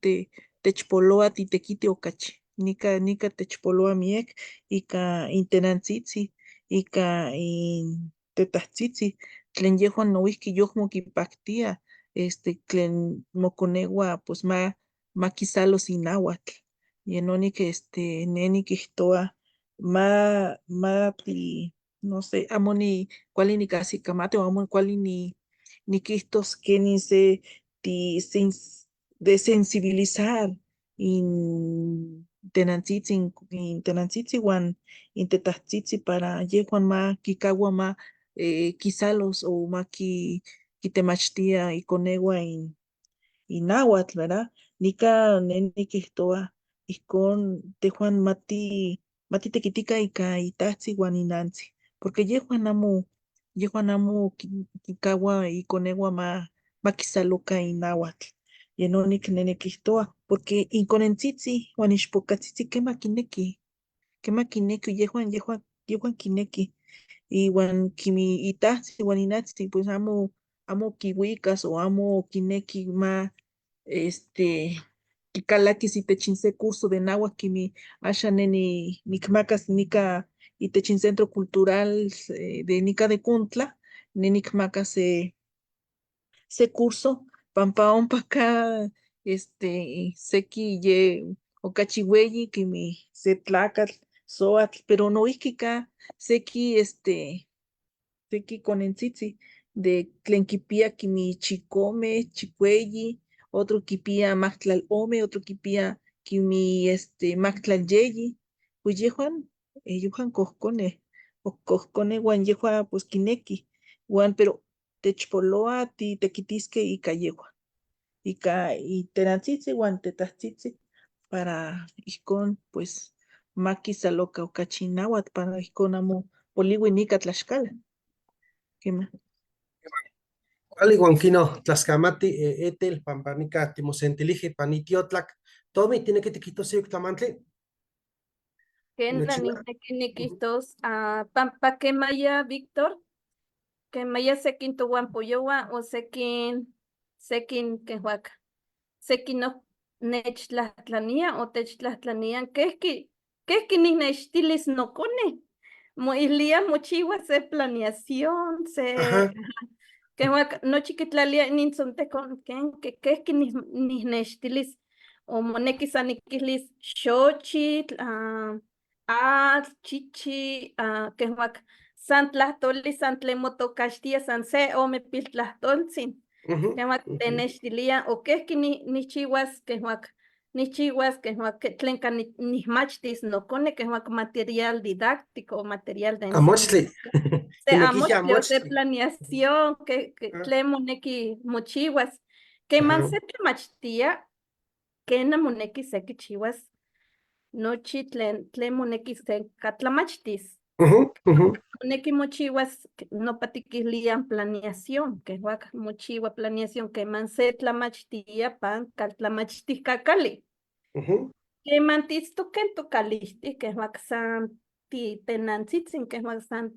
techpoloa titequiti okachi. Nika techpoloa miek ika intenantzitzi, ika in tetahtzitzi, tlen yehuan noihki yohmo kipaktia, tlen mokonewa pues maquisalos inahuatl. Yenoni que neni kihtoa no sé, amo ni cuali ni casi camate o amo cuali ni quistos que ni se desensibilizar in tenantzitzi wan in tetahtzitzi para yehuan ma kikaua ma quisalos o ma kitemachtia y conewa in náhuatl, ¿verdad? Nika neni kihtoa ihkon tejuan mati tequitica ika itahtzi wan inantzi, porque yehuan amo kikaua y conewa ma kisaloka in náhuatl. Yenonik nene kihtoa, porque inkonentzitzi wan ixpokatzitzi kema kineki yehuan kineki, iwan kimi itahtzi wan inantzi pues amo kiuicas o amo kineki ma kikalakis itech in se curso de náhuatl kimi axan neni nikmakas nika itech in centro cultural de nika de Cuntla, ne nikmakas se curso pampa ompa ka seki ye okachi ueyi kimi se tlakatl soatl, pero noihki ka seki seki konentzitzi de tlen kipia kimi chikome, chikueyi, otro kipia mahtlalome, otro kipia kimi mahtlalyeyi, pues yehuan kohkone wan yehuan pues kineki, wan pero techpoloa tequitisque ika yehuan, ika itenantzitzi wan tetahtzitzi para ihkon pues makisaloka okachi náhuatl para ihkon amo poliui nika Tlaxcala. Kema. Cuali guanquino tlascamati etel pampanica timosentilije panitiotlak tomi tiene que tiquito se tlamantli Que Nechila. niquistos pampa que maya Víctor, que maya sequin tu guampoyoa o sequin que huaca. Sequin no nechtlatlania o techtlatlanian, que es que ¿Qué que ni nextilis no cone? Moilia mochiwa se planeación, se Ajá. que no chiquitlalia ninzonte con que que ni nextilis o moneki sanikislis xochitl, chichi, que san tlahtoli, san tlemotocastia, san se o me piltlahtoltzin. Ujú, Que ujú. tenextilia o que ni chihuas que tlenca ni machtis no cone que material didáctico o material de Amochtli. enseñanza. Se Kinequija amochtli o se amochtli. planeación que Ah, tlemoneki mochihuas. Que man ajá. se tlemachtia que na moneki se kichihuas nochi tlemoneki se katlamachtis. Ujú, ujú, Neki mochihuas no patiquilian planeación, que huac mochiwa planeación, que man se tlamachtia pan tlamachtis kakali. ujú, Que mantis toquen tocalisti, que huac san tenantzitzin, que huac san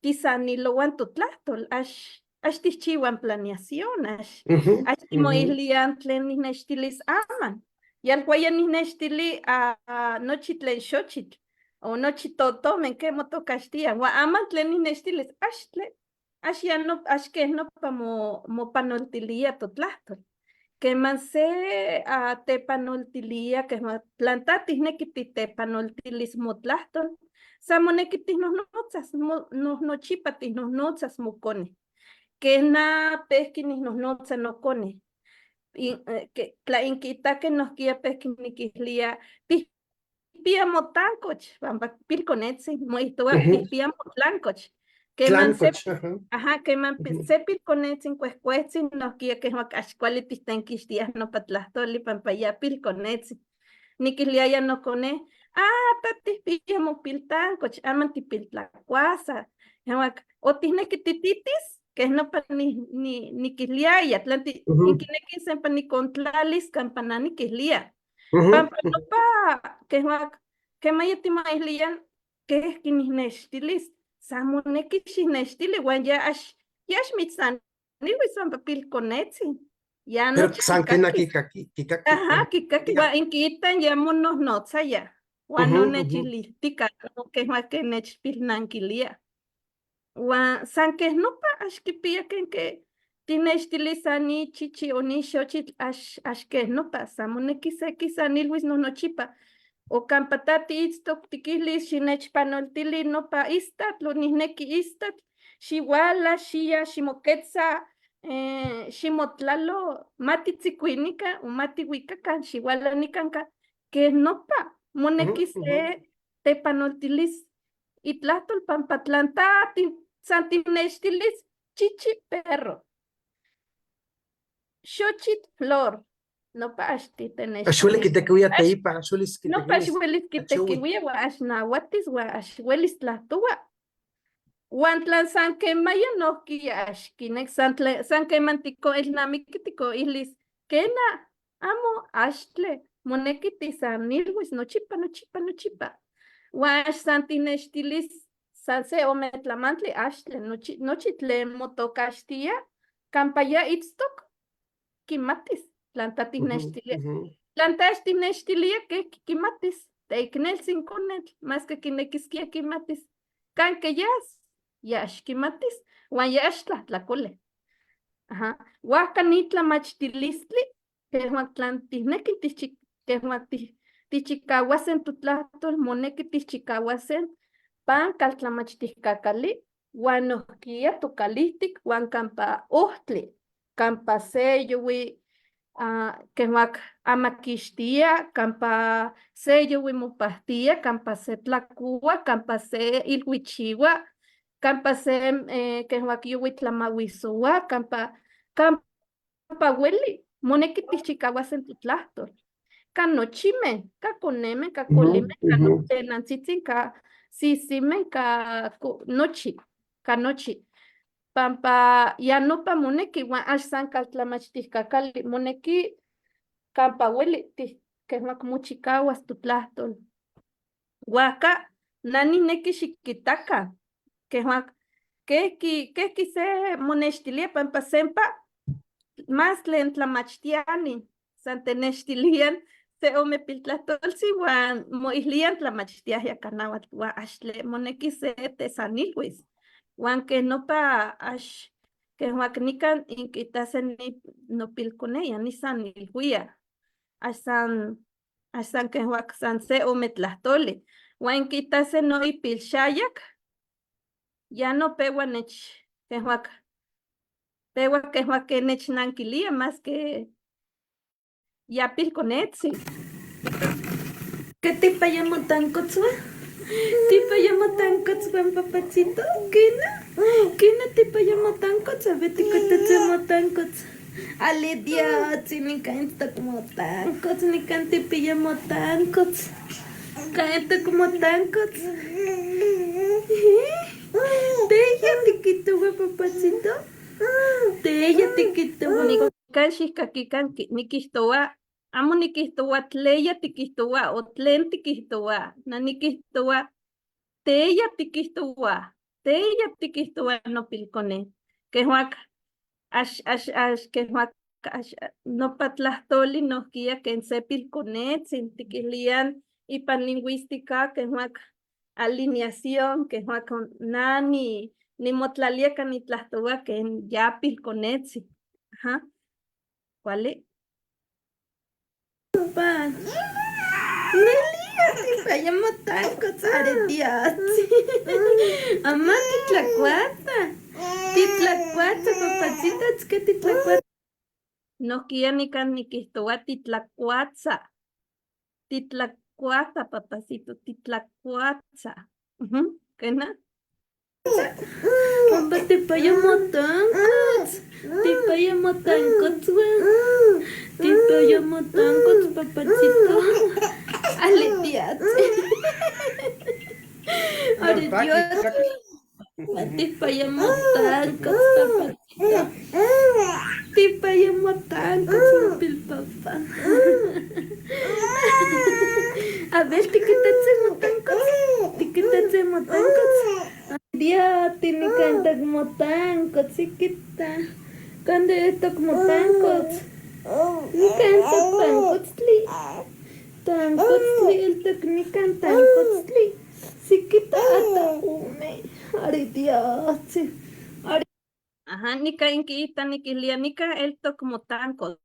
tisaniloan tutlahtol, ash tichiwan planeación, ujú, ash ujú. timoilian tlen nixtilis aman. Yal huayan nixtili a nochi tlen xochitl. O nochi totomen que motocastia, wa aman tlen nixtilis, ash ya no, ash que no pa mo panoltilia totlahtol. Que man se tepanoltilia, que plantatis nekiti tepanoltilis motlahtol, samonekitis nos nochipatis nos notzas mocone. Que na pesquinis nos notza no cone. Que tla inquita que nos guía pesquinikislia, pia motancoch, vamba pilconetzi, moitua Ujú. pia motlancoch. Que man se Tlancoch, ajá. Ajá, que man Ujú. se pilconetzin cuescuetzin nos guía que huacaxcuali pistenquixtias no patlastoli pampaya pilconetzin. Niquiliaya no cone, tatis pia mopiltancoch, aman tipiltlacuasa. O tisnequitititis, que no pa ni quiliaya, tlanti Ujú, inquinequisen pa ni contralis campanani quislia. ujú, Pampa no ujú. pa, que mayetima islian, que es que mis nestilis, samoneki si nestili, wan ya ash mitsan, ni wisan papil konetsi, ya no Pero sankena chikakis. kikaki. Ajá, kikaki, Ya. wan inquitan ya monos notza ya, wan Ujú, no ujú. nechilistica, que es más que nechpil nanquilia. Wan san que no pa, ash kipia que tinestilisani chichi o ni xochitl, ash que no pa, samoneki se kisanilwis no nochipa. O campatati istok tikihlis xinechpanoltili nopa istat, lo nihneki istat, xiuala, xia, ximoketza, ximotlalo, mati tzikuinika, o mati huikakan, xiuala nikanka, que nopa, moneki Ujú, ujú. se tepanoltilis itlahtol pampatlantati, santinextilis, chichi perro, xochit flor, nopa axti Axueli tenextilis. kitekiuia teipa, axuelis No kitekiuis paxuelis achiui. kitekiuia ua axnahuatis ua axuelis tlahtoua. Uan tlan san quemaya nohki axkinek san quemantico ilnamikitiko ihlis kena amo axtle moneki tisanilhuis nochipa. Uan san tinextilis san se ome tlamantli axtle nochi tlen motocaxtia campaya itztok kimatis tlan Ujú, tatinextilia. ujú. Plantaste nextilia que kimatis, teiknelsin konetl, más que kinequisquia kimatis. Can que yash kimatis, wan yash tlacole. Ajá. Huaca ni tlamachtilistli, que huan tlantisnequi que huan tichicahuasen tutlahtol, monequi tichicahuasen, pan caltlamachtiscacali, huan nohquia tocalihtic, huan campa ohtli, campa seyowi, que huac amaquixtia, campa se yowimopahtia, campa se tlacua, campa se ilhuichiua, campa se que huac yowitlamauisoua, campa hueli, moneki tichicauasen tutlahtol. Ka nochime, ka coneme, ka Ujú, colime, ka ujú. tenantzitzin, ka sisime, nochi, ka nochi. Pampa ya no pa moneki, wan axsan caltlamachtiscacali, moneki campa hueli, que huac mochicauas tutlahtol. Huaca, nani neki xiquitaca, que huac, que se monextilia pampa sempa, más tlen tlamachtiani, san tenextilian, se omepiltlahtolsi wan moihlian tlamachtiahya kanawatl wan axtle moneki se tesanilhuis. Wan que nopa que huacnican inquitase nopilconeya nisan nilhuia. Axan que huaxan se ometlahtoli. Wan quitase no ipilxayak. Ya no pewa nech que huac. Pewa que huac nech nanquilia más que ya pilconetzi. ¿Qué tipo llamo tan cotzua? ¿Tipo llamo tan cotzua, papachito? ¿Qué tipo llamo tan cotzua? Vete que te llamo tan cotzua. Ale Dios, ni canta como tan cotzua, ni canta tipo llamo tan cotzua. Canta como tan cotzua. Te ella te quito, papachito. Te ella te quito. Ni canchis kakikan ni kistoa. Amo nikistoa tleya tikistoa o tlen tikistoa. Na nikistoa teya tikistoa. Teya tikistoa no pilcone. Que huac que huac no patlahtoli no kia que en se pilcone sin tikilian y pan lingüística que huac alineación que huac nani ni motlalieka ni tlastoa que en ya pilconetzi. Ajá. ¿Cuál es? Pan. Nelia, te llamo tanco, sare Dios. Amá, titlacuata, papachita, es que titlacuata. No quiero ni can ni quistoa titlacuata. Titlacuata, papacito, titlacuata. ¿Qué na? Papá, te llamo tancos. Te llamo tancos, te llamo tancos, papachito. Ale, tía. Ahora Dios. Te llamo tancos, papachito. Te llamo tancos, papil papá. A ver, ¿te quitaste tancos? ¿Te quitaste tancos? Dios, tiene canta como tanco, chiquita. Cuando esto como tancos. Canta tancosli. Tancosli, el técnica tancosli. Chiquita hasta ume. Ay, Dios. Ajá, nika inquita, nikilia, nika elto como tancos.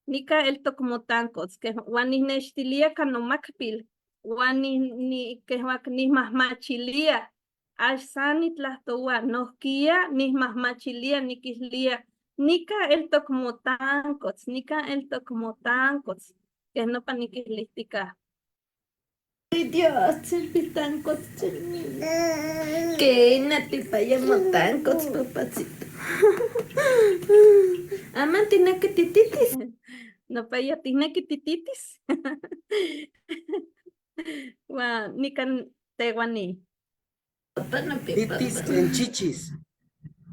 Nika elto como tancos. Que wani nestilia canomakpil. Wani ni que ni más machilia. Alzani tlastoa, nosquia, ni más machilia, ni quislia, nica elto como tancos, que no paniquislistica. Ay Dios, el tancos, que nati llamo tancos, papacito. Ama tiene que tititis. No paya tiene que tititis. Wa, nican teguani. Titis en chichis.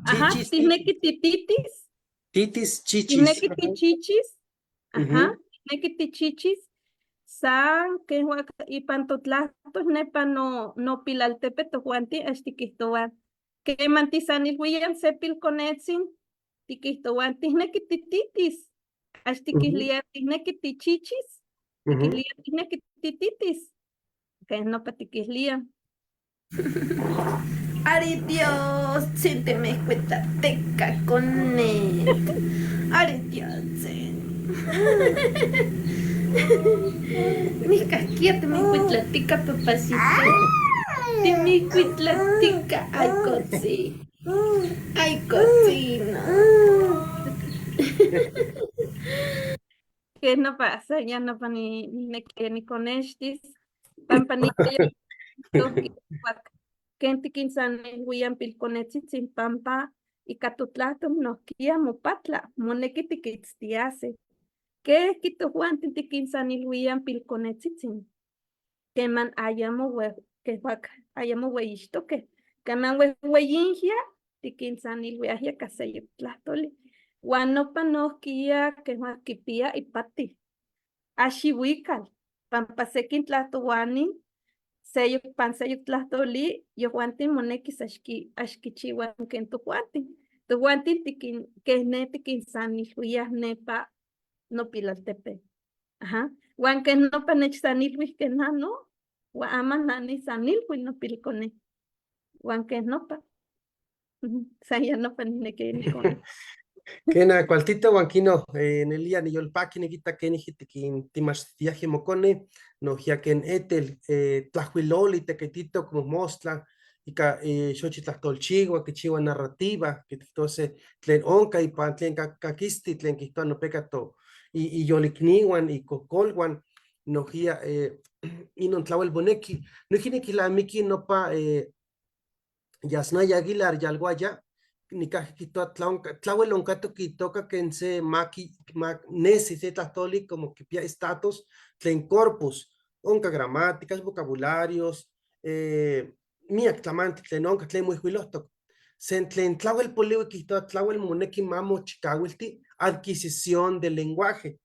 Ajá, Chichis, tiene que tititis. titis, chichis. Tiene que tichichis. Ajá, tiene que tichichis. San que huac y pantotlastos nepa no pilaltepe tohuanti ashtikistoan. Que mantisanil huyan sepil conetzin. Tikistoan tiene que tititis. Ashtikislia tiene que tichichis. Tikislia tiene que tititis. Que no patikislia. Ari Dios, siénteme cuenta teca con él. Ari Dios, mi casquilla me cuitlatica, papacito. Te me cuitlatica, ay cochi. Ay cochino. ¿Qué no pasa? Ya no pa ni con estis. Pampanita Kenti kinsan huian pilconetzitzin pampa y catutlatum no kia mopatla, moneki tiquitztiase. ¿Qué quito Juan tintikinsan huian pilconetzitzin? Que man ayamo que huac ayamo hueishtoque. Que man hueyingia tikinsan huiahia caseyo tlatoli. Guanopa no kia que huac kipia y pati. Ashiwikal, pampa sekin tlatuani. Seyo pansayuk tlahtoli, yo juantin monekis ashkichiwan ken tu juantin. Tu juantin tikin, que ne tikin sanilhuias nepa no pilaltepe. Ajá. Juan que no panech sanilwis que no, Juan ama nani sanilwis no pilcone. Juan que no pa. Saya no panine que ni con. Kena cualtito huanquino en el día ni yo el paqui ni quita que ni jitiquín timas viaje mocone no ya que en etel tlajuiloli tequetito como mostla y ca xochitlactolchigua que chigua narrativa que entonces tlen onca y pan tlen caquisti tlen quito no pecato y yolikniwan y cocolwan no ya y no tlahuel boneki no jine que la miki no pa Yasnaya Aguilar Yalguaya ni quito tlahuel oncato quitoca que en se maki nesi se tlatoli como que pia status tlen corpus onca gramáticas vocabularios miak tlamanti tlen onca tlen muy huilostoc sen tlen tlahuel poliwi quito tlahuel moneki mamo chicawilti adquisición del lenguaje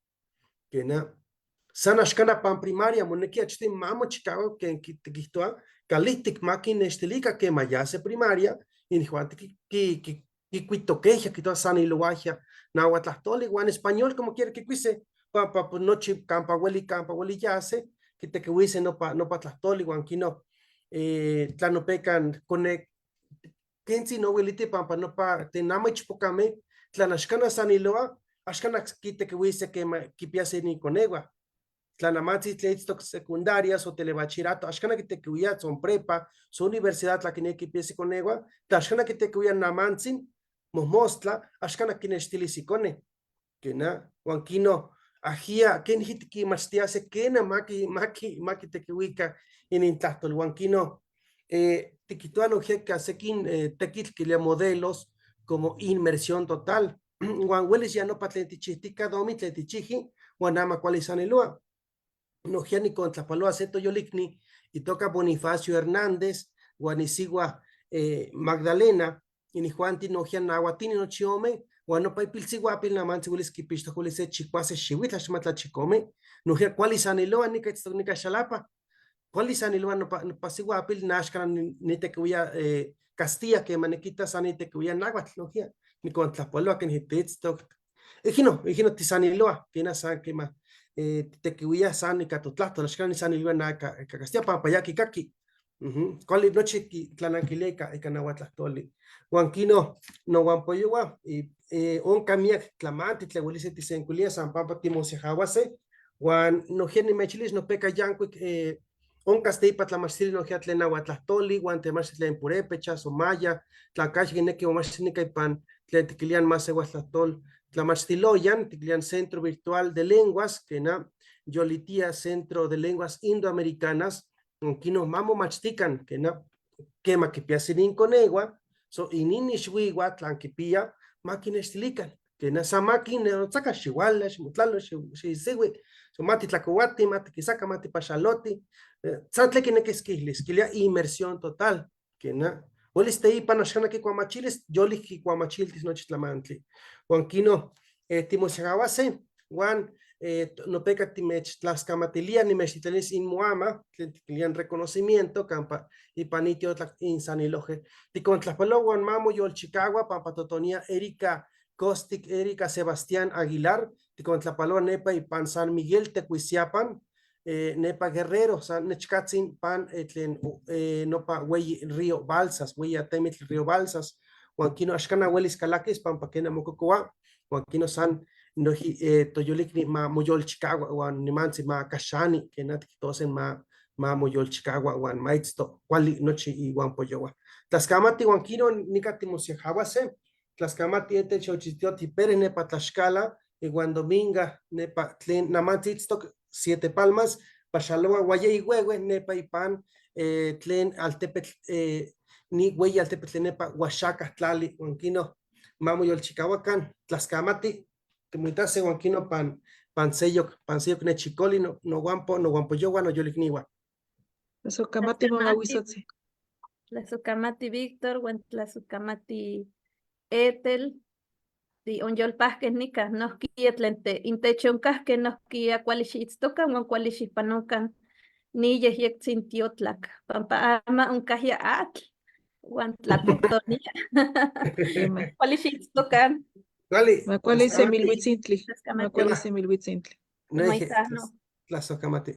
que na sana shkana pan primaria moneki achti mamo chicago que quito calistic máquina estilica que mayase primaria y juante que cuito queja que toda sana y loaja nahuatlastoli o en español como quiere que cuise pa noche campa hueli yase que te que huise no pa tlastoli o aquí no tlano pecan cone kensi no huelite pa no pa te namach pokame tlanashkana sana y loa ashkana quite que huise que piase ni conegua Tlanamati tleitztok secundarias o telebachillerato, ashkana que te cuya son prepa, son universidad la que ne que piense con egua, ashkana que te cuya namantzin, mostla, ashkana que ne estilicicone, que na, wanquino, ajia, que ni que mastiase, que na maki te cuica en intacto, wanquino, te quitó anoje que hace tequil que le modelos como inmersión total, wan hueles ya no patlentichitica, domi tletichiji, wanama cualizanelua. No ni contra palo aceto yolikni y toca Bonifacio Hernández, Guanisigua Magdalena, y ni Juanti no gian aguatini no chiome, guano pa pilsiguapil na mansi wilis kipista kulise chikwase shiwit hashmatla chikome, no gia cualizanilo ni kaitstonica shalapa, cualizanilo no pasiguapil nashkana ni te cuya Castilla que manequita sanite cuya naguat, no gia ni contra palo que ni hititstok. Ejino tisaniloa, que na san que ma te que san y catotlato, las canis san y luena castilla papayaki kaki. Cuál noche que tlananquileca y canahuatlastoli. Huanquino no guampoyua y un camia clamante tlehuelice tisenculia san papa timosejawase. Juan no geni mechilis no peca yanqui un castilla patlamasili no giatlenahuatlastoli, guantemasitlen purepecha, somaya, tlacachi neque o masinica y pan, tletiquilian más eguatlastol. Tlamachtiloyan, Ticlian Centro Virtual de Lenguas, que na Yolitia Centro de Lenguas Indoamericanas, que nos mamo machtican, que na quema que piasinin conegua, so ininish tlanquipia, máquina estilican, que na sa máquina saca chihuala, chimutlalo, chisigui, so mati tlacuati, mati quisaka, mati pachaloti, santle que nequesquilis, que le inmersión total, que na Olis te ipan ashkana que cuamachiles, yolis que cuamachiltis no chitlamantli. Juanquino, timosegawase, Juan, no peca timech tlascamatilia, ni mexitlenis in muama, tlian reconocimiento, campa, y panitio insaniloje. Ticon tlaspalo, Juan Mamo, yol Chicago, pampatotonía, Erika Costic, Erika Sebastián Aguilar, ticon tlapalo, nepa y pan San Miguel, Tecuisiapan, nepa Guerrero, San Nechkatzin, pan etlen nopa güey río Balsas, güey atemit río Balsas, Juanquino Ashkana Huelis Calaques, Pampaquena Mococoa, Juanquino San no Toyolikni ma Moyol Chicago, Juan Nimansi ma Kashani, que natitosen ma Moyol Chicago, Juan Maitsto, Wali Nochi y Juan Poyowa. Tlascamati Juanquino Nicatimosiajawase, Tlascamati ete Chochitioti Pere Nepa Tlaxcala, y Juan Dominga Nepa Tlen Namantzitstok 7 Palmas, Pachaloa, Guaya y Huehue, Nepa y Pan, Tlen Altepet, ni Huey Altepet, Nepa, Huachaca, Tlali, Huanquino, Mamo Yol Chicahuacan, Tlascamati, Temuitase, Huanquino, Panseyo, Nechicoli, no Guampo, no Guampoyowa, no Yolicniwa. Tlasocamati mamahuizotzi. Tlasocamati Víctor, Tlasocamati Etel, di onjol pasque nica nos quietlente intechonkas que nos quia cualixitztocan o cualixipanocan ni yek tintiotlak pampa ama un kahia atl wan tlacotonia cualixitztocan Macuali semilhuitzintli. Macuali semilhuitzintli. No dije, Tlazohcamati.